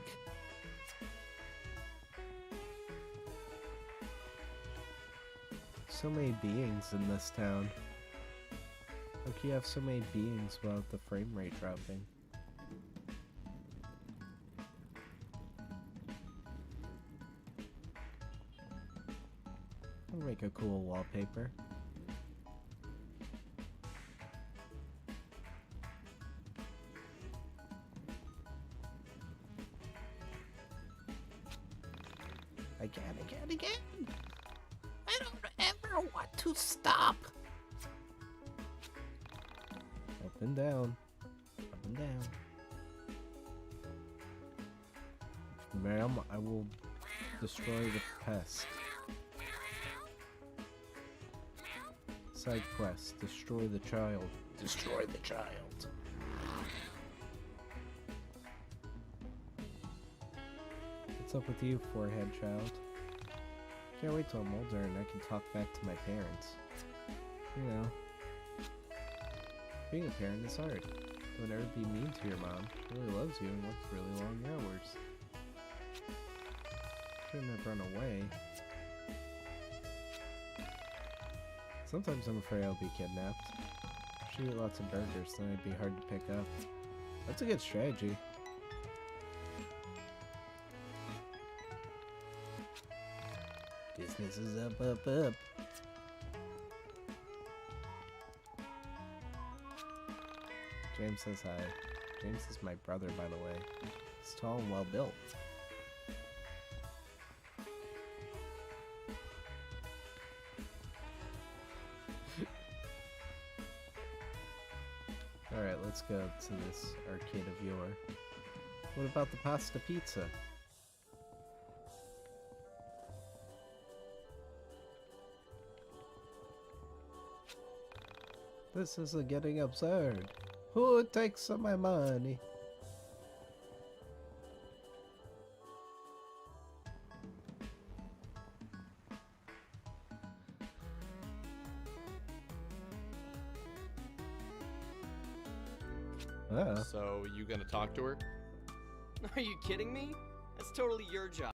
So many beings in this town. How can you have so many beings without the frame rate dropping? I'll make a cool wallpaper. Again. I don't ever want to stop. Up and down. Up and down. Ma'am, I will destroy the pest. Side quest. Destroy the child. Destroy the child. What's up with you, forehead child? Can't wait till I'm older and I can talk back to my parents. You know, being a parent is hard. Don't ever be mean to your mom. She really loves you and works really long hours. Shouldn't have run away. Sometimes I'm afraid I'll be kidnapped. Should eat lots of burgers, then it'd be hard to pick up. That's a good strategy. Business is up, up, up. James says hi. James is my brother, by the way. He's tall and well built. Alright, let's go to this arcade of yore. What about the pasta pizza? This is getting absurd. Who takes my money? So, you gonna talk to her? Are you kidding me? That's totally your job.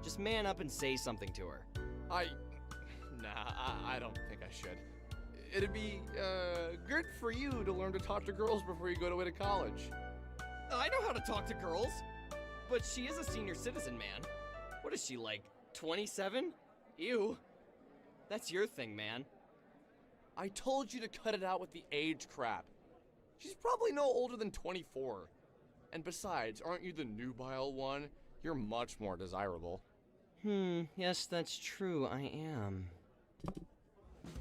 Just man up and say something to her. I don't think I should. It'd be, good for you to learn to talk to girls before you go away to college. I know how to talk to girls. But she is a senior citizen, man. What is she, like, 27? Ew. That's your thing, man. I told you to cut it out with the age crap. She's probably no older than 24. And besides, aren't you the nubile one? You're much more desirable. Yes, that's true, I am.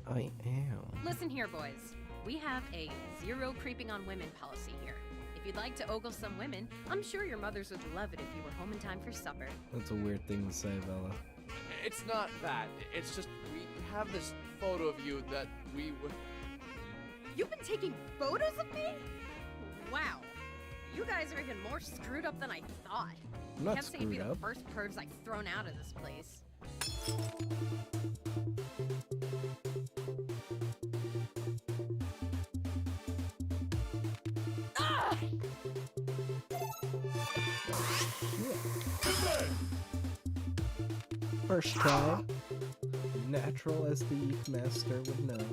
I am. Listen here, boys. We have a zero creeping on women policy here. If you'd like to ogle some women, I'm sure your mothers would love it if you were home in time for supper. That's a weird thing to say, Bella. It's not that. It's just we have this photo of you that we would... You've been taking photos of me? Wow. You guys are even more screwed up than I thought. I'm not Can't say you'd be screwed the up. first pervs I've thrown out of this place. Ah! First try. Natural as the YIIK master would know.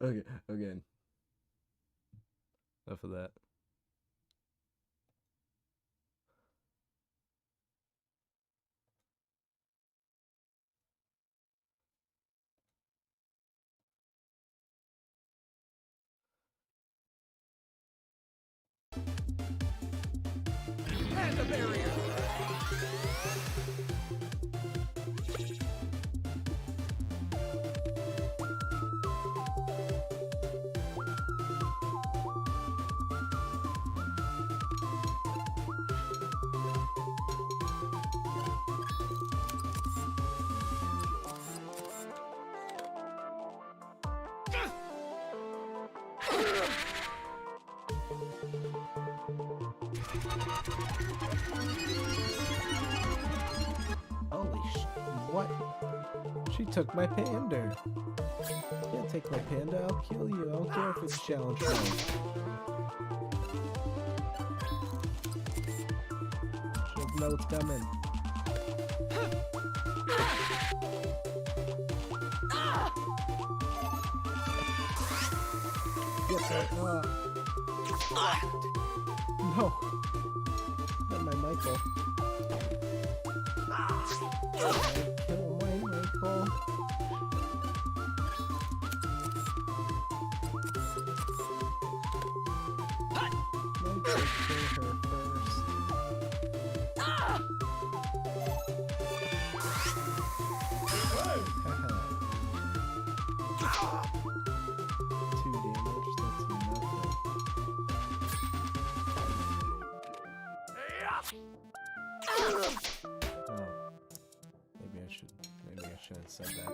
Okay, again. Enough of that. Plant the barrier! Holy sh... What? She took my panda. Can't take my panda, I'll kill you. I don't care if it's challenge mode. She'll know it's coming. Get that, no. Not my Michael. Kill my Michael. Michael, kill her first. Two damage, that's nothing. Oh. Maybe I should have said that.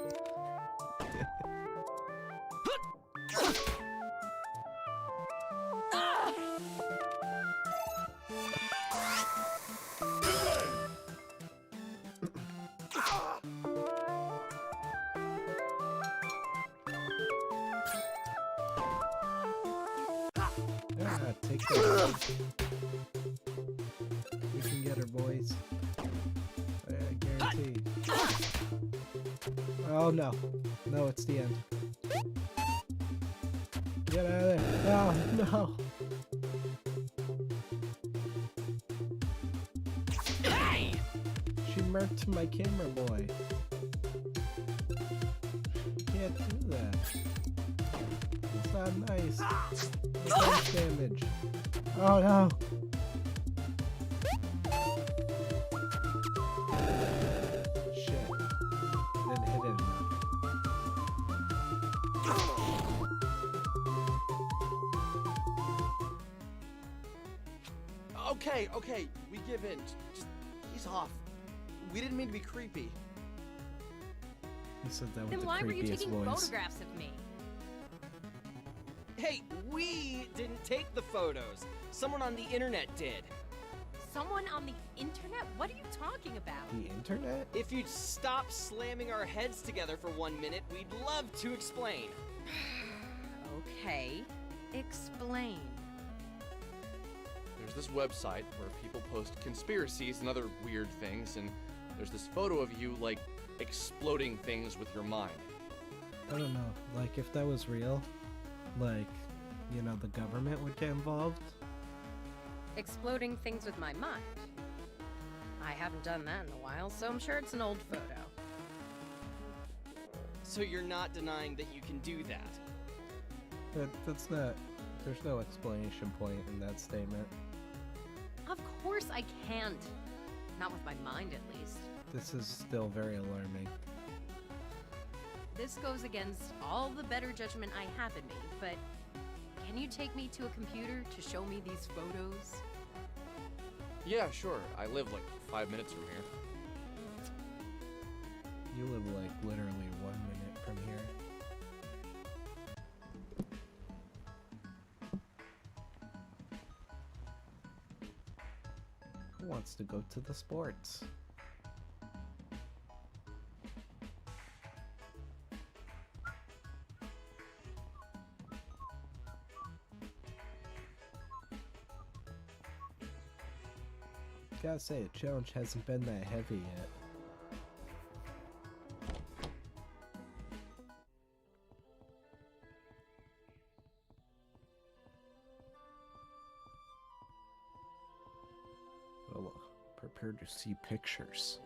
Take this. We can get her, boys. Guaranteed. Oh no. No, it's the end. Get out of there. Oh no. Hey! She murked my camera boy. You can't do that. It's not nice. Damage damage. Oh no. Shit. Didn't hit it enough. Okay, we give in. Just ease off. We didn't mean to be creepy. He said that with Then the why were you creepiest taking voice. photographs of me? Hey, we didn't take the photos. Someone on the internet did. Someone on the internet? What are you talking about? The internet? If you'd stop slamming our heads together for 1 minute, we'd love to explain. Okay, explain. There's this website where people post conspiracies and other weird things, and there's this photo of you, like, exploding things with your mind. I don't know. Like, if that was real, like, you know, the government would get involved. Exploding things with my mind. I haven't done that in a while, so I'm sure it's an old photo. So you're not denying that you can do that? That's not... There's no explanation point in that statement. Of course I can't. Not with my mind, at least. This is still very alarming. This goes against all the better judgment I have in me, but can you take me to a computer to show me these photos? Yeah, sure. I live like 5 minutes from here. You live like literally 1 minute from here. Who wants to go to the sports? Gotta say, a challenge hasn't been that heavy yet. Well, prepare to see pictures.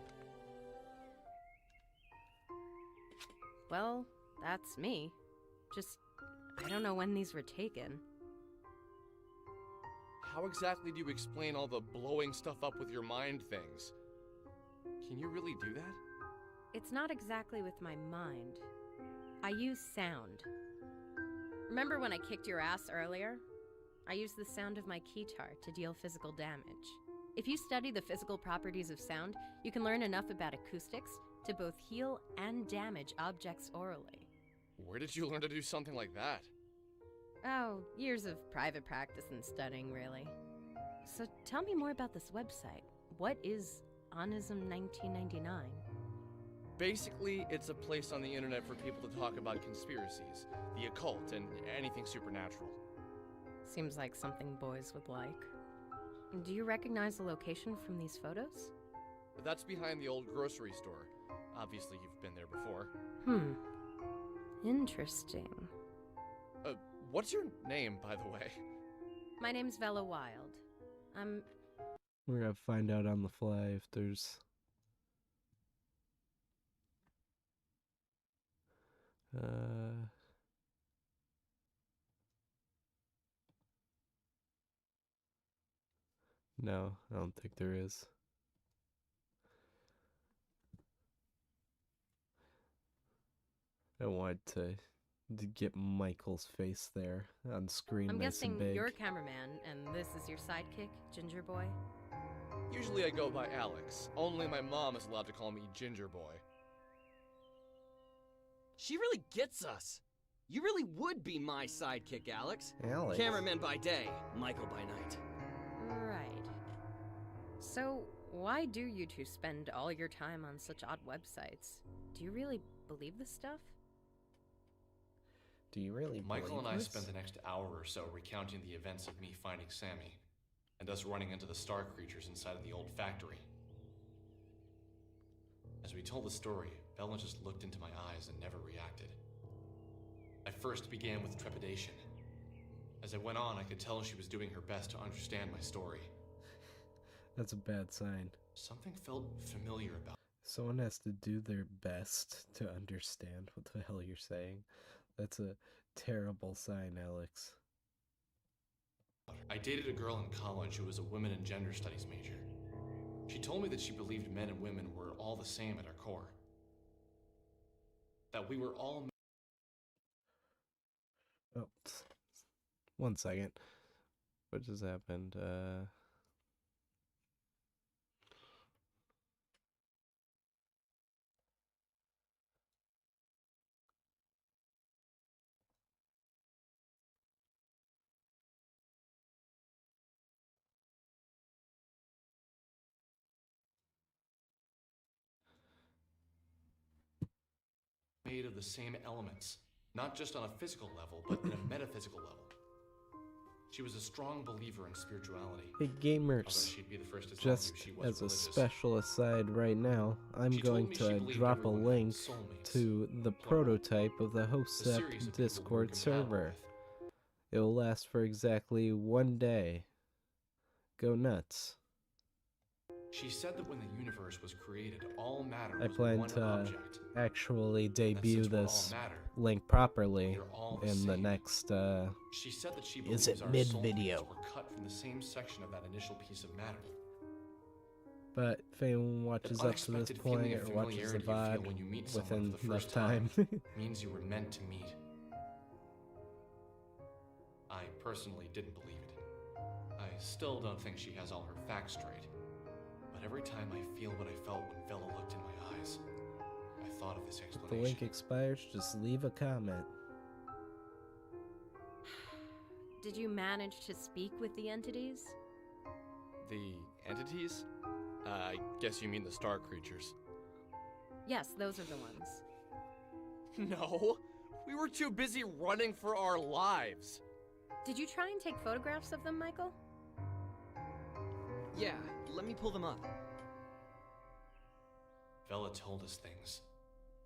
Well, that's me. Just, I don't know when these were taken. How exactly do you explain all the blowing stuff up with your mind things? Can you really do that? It's not exactly with my mind. I use sound. Remember when I kicked your ass earlier? I used the sound of my keytar to deal physical damage. If you study the physical properties of sound, you can learn enough about acoustics to both heal and damage objects orally. Where did you learn to do something like that? Oh, years of private practice and studying, really. So tell me more about this website. What is Onism 1999? Basically, it's a place on the internet for people to talk about conspiracies, the occult, and anything supernatural. Seems like something boys would like. Do you recognize the location from these photos? That's behind the old grocery store. Obviously, you've been there before. Interesting. What's your name, by the way? My name's Vela Wild. We're gonna find out on the fly if there's... No, I don't think there is. I want to get Michael's face there on screen. I'm nice and guessing big. you're a cameraman, and this is your sidekick, Ginger Boy? Usually I go by Alex. Only my mom is allowed to call me Ginger Boy. She really gets us. You really would be my sidekick, Alex. Alex. Cameraman by day, Michael by night. Right. So, why do you two spend all your time on such odd websites? Do you really believe this stuff? Do you really Michael and I this? spent the next hour or so recounting the events of me finding Sammy, and us running into the star creatures inside of the old factory. As we told the story, Bella just looked into my eyes and never reacted. I first began with trepidation. As I went on, I could tell she was doing her best to understand my story. That's a bad sign. Something felt familiar about Someone has to do their best to understand what the hell you're saying. That's a terrible sign, Alex. I dated a girl in college who was a women and gender studies major. She told me that she believed men and women were all the same at our core. That we were all... Oh, 1 second. What just happened? made of the same elements, not just on a physical level, but in a metaphysical level. She was a strong believer in spirituality. Hey gamers, she'd be the first to tell just you she was as a religious. special aside right now, I'm She told going me to she believed drop a everyone had link soulmates, to the prototype of the Hosep series of people we were Discord compatible server. It will last for exactly 1 day. Go nuts. She said that when the universe was created, all matter I was plan one to object. actually debut since we're all this matter, link properly we're all the in the same. next, She said that she is believes it our mid-video? soul were cut from the same section of that initial piece of matter. But if anyone watches That up to this unexpected feeling point of or watches the familiarity you feel VOD when you meet someone within for the enough first time, means you were meant to meet. I personally didn't believe it. I still don't think she has all her facts straight. But every time I feel what I felt when Bella looked in my eyes, I thought of this if the explanation. link expires, just leave a comment. Did you manage to speak with the entities? The entities? I guess you mean the star creatures. Yes, those are the ones. No, we were too busy running for our lives. Did you try and take photographs of them, Michael? Yeah, let me pull them up. Bella told us things.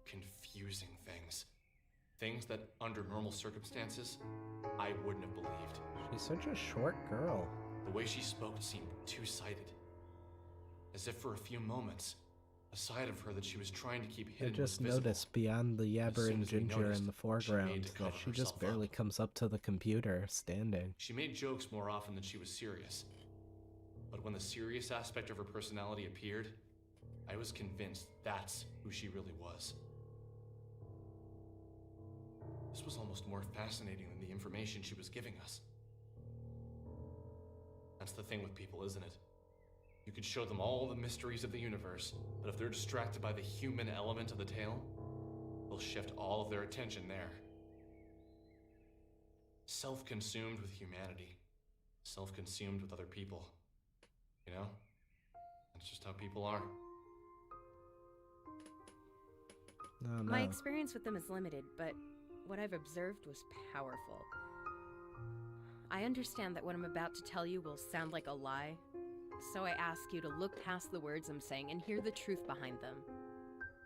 Confusing things. Things that, under normal circumstances, I wouldn't have believed. She's such a short girl. The way she spoke seemed two-sided. As if for a few moments, a side of her that she was trying to keep I hidden just was visible. noticed beyond the As Yabber soon and as we Ginger noticed, in the she foreground made to that cover she just herself barely up. comes up to the computer standing. She made jokes more often than she was serious. But when the serious aspect of her personality appeared, I was convinced that's who she really was. This was almost more fascinating than the information she was giving us. That's the thing with people, isn't it? You could show them all the mysteries of the universe, but if they're distracted by the human element of the tale, they'll shift all of their attention there. Self-consumed with humanity. Self-consumed with other people. You know? That's just how people are. No, My no. experience with them is limited, but what I've observed was powerful. I understand that what I'm about to tell you will sound like a lie, so I ask you to look past the words I'm saying and hear the truth behind them.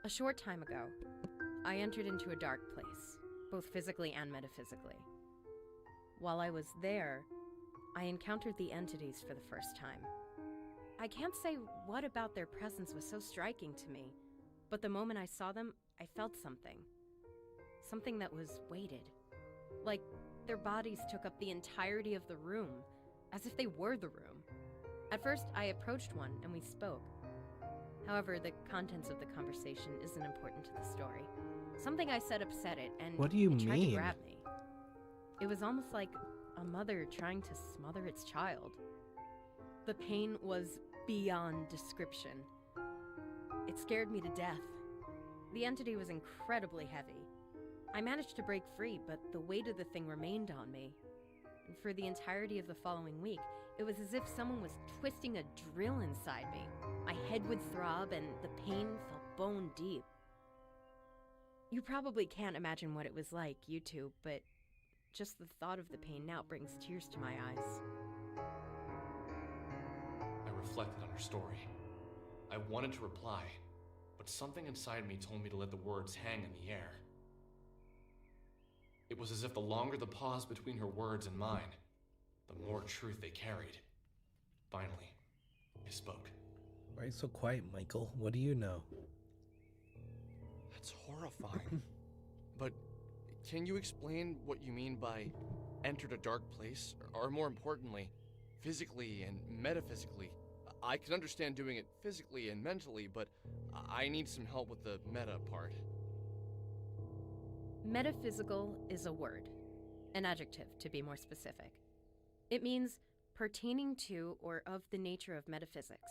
A short time ago, I entered into a dark place, both physically and metaphysically. While I was there, I encountered the entities for the first time. I can't say what about their presence was so striking to me, but the moment I saw them, I felt something. Something that was weighted. Like their bodies took up the entirety of the room, as if they were the room. At first, I approached one and we spoke. However, the contents of the conversation isn't important to the story. Something I said upset it, and What do you it tried to mean? grab me. It was almost like a mother trying to smother its child. The pain was beyond description. It scared me to death. The entity was incredibly heavy. I managed to break free, but the weight of the thing remained on me. And for the entirety of the following week, it was as if someone was twisting a drill inside me. My head would throb, and the pain felt bone deep. You probably can't imagine what it was like, you two, but just the thought of the pain now brings tears to my eyes. I reflected on her story. I wanted to reply, but something inside me told me to let the words hang in the air. It was as if the longer the pause between her words and mine, the more truth they carried. Finally, I spoke. Why are you so quiet, Michael? What do you know? That's horrifying. But can you explain what you mean by entered a dark place? Or more importantly, physically and metaphysically? I can understand doing it physically and mentally, but I need some help with the meta part. Metaphysical is a word, an adjective to be more specific. It means pertaining to or of the nature of metaphysics.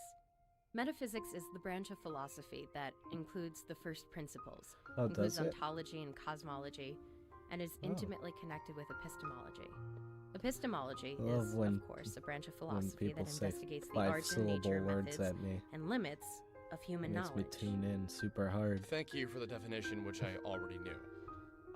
Metaphysics is the branch of philosophy that includes the first principles, includes ontology and cosmology, and is intimately connected with epistemology. Epistemology is, of course, a branch of philosophy that investigates the origin, nature, methods, and limits of human knowledge. Makes me tune in super hard. Thank you for the definition, which I already knew.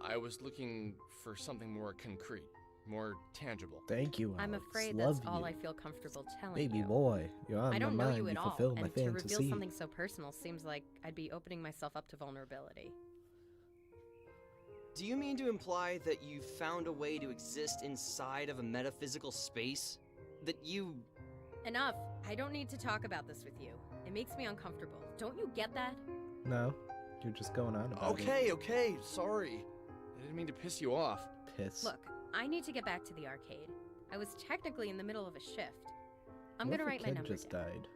I was looking for something more concrete, more tangible. Thank you, Alex. I'm afraid that's all I feel comfortable telling you. Baby boy, you're on my mind. I don't know you at all, fulfill my and fantasy. to reveal something so personal seems like I'd be opening myself up to vulnerability. Do you mean to imply that you found a way to exist inside of a metaphysical space? That you... Enough. I don't need to talk about this with you. It makes me uncomfortable. Don't you get that? No, you're just going on about it. Okay, sorry. I didn't mean to piss you off. Piss. Look, I need to get back to the arcade. I was technically in the middle of a shift. I'm gonna write my number just down. Died.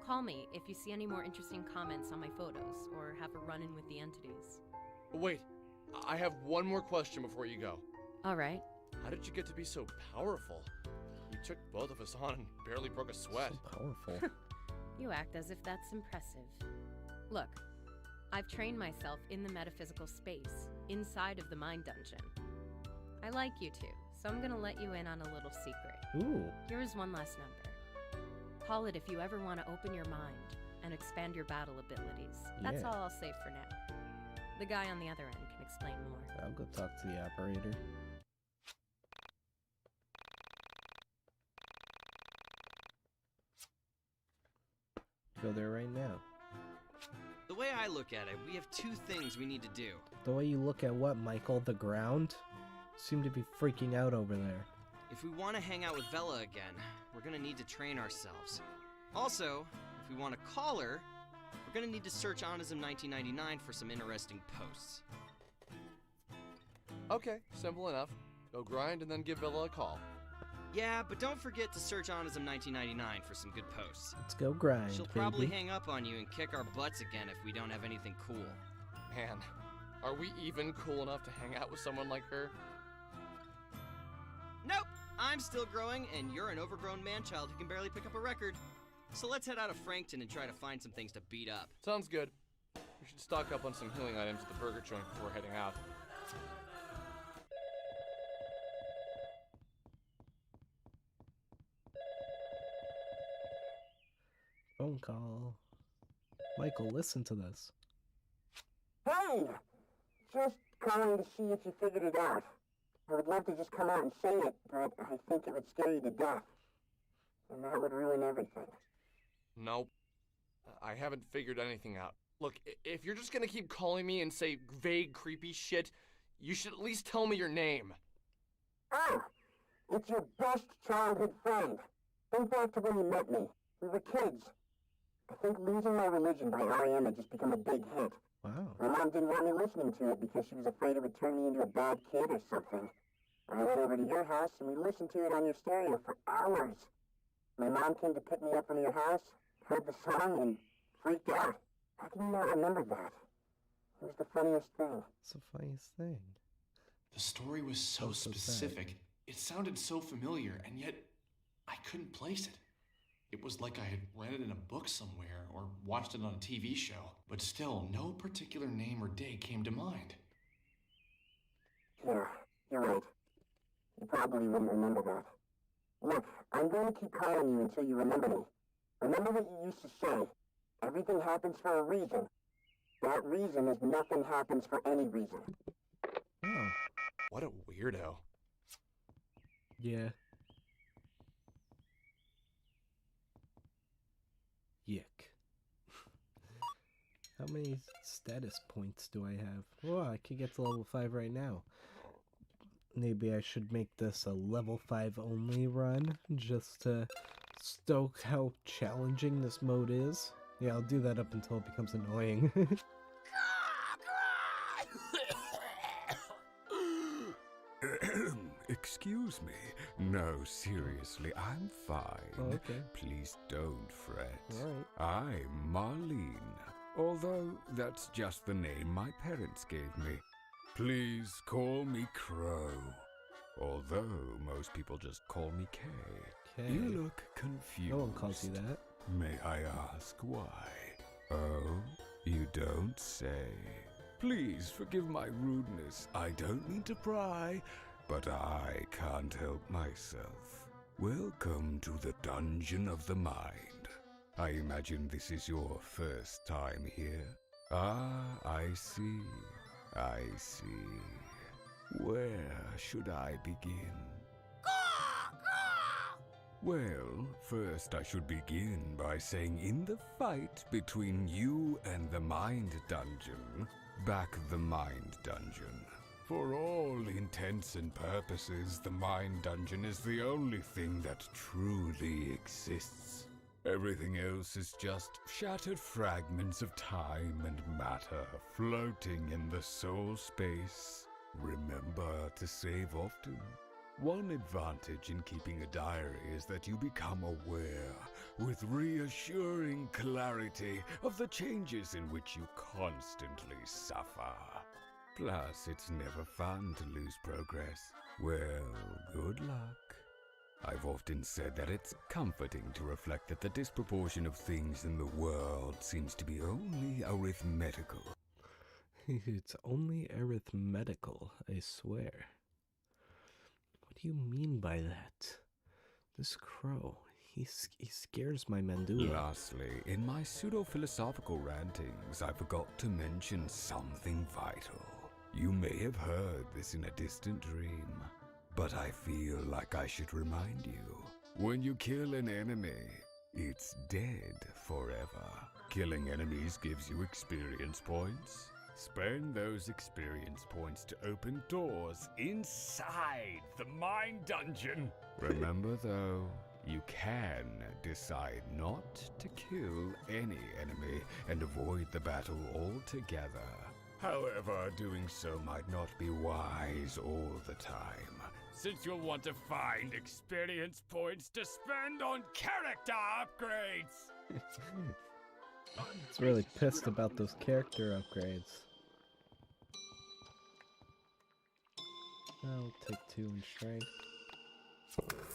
Call me if you see any more interesting comments on my photos, or have a run-in with the entities. Wait, I have one more question before you go. All right. How did you get to be so powerful? You took both of us on and barely broke a sweat. So powerful. You act as if that's impressive. Look, I've trained myself in the metaphysical space, inside of the mind dungeon. I like you two, so I'm gonna let you in on a little secret. Ooh. Here's one last number. Call it if you ever want to open your mind and expand your battle abilities. That's all I'll say for now. The guy on the other end can explain more. I'll go talk to the operator. Go there right now. The way I look at it, we have two things we need to do. The way you look at what, Michael? The ground? Seem to be freaking out over there. If we want to hang out with Vela again, we're gonna need to train ourselves. Also, if we want to call her, we're gonna need to search Onism 1999 for some interesting posts. Okay, simple enough. Go grind and then give Villa a call. Yeah, but don't forget to search Onism 1999 for some good posts. Let's go grind, She'll probably hang up on you and kick our butts again if we don't have anything cool. Man, are we even cool enough to hang out with someone like her? Nope! I'm still growing, and you're an overgrown man-child who can barely pick up a record. So let's head out of Frankton and try to find some things to beat up. Sounds good. We should stock up on some healing items at the burger joint before heading out. Phone call. Michael, listen to this. Hey! Just calling to see if you figured it out. I would love to just come out and say it, but I think it would scare you to death. And that would ruin everything. Nope. I haven't figured anything out. Look, if you're just gonna keep calling me and say vague, creepy shit, you should at least tell me your name. Oh! It's your best childhood friend. Think back to when you met me. We were kids. I think Losing My Religion by R.E.M. had just become a big hit. Wow. My mom didn't want me listening to it because she was afraid it would turn me into a bad kid or something. I went over to your house and we listened to it on your stereo for hours. My mom came to pick me up from your house, heard the song, and freaked out. How can you not remember that? It was the funniest thing. It's the funniest thing. The story was so specific. It sounded so familiar, and yet I couldn't place it. It was like I had read it in a book somewhere or watched it on a TV show, but still no particular name or date came to mind. probably wouldn't remember that. Look, I'm going to keep calling you until you remember me. Remember what you used to say. Everything happens for a reason. That reason is nothing happens for any reason. Oh. What a weirdo. Yeah. YIIK. How many status points do I have? Oh, I could get to level 5 right now. Maybe I should make this a level 5 only run, just to stoke how challenging this mode is. Yeah, I'll do that up until it becomes annoying. Excuse me. No, seriously, I'm fine. Oh, okay. Please don't fret. Alright. I'm Marlene, although that's just the name my parents gave me. Please call me Crow, although most people just call me Kay. Okay. You look confused. No one calls you that. May I ask why? Oh, you don't say. Please forgive my rudeness. I don't mean to pry, but I can't help myself. Welcome to the Dungeon of the Mind. I imagine this is your first time here. Ah, I see. I see. Where should I begin? Well, first I should begin by saying in the fight between you and the Mind Dungeon, back the Mind Dungeon. For all intents and purposes, the Mind Dungeon is the only thing that truly exists. Everything else is just shattered fragments of time and matter floating in the soul space. Remember to save often. One advantage in keeping a diary is that you become aware, with reassuring clarity, of the changes in which you constantly suffer. Plus, it's never fun to lose progress. Well, good luck. I've often said that it's comforting to reflect that the disproportion of things in the world seems to be only arithmetical. It's only arithmetical, I swear. What do you mean by that? This crow, he scares my mandula. Lastly, in my pseudo-philosophical rantings, I forgot to mention something vital. You may have heard this in a distant dream, but I feel like I should remind you. When you kill an enemy, it's dead forever. Killing enemies gives you experience points. Spend those experience points to open doors inside the Mind Dungeon. Remember though, you can decide not to kill any enemy and avoid the battle altogether. However, doing so might not be wise all the time, since you'll want to find experience points to spend on character upgrades. It's really pissed about those character upgrades. I'll take 2 in strength.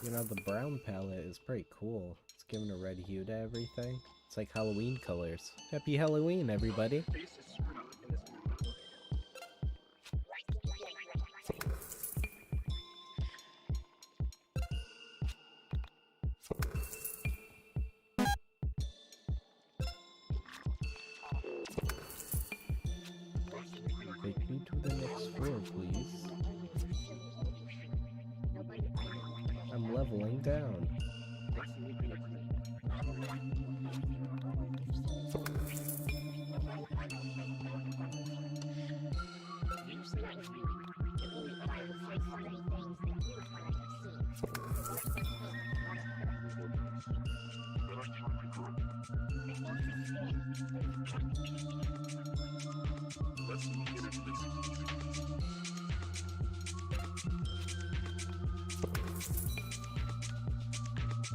You know, the brown palette is pretty cool. It's giving a red hue to everything. It's like Halloween colors. Happy Halloween, everybody! Take me to the next floor, please. I'm leveling down.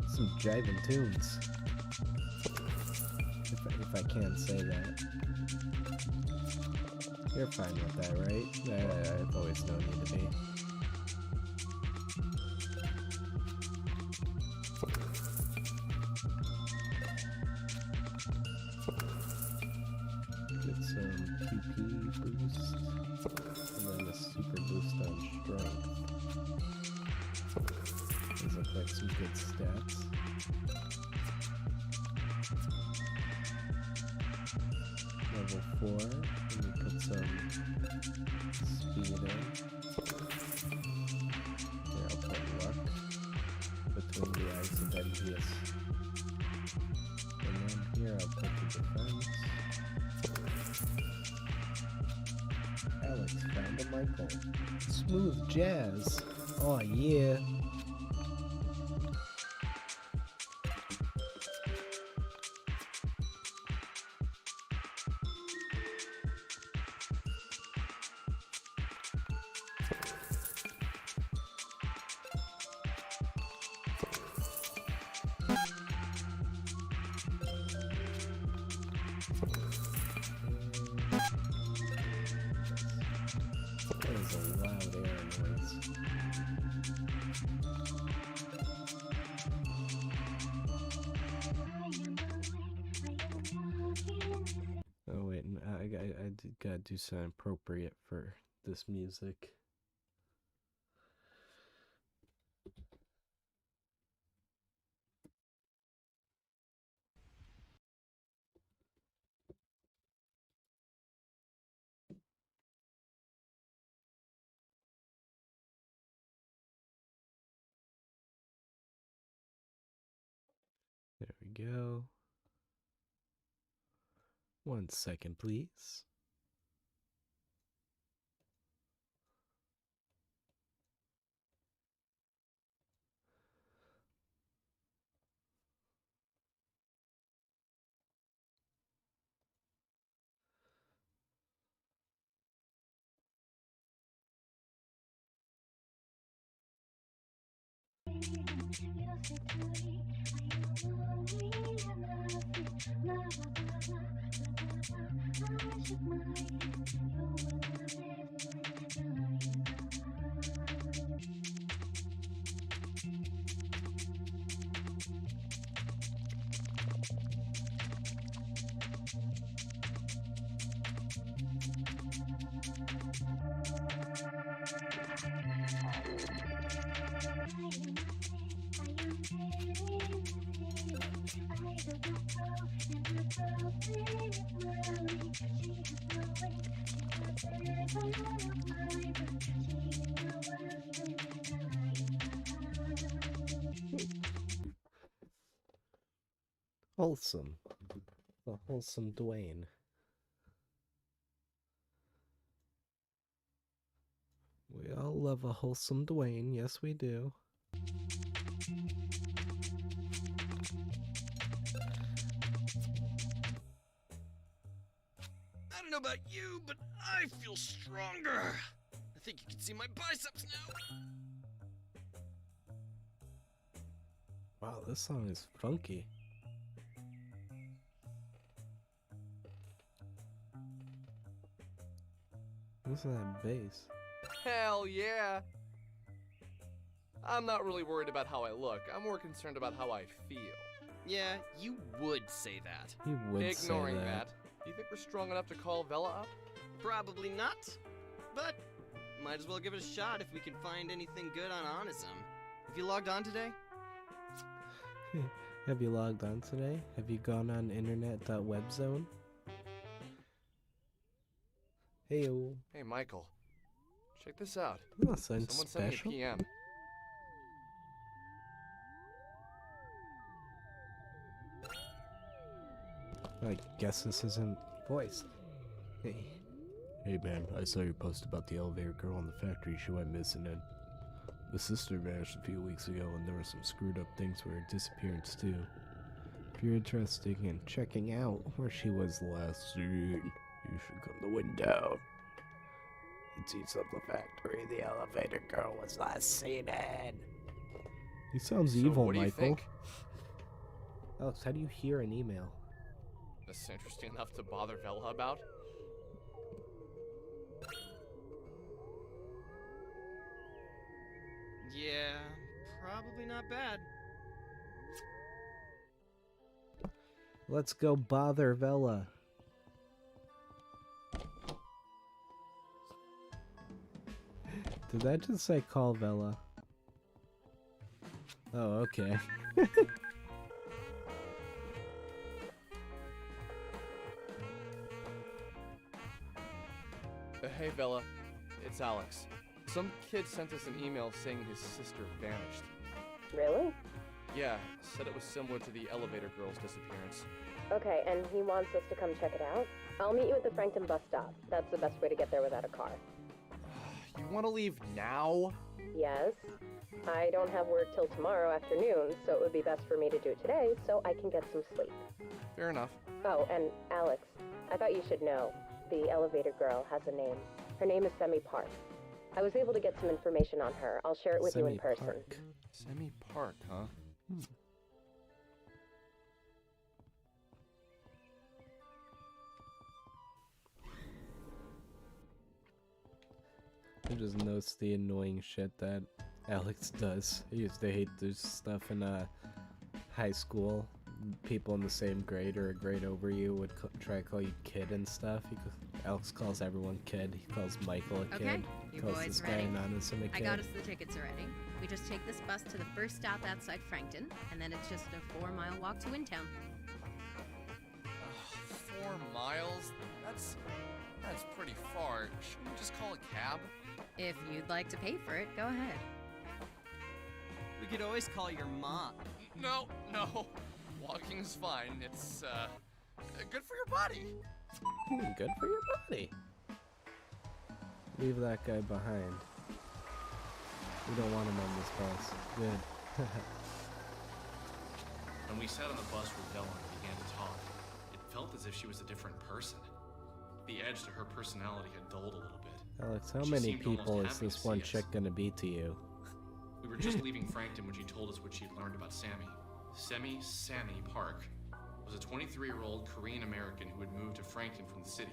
Some jiving tunes. If I can say that. You're fine with that, right? I've always known you to be. Get some QP boost, and then a super boost on strength. stats. Level 4, and we put some speed in. Here, I'll put luck between the eyes of envious. And then here I'll put the defense. Alex found a Michael. Smooth jazz. Oh yeah. That is a loud air noise. Oh wait, I gotta do something appropriate for this music. There we go. 1 second, please. Wholesome. The wholesome Dwayne. We all love a wholesome Dwayne, yes we do. I don't know about you, but I feel stronger. I think you can see my biceps now. Wow, this song is funky. Listen to that bass. Hell yeah! I'm not really worried about how I look. I'm more concerned about how I feel. Yeah, you would say that. He would Ignoring say that, do you think we're strong enough to call Vela up? Probably not, but might as well give it a shot if we can find anything good on Onism. Have you logged on today? Have you logged on today? Have you gone on internet.webzone? Heyo. Hey, Michael. Check this out. Oh, something Someone special? sent me a PM. I guess this isn't voice. Hey. Hey man, I saw your post about the elevator girl in the factory. She went missing and the sister vanished a few weeks ago, and there were some screwed up things with her disappearance too. If you're interested in checking out where she was last seen, you should come the window. It's east of the factory. The elevator girl was last seen in. He sounds So evil, what do you Michael. think? Alex, how do you hear an email? This interesting enough to bother Vela about? Yeah, probably not bad. Let's go bother Vela. Did that just say call Vela? Oh, okay. Hey, Bella. It's Alex. Some kid sent us an email saying his sister vanished. Really? Yeah, said it was similar to the elevator girl's disappearance. Okay, and he wants us to come check it out? I'll meet you at the Frankton bus stop. That's the best way to get there without a car. You want to leave now? Yes. I don't have work till tomorrow afternoon, so it would be best for me to do it today so I can get some sleep. Fair enough. Oh, and Alex, I thought you should know. The elevator girl has a name. Her name is Semi Park. I was able to get some information on her. I'll share it with you in person. Semi Park, huh? I just noticed the annoying shit that Alex does. I used to hate this stuff in high school. People in the same grade or a grade over you would try to call you kid and stuff. Alex calls everyone kid. He calls Michael a kid. Okay, He you calls boys this ready? guy Anonymous a kid. I got us the tickets already. We just take this bus to the first stop outside Frankton, and then it's just a 4-mile walk to Intown. 4 miles? That's pretty far. Shouldn't we just call a cab? If you'd like to pay for it, go ahead. We could always call your mom. No. Walking's fine. It's, good for your body. Good for your body. Leave that guy behind. We don't want him on this bus. Good. When we sat on the bus with Bella and began to talk, it felt as if she was a different person. The edge to her personality had dulled a little bit. Alex, how She many seemed almost people is happy to this one see us. chick gonna be to you? We were just leaving Frankton when she told us what she had learned about Sammy. Sammy Park was a 23-year-old Korean American who had moved to Frankton from the city.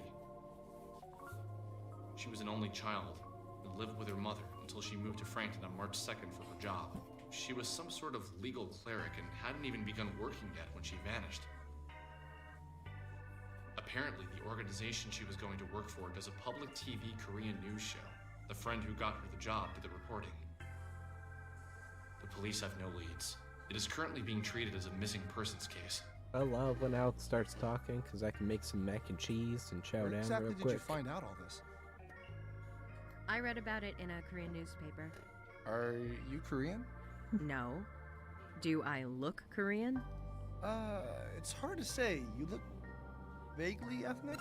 She was an only child and lived with her mother until she moved to Frankton on March 2nd for her job. She was some sort of legal cleric and hadn't even begun working yet when she vanished. Apparently, the organization she was going to work for does a public TV Korean news show. The friend who got her the job did the reporting. The police have no leads. It is currently being treated as a missing persons case. I love when Alex starts talking because I can make some mac and cheese and chow Where down exactly real did quick. you find out all this? I read about it in a Korean newspaper. Are you Korean? No. Do I look Korean? It's hard to say. You look vaguely ethnic?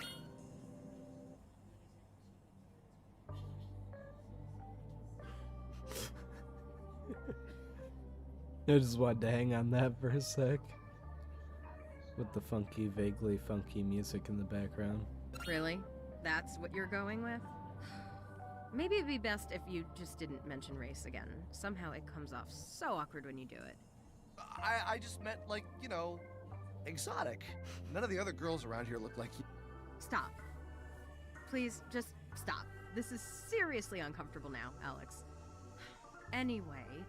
I just wanted to hang on that for a sec. With the vaguely funky music in the background. Really? That's what you're going with? Maybe it'd be best if you just didn't mention race again. Somehow it comes off so awkward when you do it. I just meant, like, you know, exotic. None of the other girls around here look like you. Stop. Please, just stop. This is seriously uncomfortable now, Alex. Anyway,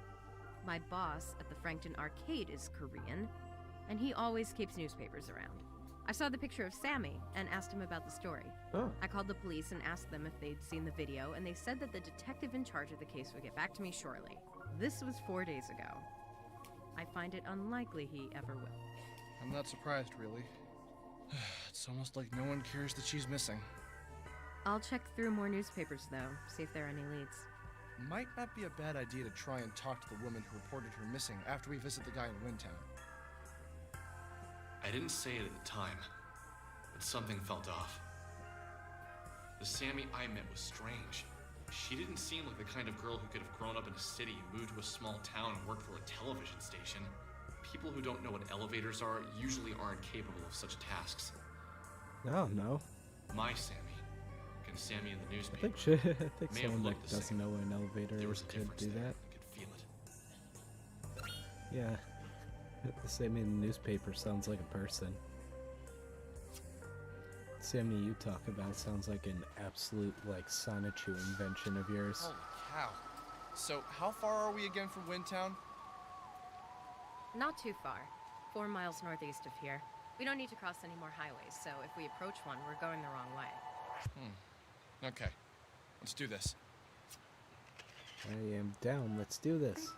my boss at the Frankton Arcade is Korean, and he always keeps newspapers around. I saw the picture of Sammy and asked him about the story. Oh. I called the police and asked them if they'd seen the video, and they said that the detective in charge of the case would get back to me shortly. This was 4 days ago. I find it unlikely he ever will. I'm not surprised, really. It's almost like no one cares that she's missing. I'll check through more newspapers, though, see if there are any leads. Might not be a bad idea to try and talk to the woman who reported her missing after we visit the guy in Windtown. I didn't say it at the time, but something felt off. The Sammy I met was strange. She didn't seem like the kind of girl who could have grown up in a city, moved to a small town, and worked for a television station. People who don't know what elevators are usually aren't capable of such tasks. Oh, no. My Sammy, and Sammy in the I newspaper, think may have someone looked that the doesn't same. know an elevator There was a could difference do there. that. I could feel it. Yeah. The Sammy in the newspaper sounds like a person. Sammy you talk about sounds like an absolute, like, Sonichu invention of yours. Holy cow. So, how far are we again from Windtown? Not too far. 4 miles northeast of here. We don't need to cross any more highways, so if we approach one, we're going the wrong way. Okay. Let's do this. I am down. Let's do this.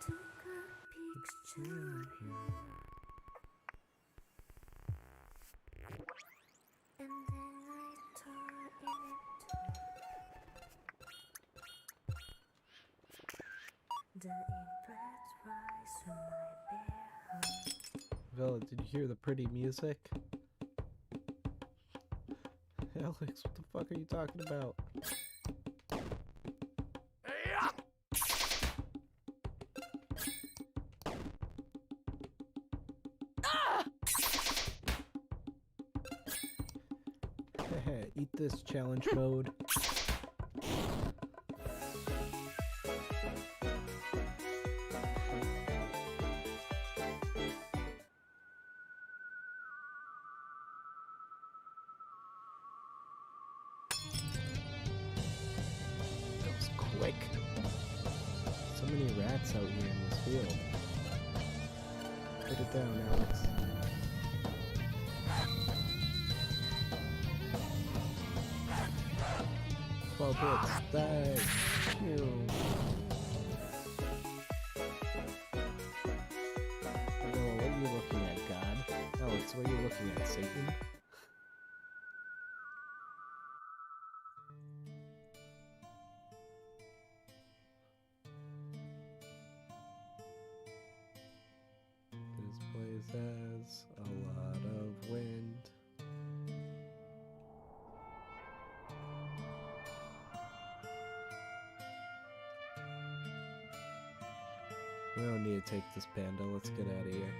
Villa, did you hear the pretty music? Alex, what the fuck are you talking about? Eat this challenge mode. That was quick. So many rats out here in this field. Put it down, Alex. Well, bits, die. Pew. Oh, what are you looking at, God? Alex, what are you looking at, Satan? This place has a lot of wind. We don't need to take this panda, let's get out of here.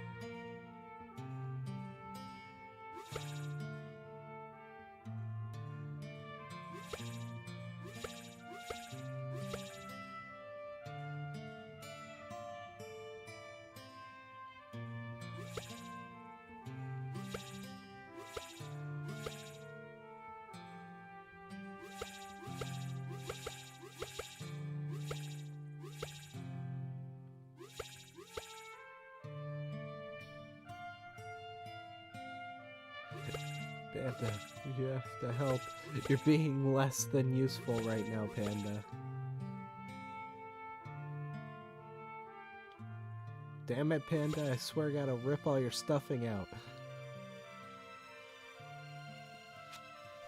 Panda, you have to help. You're being less than useful right now, Panda. Damn it, Panda, I swear I gotta rip all your stuffing out.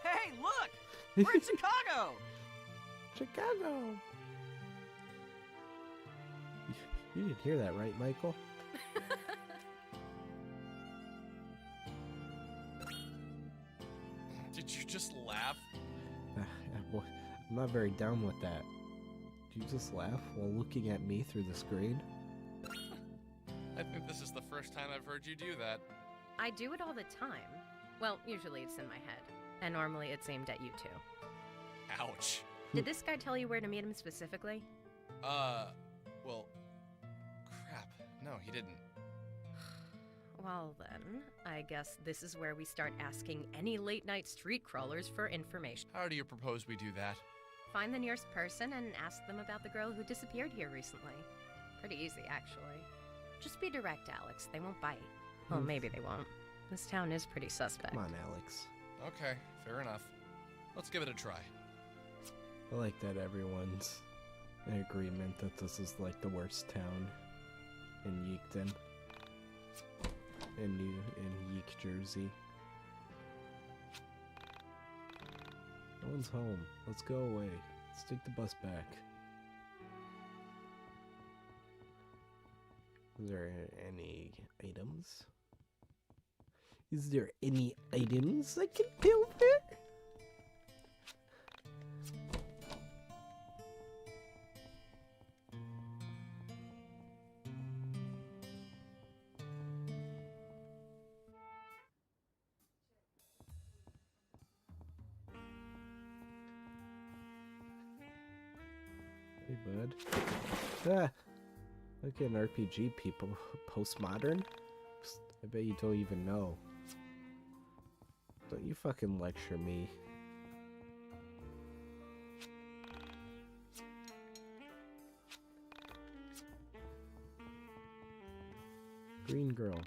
Hey, look! We're in Chicago! Chicago! You didn't hear that, right, Michael? Did you just laugh? I'm not very down with that. Did you just laugh while looking at me through the screen? I think this is the first time I've heard you do that. I do it all the time. Well, usually it's in my head. And normally it's aimed at you two. Ouch. Did this guy tell you where to meet him specifically? Well, crap. No, he didn't. Well then, I guess this is where we start asking any late-night street crawlers for information. How do you propose we do that? Find the nearest person and ask them about the girl who disappeared here recently. Pretty easy, actually. Just be direct, Alex. They won't bite. Well, maybe they won't. This town is pretty suspect. Come on, Alex. Okay, fair enough. Let's give it a try. I like that everyone's in agreement that this is like the worst town in YIIK. In YIIK, Jersey. No one's home. Let's go away. Let's take the bus back. Is there any items? Is there any items I can build there? Hey, bud. Ah! Look at an RPG, people. Postmodern? I bet you don't even know. Don't you fucking lecture me. Green girl.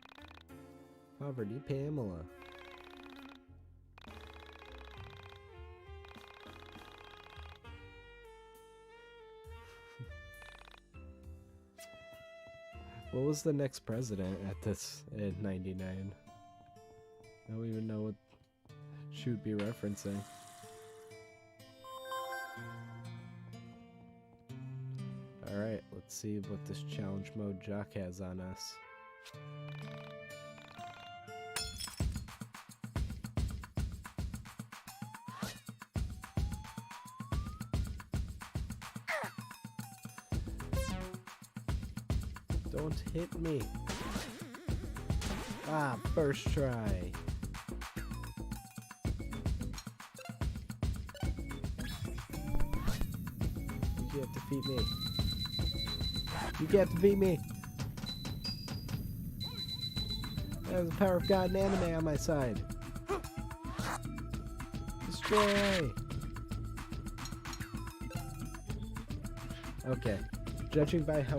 Poverty Pamela. What was the next president at this in 99? I don't even know what she would be referencing. Alright, let's see what this challenge mode Jock has on us. Don't hit me. Ah, first try. You can't defeat me. You can't defeat me. There's the power of God and anime on my side. Destroy. Okay. Judging by how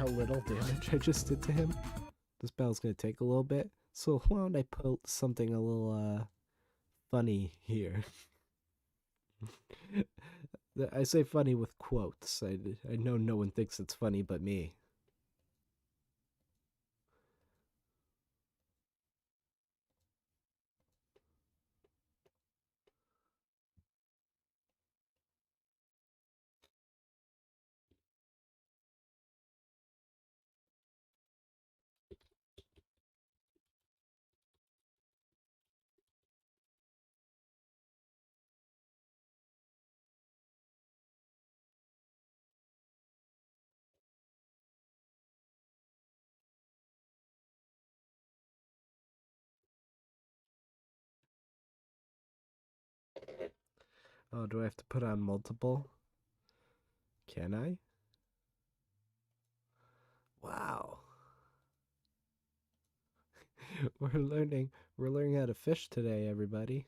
little damage I just did to him, this battle's gonna take a little bit. So why don't I put something a little funny here? I say funny with quotes. I know no one thinks it's funny but me. Oh, do I have to put on multiple? Can I? Wow. We're learning how to fish today, everybody.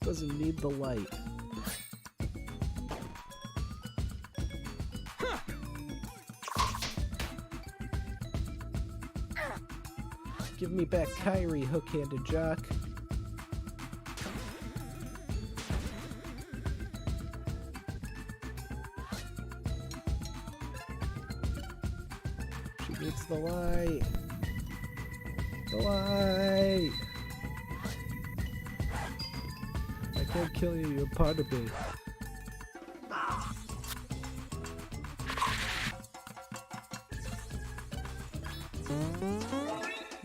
Doesn't need the light. Give me back Kyrie, hook-handed jock. She needs the light. The light. I can't kill you, you're part of me.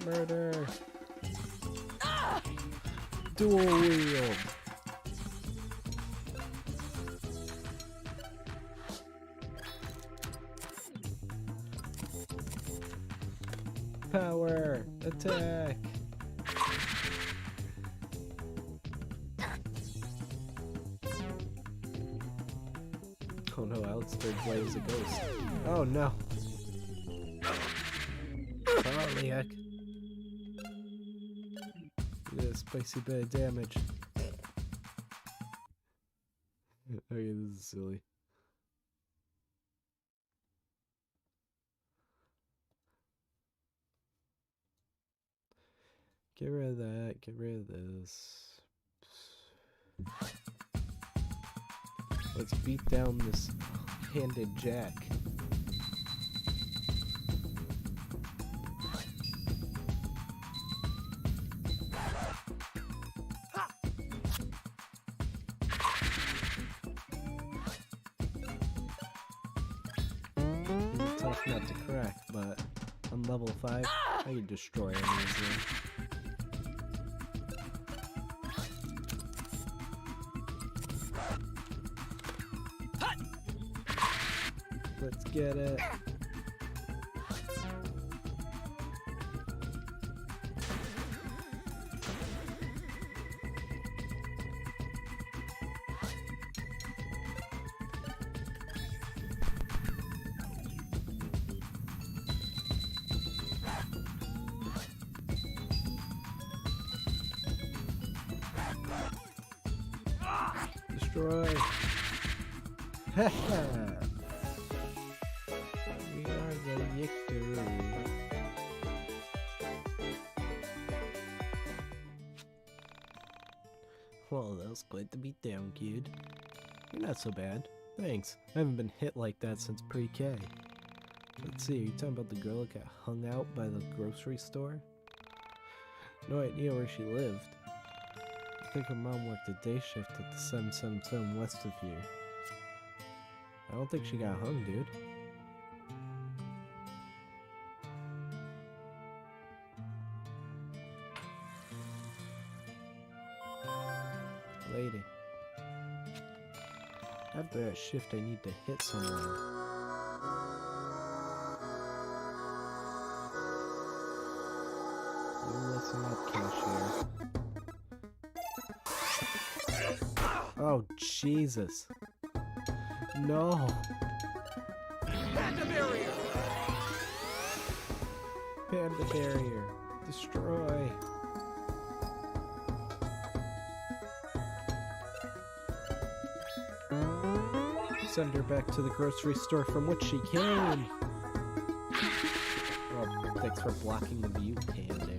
Murder. Dual wield. Power. Attack. Oh no, Alex third play is a ghost. Oh no. Come on, YIIK. Yeah, spicy bit of damage. Okay, this is silly. Get rid of that, get rid of this. Let's beat down this handed jack. It's tough not to crack, but on level 5, I can destroy him easily. Let's get it. Destroy. We are the YIIK. Well, that was quite the beatdown, kid. You're not so bad. Thanks. I haven't been hit like that since pre-K. Let's see, are you talking about the girl that got hung out by the grocery store? No idea where she lived. I think her mom worked a day shift at the 777 west of here. I don't think she got hung, dude. Lady. After that shift, I need to hit someone. You listen up, cashier. Oh, Jesus. No. Panda barrier! Panda barrier. Destroy. Send her back to the grocery store from which she came. Well, thanks for blocking the view, Panda.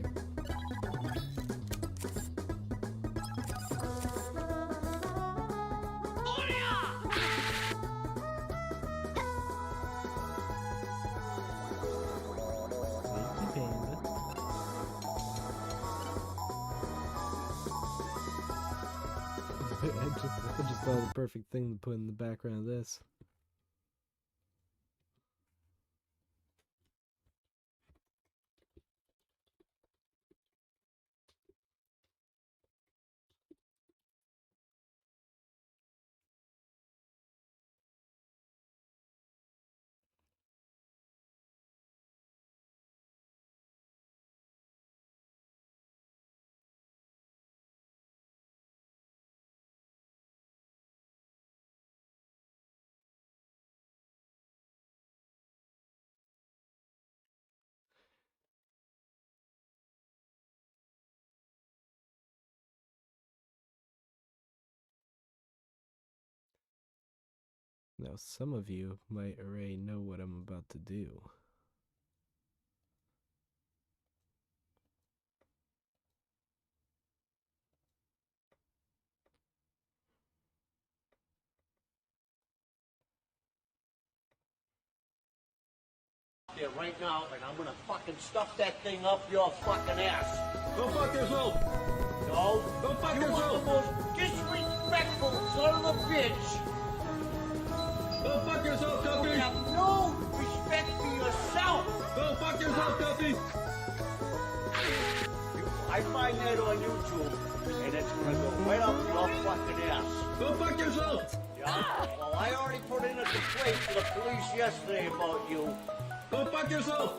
I just thought of the perfect thing to put in the background of this. Now, some of you might already know what I'm about to do. There right now, and I'm gonna fucking stuff that thing up your fucking ass. Go fuck yourself. No. Go fuck yourself. You are the most disrespectful son of a bitch. Go fuck yourself, Tuffy. You have no respect for yourself. Go fuck yourself, Tuffy. I find that on YouTube, and it's gonna go right up your fucking ass. Go fuck yourself. Yeah. Well, I already put in a complaint to the police yesterday about you. Go fuck yourself!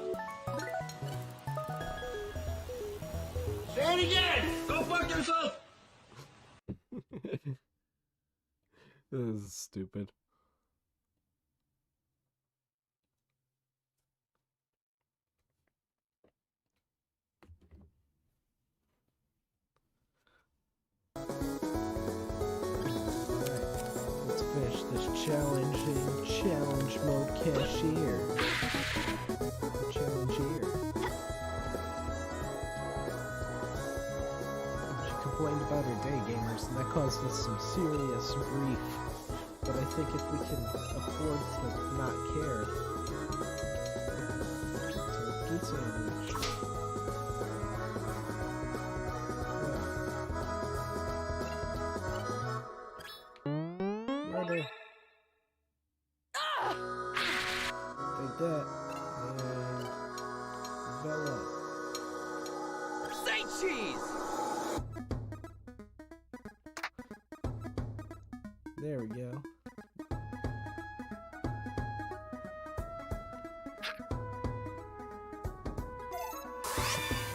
Say it again! Go fuck yourself! This is stupid. Let's finish this challenge mode cashier. Challenger. She complained about her day, gamers, and that caused us some serious grief. But I think if we can afford to not care, to a pizza sandwich. Murder. Take that. And Bella. Say cheese! There we go.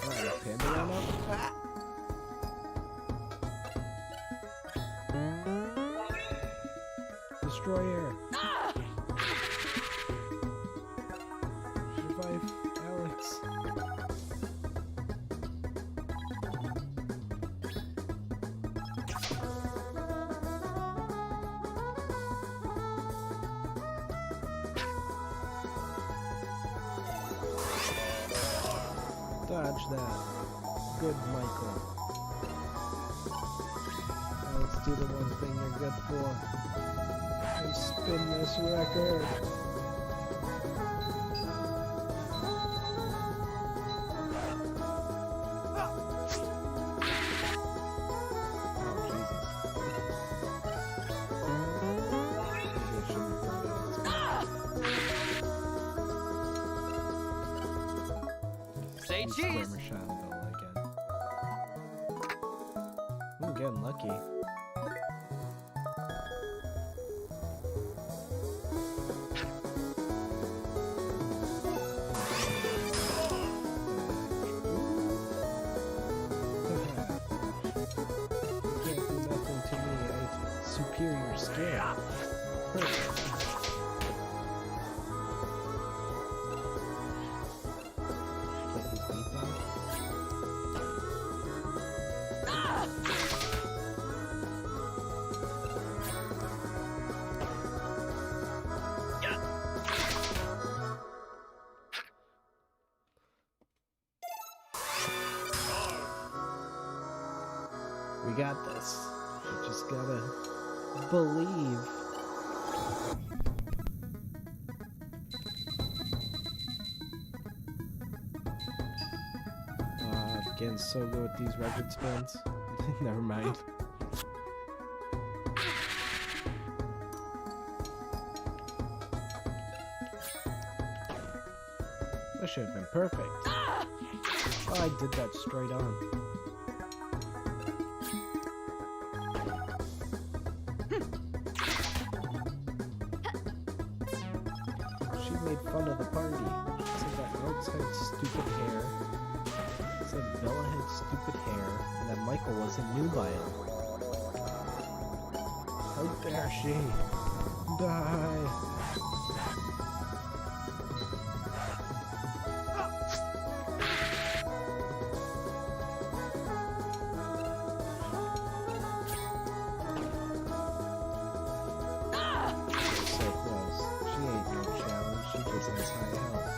Alright, Panda run up. Ah. Destroyer. Revive Alex. Dodge that. Good, Michael. Now let's do the one thing you're good for. And spin this record. Say cheese! I'm getting lucky. Can't do nothing to me. I have superior skill. Perfect. We got this. You just gotta believe. Getting so good with these record spins. Never mind. That should have been perfect. Oh, I did that straight on. She made fun of the party. She said that Alex had stupid hair. She said Bella had stupid hair, and that Michael wasn't nubile. How dare she? Die! So close. She ain't no challenge, she just has high health.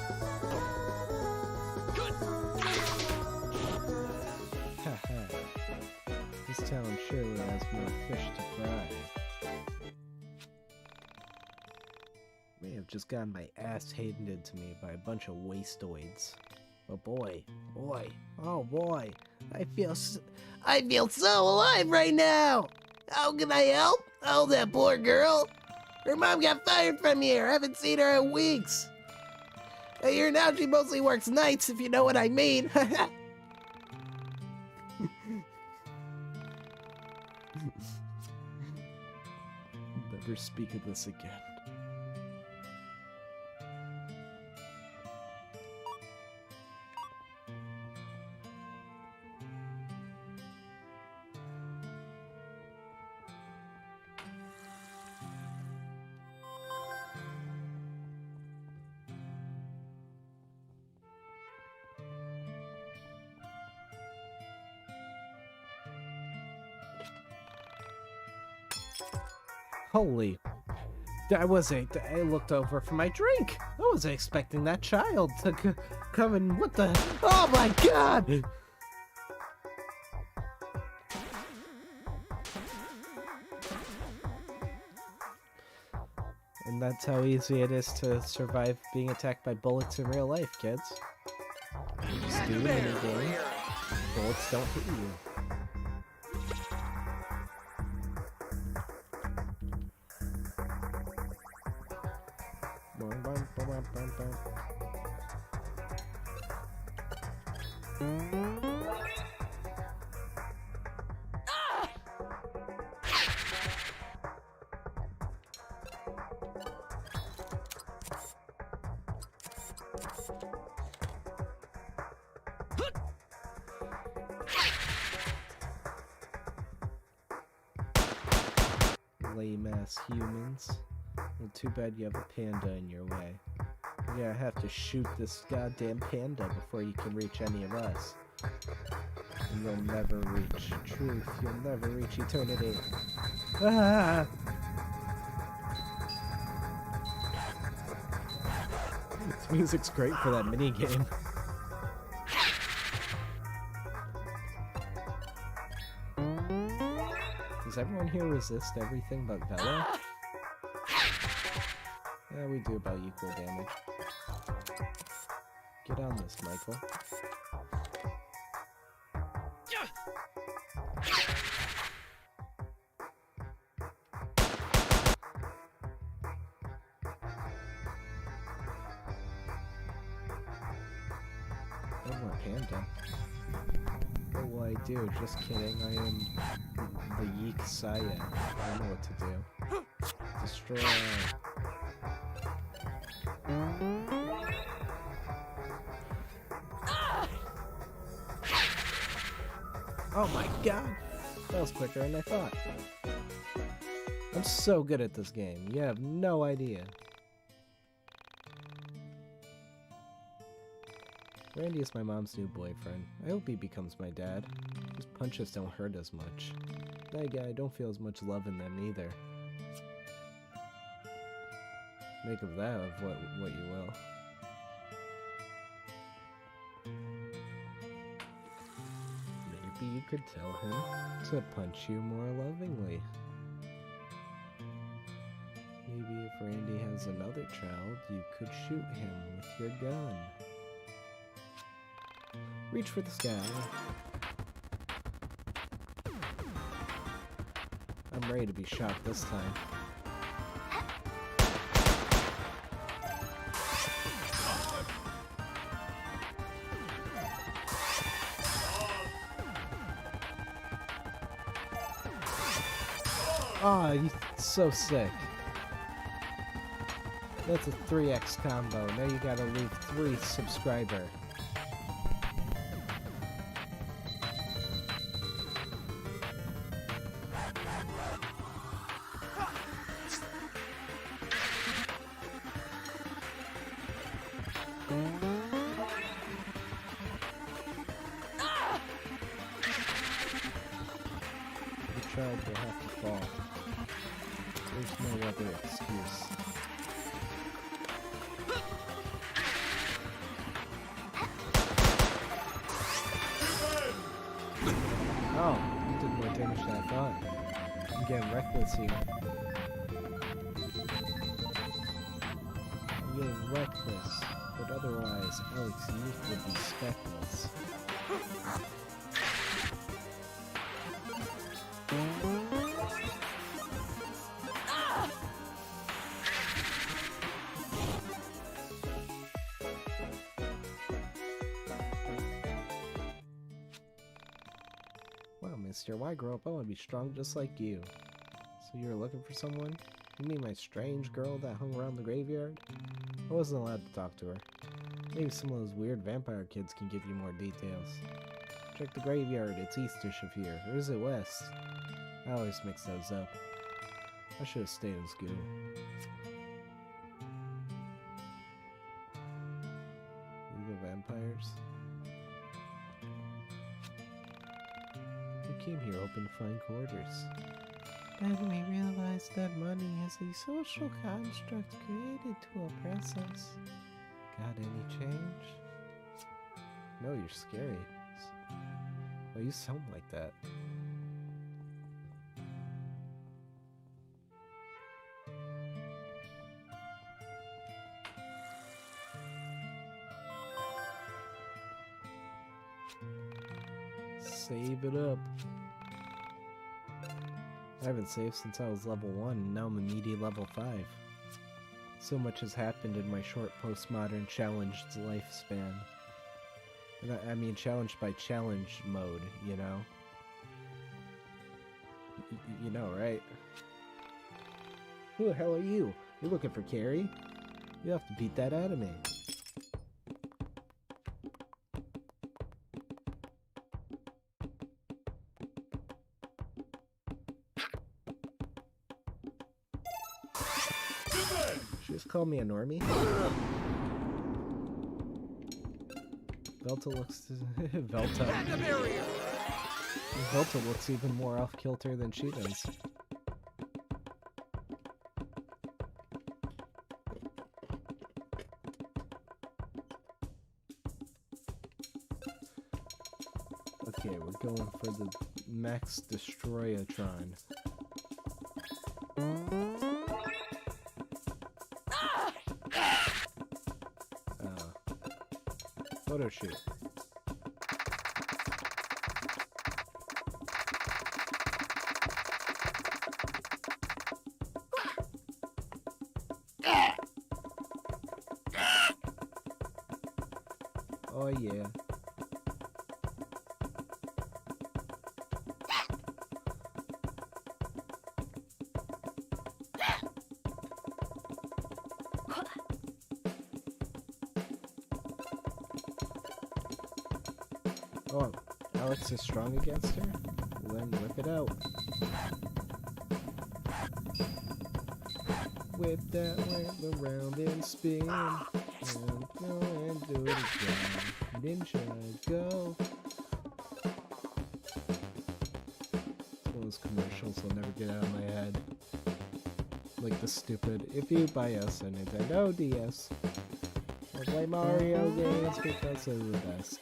Haha. This town surely has more fish to fry. May have just gotten my ass handed to me by a bunch of wastoids. But boy, oh boy, I feel so alive right now! How can I help? Oh, that poor girl! Her mom got fired from here. I haven't seen her in weeks. I hear now she mostly works nights, if you know what I mean. Never speak of this again. Holy. I looked over for my drink. I wasn't expecting that child to come and what the. Oh my god! And that's how easy it is to survive being attacked by bullets in real life, kids. You just do it in a game. Bullets don't hit you. Lame ass humans. Well, too bad you have a panda in your way. Yeah, I have to shoot this goddamn panda before you can reach any of us. And you'll never reach truth. You'll never reach eternity. Ah! This music's great for that minigame. Does everyone here resist everything but Vela? Yeah, we do about equal damage. Get on this, Michael. Panda. What will I do? Just kidding, I am the YIIK Saya. I know what to do. Destroy. Oh my god! That was quicker than I thought. I'm so good at this game, you have no idea. Randy is my mom's new boyfriend. I hope he becomes my dad. His punches don't hurt as much. That guy, I don't feel as much love in them either. Make of that of what you will. Maybe you could tell him to punch you more lovingly. Maybe if Randy has another child, you could shoot him with your gun. Reach for the sky. I'm ready to be shot this time. Ah, you're so sick. That's a 3x combo. Now you gotta leave 3 subscriber. The child will have to fall. There's no other excuse. Oh, you did more damage than I thought. I'm getting reckless here. I'm getting reckless, but otherwise, Alex YIIK would be speckless. Wow, mister, why grow up? I want to be strong just like you. So you were looking for someone? You mean my strange girl that hung around the graveyard? I wasn't allowed to talk to her. Maybe some of those weird vampire kids can give you more details. Check the graveyard, it's eastish of here. Or is it west? I always mix those up. I should have stayed in school. League of Vampires? We came here hoping to find quarters. Then we realized that money is a social construct created to oppress us. Got any change? No, you're scary. Why you sound like that? Save it up. I haven't saved since I was level 1, and now I'm immediate level 5. So much has happened in my short postmodern challenged lifespan. And I mean challenged by challenge mode, you know? You know, right? Who the hell are you? You're looking for Carrie? You have to beat that out of me. She just called me a normie? Velta looks... Velta looks even more off-kilter than she does. Okay, we're going for the Max Destroyatron. Photo shoot. Oh yeah. Oh, Alex is strong against her? Well, then whip it out. Whip that whip around and spin. And go and do it again. Ninja, go. It's one of those commercials that'll never get out of my head. Like the stupid, if you buy us a Nintendo DS, I'll play Mario games because they're the best.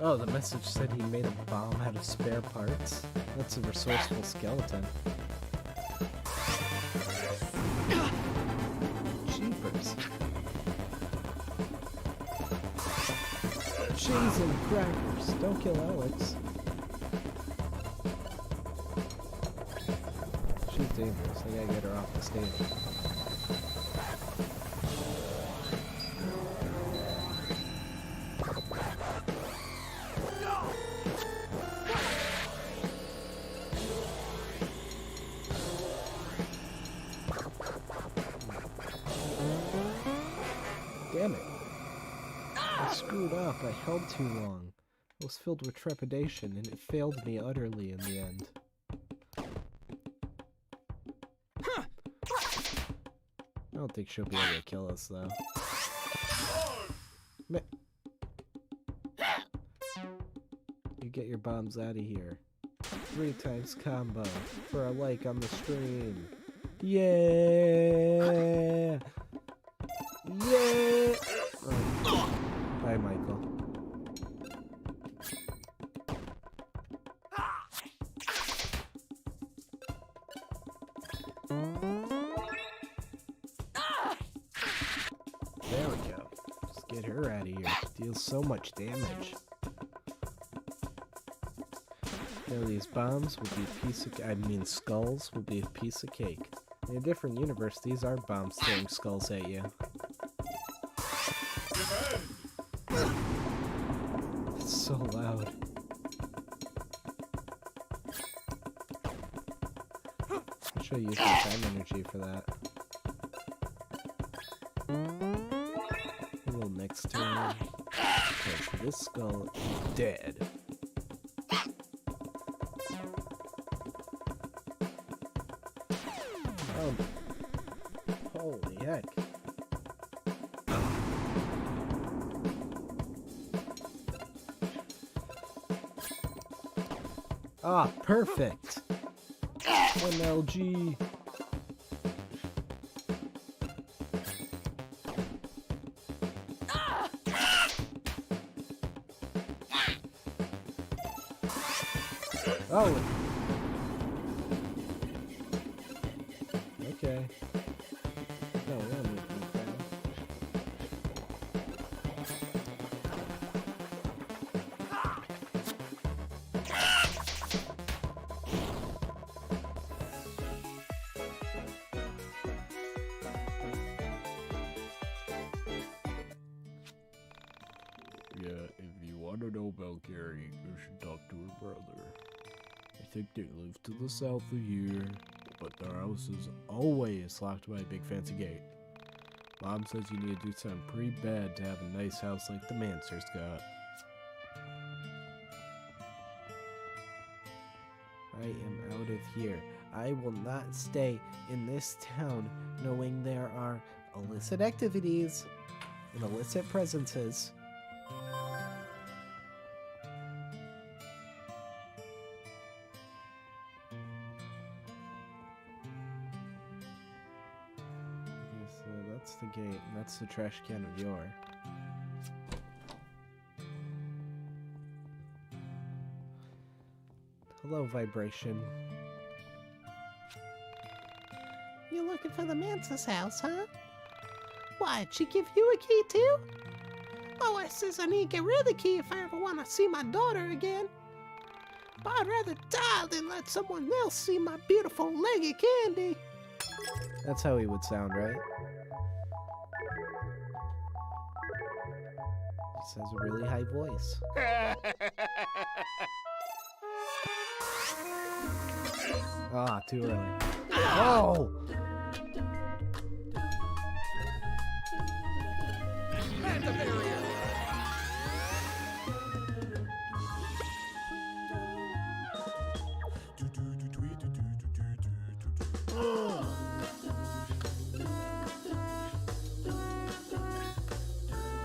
Oh, the message said he made a bomb out of spare parts. That's a resourceful skeleton. Jeepers. Cheese and crackers. Don't kill Alex. She's dangerous. I gotta get her off the stage. Damn it. I screwed up. I held too long. I was filled with trepidation, and it failed me utterly in the end. I don't think she'll be able to kill us, though. You get your bombs out of here. 3 times combo for a like on the stream. Yeah! Yeah! Oh. Bye, Michael. There we go. Just get her out of here. Deals so much damage. Now these bombs will be a piece of... skulls will be a piece of cake. In a different universe, these are bombs throwing skulls at you. It's so loud. I should use my time energy for that. A little next turn. Because this skull is dead. Oh. Holy heck. Ah, perfect. 1 LG. Oh. Okay. No, we're gonna move things down. Yeah, if you want to know about Gary, you should talk to her brother. I think they live to the south of here, but their house is always locked by a big fancy gate. Mom says you need to do something pretty bad to have a nice house like the Mansers got. I am out of here. I will not stay in this town knowing there are illicit activities. and illicit presences. Okay, so that's the gate, and that's the trash can of yore. Hello, vibration. You looking for the Mantis house, huh? Why, did she give you a key too? Oh, I says I need to get rid of the key if I ever want to see my daughter again. But I'd rather die than let someone else see my beautiful leggy candy. That's how he would sound, right? He has a really high voice. Ah, too early. Oh!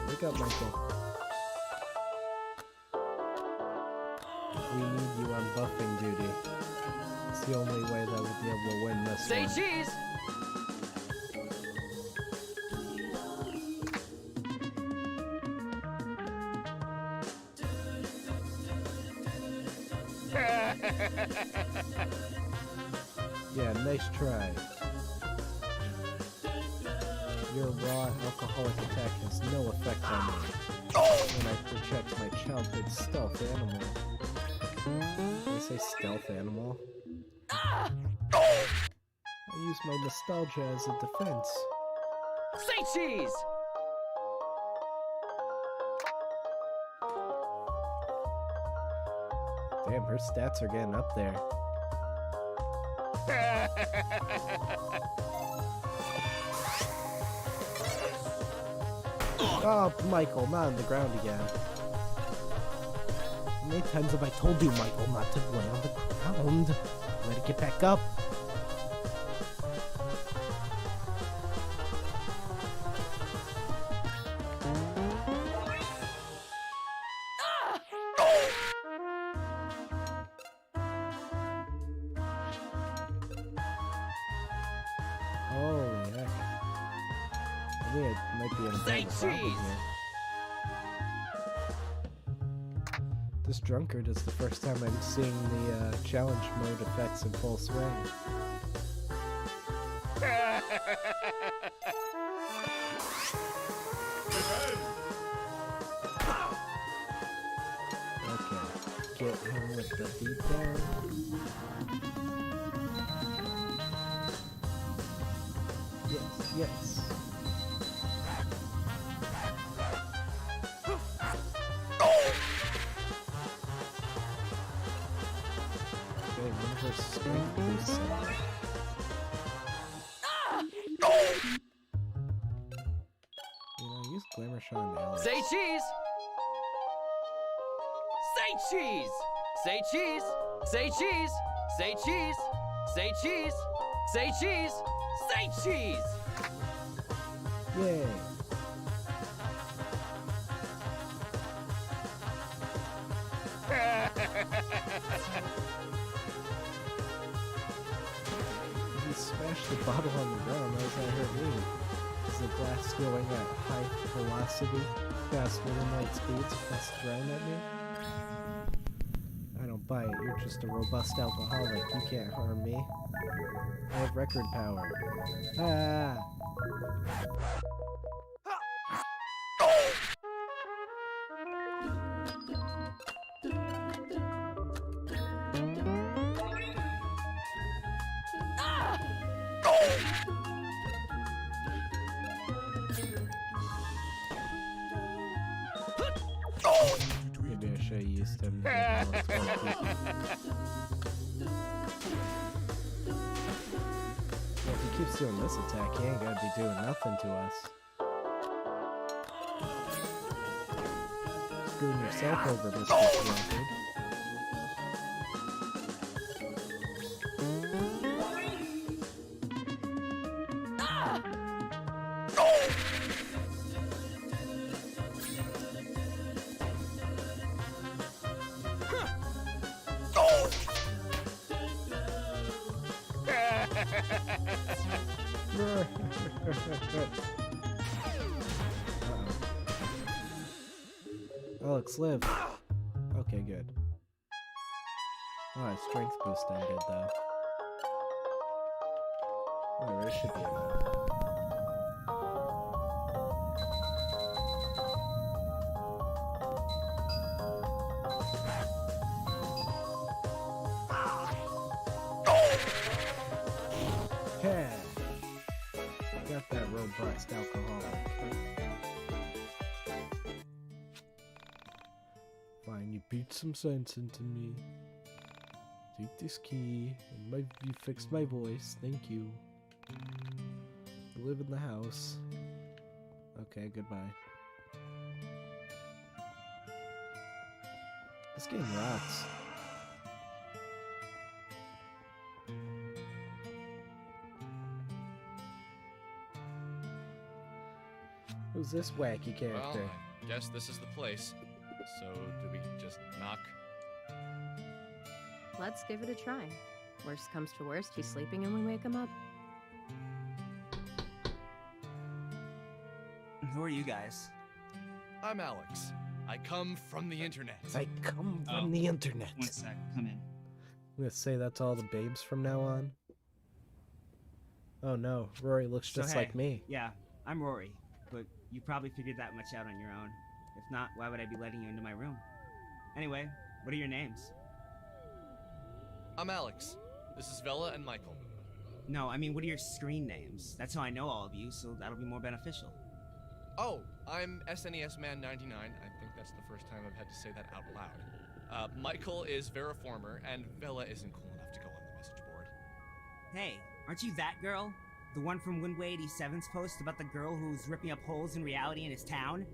Wake up, Michael. We need you on buffing duty. It's the only way that we'll be able to win this Say one. cheese! Yeah, nice try. Your raw alcoholic attack has no effect on me when I project my childhood stealth animal. Did I say stealth animal? I use my nostalgia as a defense. Say cheese! Damn, her stats are getting up there. Oh, Michael, not on the ground again. How many times have I told you, Michael, not to lay on the ground? Let it get back up. Holy heck. I think I might be in a bit of a problem here. This drunkard is the first time I'm seeing the challenge mode effects in full swing. Okay, get him with the beat down. Yes, yes. Okay, one of her strength boosts. You know, use Glamour Shot on Alex. Say cheese! Say cheese! Say cheese! Say cheese! Say cheese! Say cheese! Say cheese! Say cheese! Yay! He smashed the bottle on the ground, how's that hurt me? Is the glass going at high velocity, faster than light speeds, pressed around at me? I don't buy it, you're just a robust alcoholic, you can't harm me. I have record power. Ah! Maybe I should have used him. If he keeps doing this attack, he ain't gonna be doing nothing to us. Screwing yourself over, Mr. Drunkard. Alex, live. Okay, good. Oh, strength boost ended, though. Oh, there should be enough. Yeah. Got that robust alcoholic. Fine, you beat some sense into me. Take this key, and you fixed my voice, thank you. You live in the house. Okay, goodbye. This game rocks. Who's this wacky character? Well, I guess this is the place. So, do we just knock? Let's give it a try. Worst comes to worst, he's sleeping and we wake him up. Who are you guys? I'm Alex. I come from the internet. I come from the internet. One sec, come in. I'm gonna say that's all the babes from now on. Oh no, Rory looks just like me. Yeah, I'm Rory, but you probably figured that much out on your own. If not, why would I be letting you into my room? Anyway, what are your names? I'm Alex. This is Vela and Michael. No, I mean, what are your screen names? That's how I know all of you, so that'll be more beneficial. Oh, I'm SNES Man 99. I think that's the first time I've had to say that out loud. Michael is Veriformer, and Vela isn't cool enough to go on the message board. Hey, aren't you that girl? The one from Windway 87's post about the girl who's ripping up holes in reality in his town?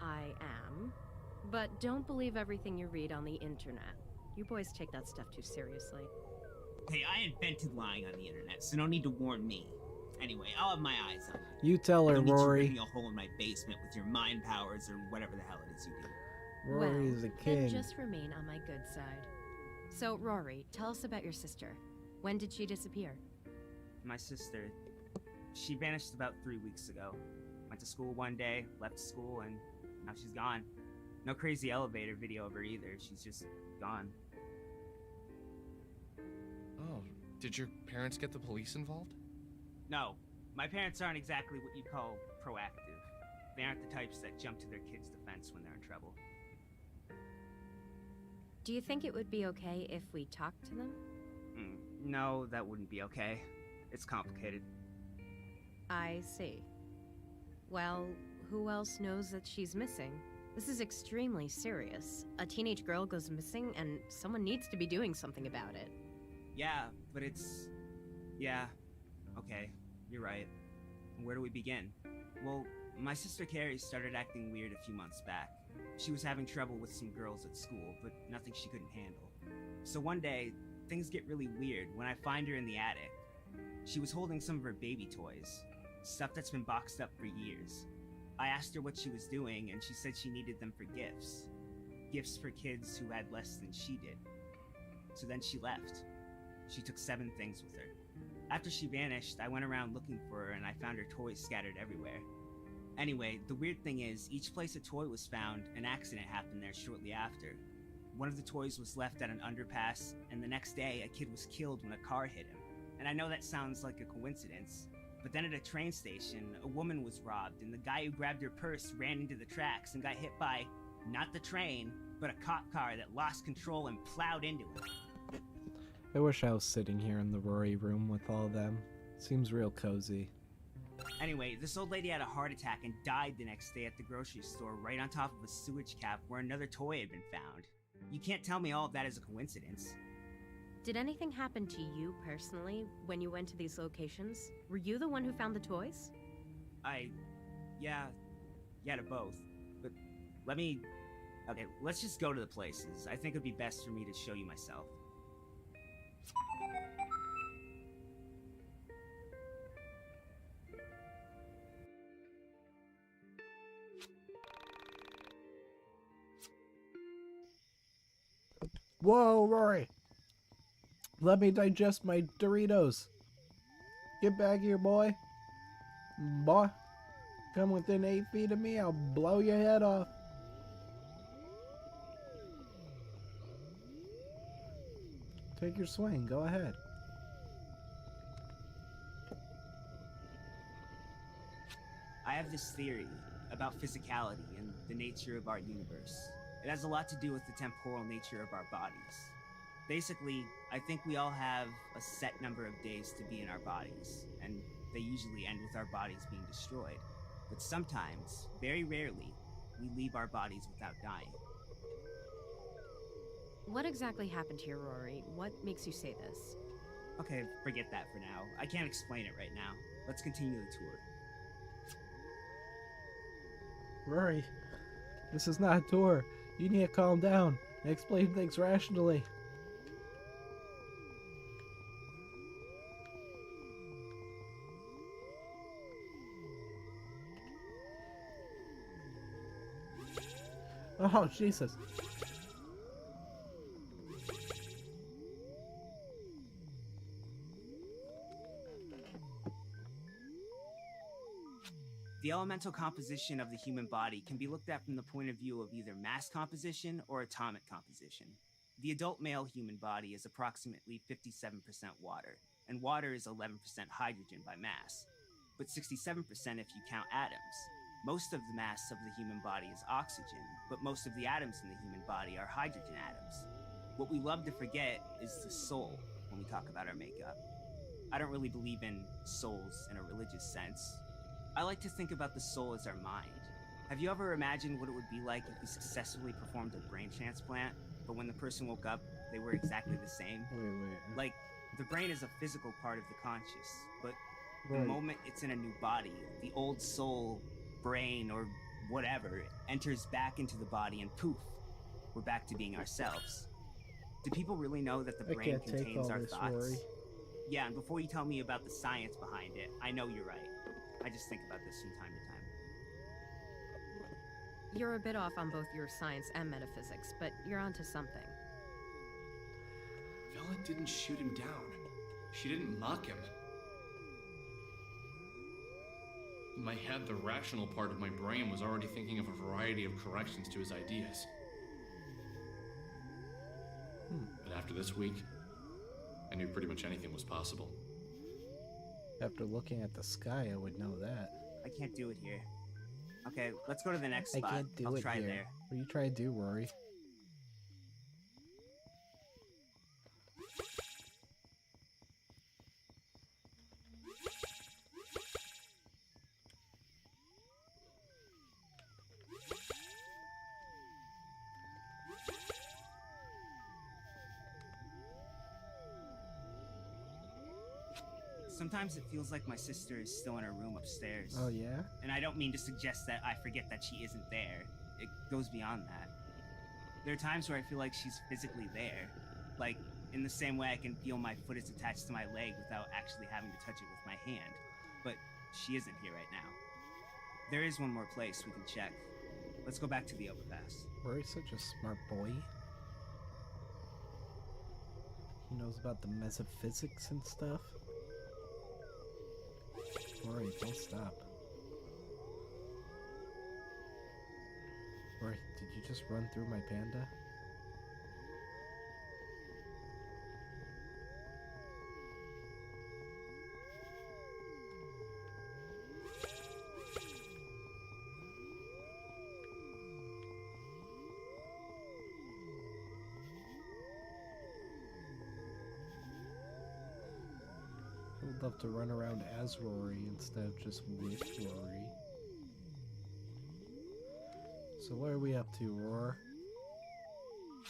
I am. But don't believe everything you read on the internet. You boys take that stuff too seriously. Hey, I invented lying on the internet, so no need to warn me. Anyway, I'll have my eyes on you. You tell her, Don't need you Rory. ripping a hole in my basement with your mind powers or whatever the hell it is you do. Rory's a king. Then just remain on my good side. So, Rory, tell us about your sister. When did she disappear? My sister, she vanished about 3 weeks ago. Went to school one day, left school, and now she's gone. No crazy elevator video of her either. She's just gone. Oh, did your parents get the police involved? No, my parents aren't exactly what you'd call proactive. They aren't the types that jump to their kids' defense when they're in trouble. Do you think it would be okay if we talked to them? No, that wouldn't be okay. It's complicated. I see. Well, who else knows that she's missing? This is extremely serious. A teenage girl goes missing, and someone needs to be doing something about it. Yeah, but it's... Yeah, okay, you're right. Where do we begin? Well, my sister Carrie started acting weird a few months back. She was having trouble with some girls at school, but nothing she couldn't handle. So one day, things get really weird when I find her in the attic. She was holding some of her baby toys, stuff that's been boxed up for years. I asked her what she was doing, and she said she needed them for gifts. Gifts for kids who had less than she did. So then she left. She took 7 things with her. After she vanished, I went around looking for her, and I found her toys scattered everywhere. Anyway, the weird thing is, each place a toy was found, an accident happened there shortly after. One of the toys was left at an underpass, and the next day, a kid was killed when a car hit him. And I know that sounds like a coincidence, but then at a train station, a woman was robbed, and the guy who grabbed her purse ran into the tracks and got hit by, not the train, but a cop car that lost control and plowed into him. I wish I was sitting here in the Rory room with all of them. Seems real cozy. Anyway, this old lady had a heart attack and died the next day at the grocery store right on top of a sewage cap where another toy had been found. You can't tell me all of that is a coincidence. Did anything happen to you personally when you went to these locations? Were you the one who found the toys? Yeah, to both. But okay, let's just go to the places. I think it'd be best for me to show you myself. Whoa, Rory! Let me digest my Doritos. Get back here, boy. Boy, come within 8 feet of me, I'll blow your head off. Take your swing, go ahead. I have this theory about physicality and the nature of our universe. It has a lot to do with the temporal nature of our bodies. Basically, I think we all have a set number of days to be in our bodies, and they usually end with our bodies being destroyed. But sometimes, very rarely, we leave our bodies without dying. What exactly happened here, Rory? What makes you say this? Okay, forget that for now. I can't explain it right now. Let's continue the tour. Rory, this is not a tour. You need to calm down and explain things rationally. Oh, Jesus. The elemental composition of the human body can be looked at from the point of view of either mass composition or atomic composition. The adult male human body is approximately 57% water, and water is 11% hydrogen by mass, but 67% if you count atoms. Most of the mass of the human body is oxygen, but most of the atoms in the human body are hydrogen atoms. What we love to forget is the soul when we talk about our makeup. I don't really believe in souls in a religious sense. I like to think about the soul as our mind. Have you ever imagined what it would be like if we successfully performed a brain transplant, but when the person woke up, they were exactly the same? Wait. Like, the brain is a physical part of the conscious, but the Right. moment it's in a new body, the old soul, brain, or whatever enters back into the body and poof, we're back to being ourselves. Do people really know that the I brain can't take contains all our this, thoughts? Rory. Yeah, and before you tell me about the science behind it, I know you're right. I just think about this from time to time. You're a bit off on both your science and metaphysics, but you're onto something. Vela didn't shoot him down. She didn't mock him. In my head, the rational part of my brain was already thinking of a variety of corrections to his ideas. But after this week, I knew pretty much anything was possible. After looking at the sky, I would know that. I can't do it here. Okay, let's go to the next I spot. can't do I'll it try here. there. What are you trying to do, Rory? Sometimes it feels like my sister is still in her room upstairs. Oh, yeah? And I don't mean to suggest that I forget that she isn't there. It goes beyond that. There are times where I feel like she's physically there. Like, in the same way I can feel my foot is attached to my leg without actually having to touch it with my hand. But she isn't here right now. There is one more place we can check. Let's go back to the overpass. Rory's such a smart boy. He knows about the metaphysics and stuff. Rory, don't stop. Rory, did you just run through my panda? I would love to run around as Rory instead of just with Rory. So what are we up to, Roar?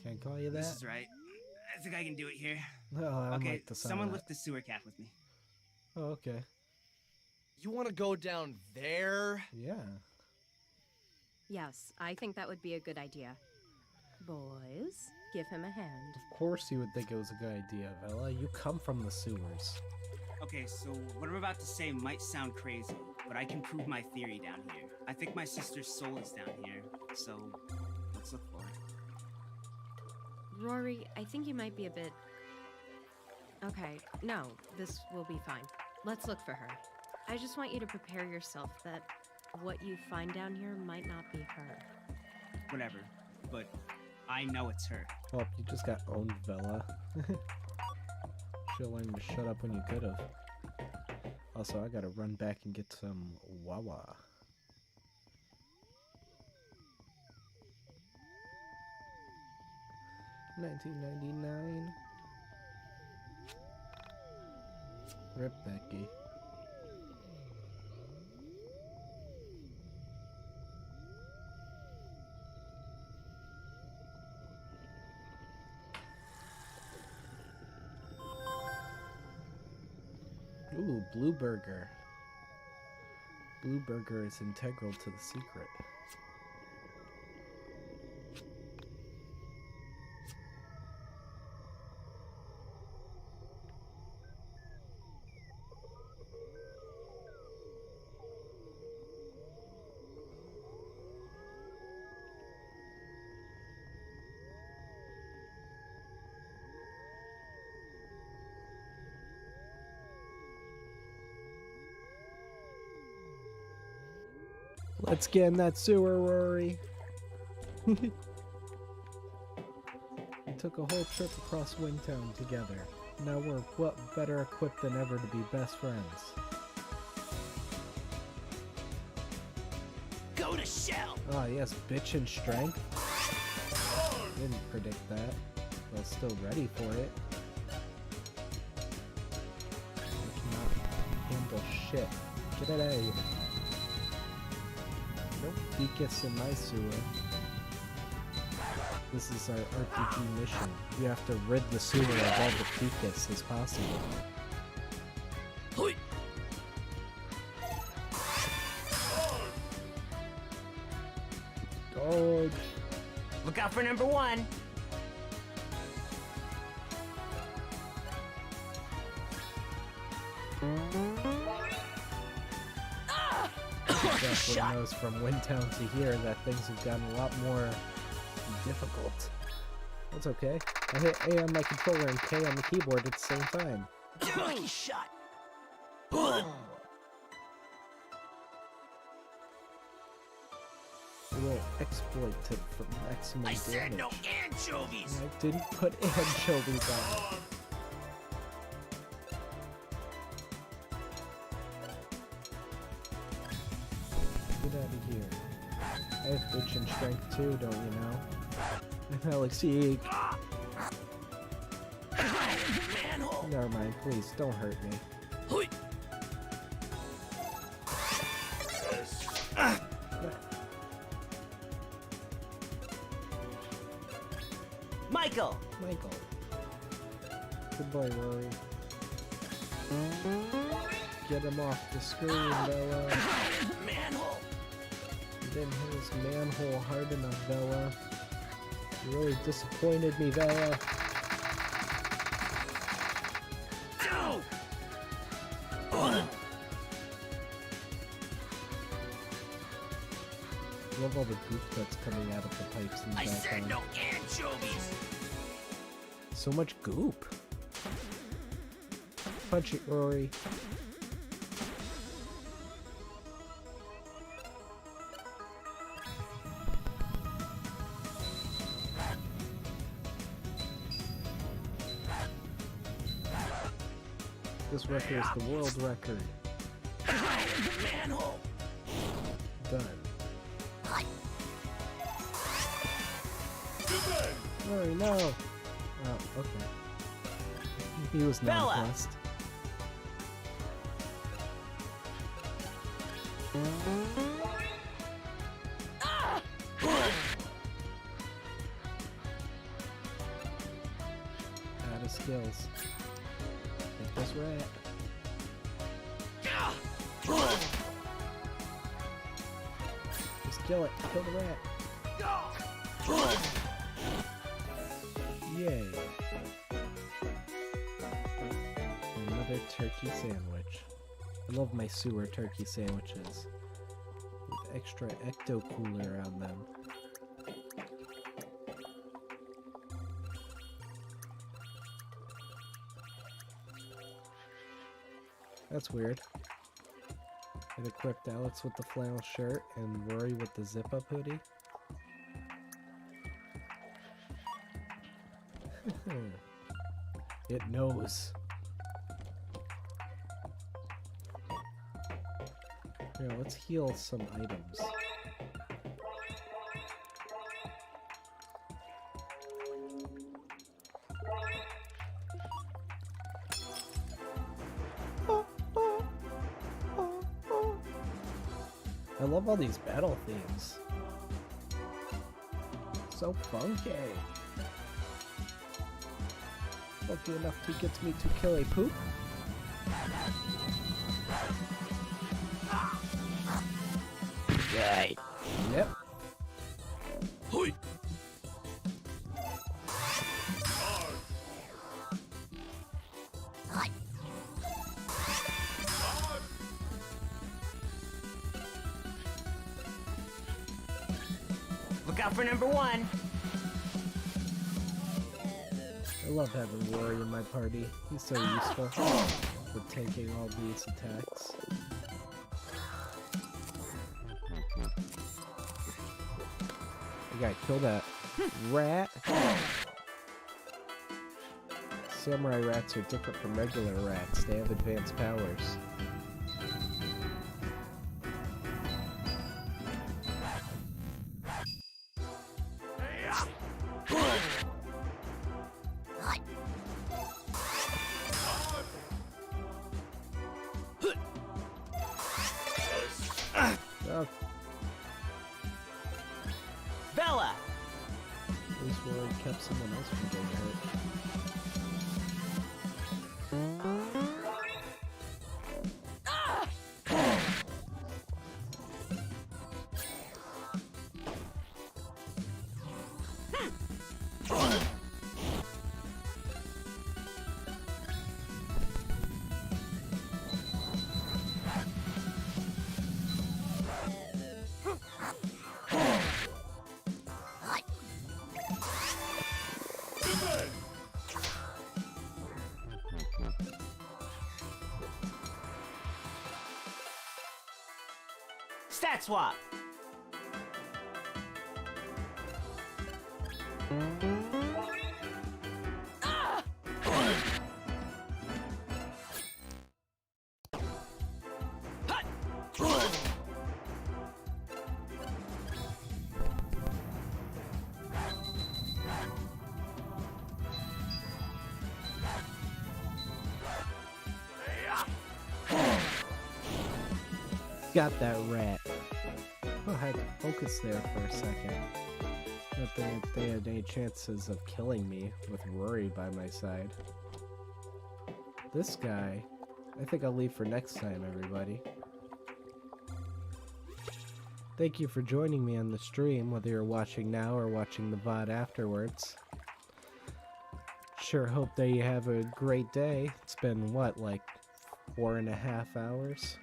Can I call you that? This is right. I think I can do it here. No, I don't okay, like the sound someone of lift the sewer cap with me. that. Oh, okay. You want to go down there? Yeah. Yes, I think that would be a good idea. Boys, give him a hand. Of course you would think it was a good idea, Vela. You come from the sewers. Okay, so what I'm about to say might sound crazy, but I can prove my theory down here. I think my sister's soul is down here, so let's look for it. Rory, I think you might be a bit... Okay, no, this will be fine. Let's look for her. I just want you to prepare yourself that what you find down here might not be her. Whatever, but I know it's her. Well, you just got owned, Vela. Should've learned to shut up when you could've. Also, I gotta run back and get some Wawa. $19.99. Rip Becky. Ooh, Blue Burger. Blue Burger is integral to the secret. Let's get in that sewer, Rory. We took a whole trip across Windtown together. Now we're better equipped than ever to be best friends. Go to shell! Ah, yes, bitch and strength. Didn't predict that. But still ready for it. I cannot handle shit. Get it out of here. Nope, Beakus in my sewer. This is our RPG mission. You have to rid the sewer of all the Beakus as possible. Dodge! Look out for number one! Definitely knows from Windtown to here that things have gotten a lot more difficult. That's okay. I hit A on my controller and K on the keyboard at the same time. Lucky shot! A little exploit tip for maximum I damage. said no anchovies! I didn't put anchovies on. Get out of here. I have bitch and strength too, don't you know? Alex YIIK. Manhole! Never mind, please, don't hurt me. Michael! Michael. Good boy, Rory. Get him off the screen, Bella. Manhole! You didn't hit his manhole hard enough, Bella. You really disappointed me, Bella. No! I love all the goop that's coming out of the pipes in the I said background. no anchovies! So much goop. Punch it, Rory. This record is the world record. Manhole! Done. Rory, no! Oh, okay. He was Bella! nonplussed. Ah! Out of skills. Take this rat. Just kill it. Kill the rat. Yay. Another turkey sandwich. I love my sewer turkey sandwiches. With extra ecto cooler on them. That's weird. It equipped Alex with the flannel shirt and Rory with the zip-up hoodie. It knows. Here, let's heal some items. I love all these battle themes. So funky. Funky enough to get me to kill a poop. Right. Yep. Hoi. Look out for number 1. I love having Rory in my party. He's so useful for taking all these attacks. I gotta kill that rat. Samurai rats are different from regular rats. They have advanced powers. Oh, Bella! at least Rory kept someone else from getting hurt. Stat swap! Got that rat. Oh, I had to focus there for a second. Not that they had any chances of killing me with Rory by my side. This guy, I think I'll leave for next time, everybody. Thank you for joining me on the stream, whether you're watching now or watching the VOD afterwards. Sure hope that you have a great day. It's been, what, like 4.5 hours?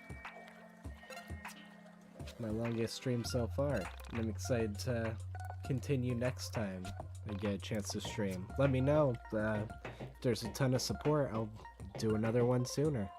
My longest stream so far, and I'm excited to continue next time I get a chance to stream. Let me know. If there's a ton of support, I'll do another one sooner.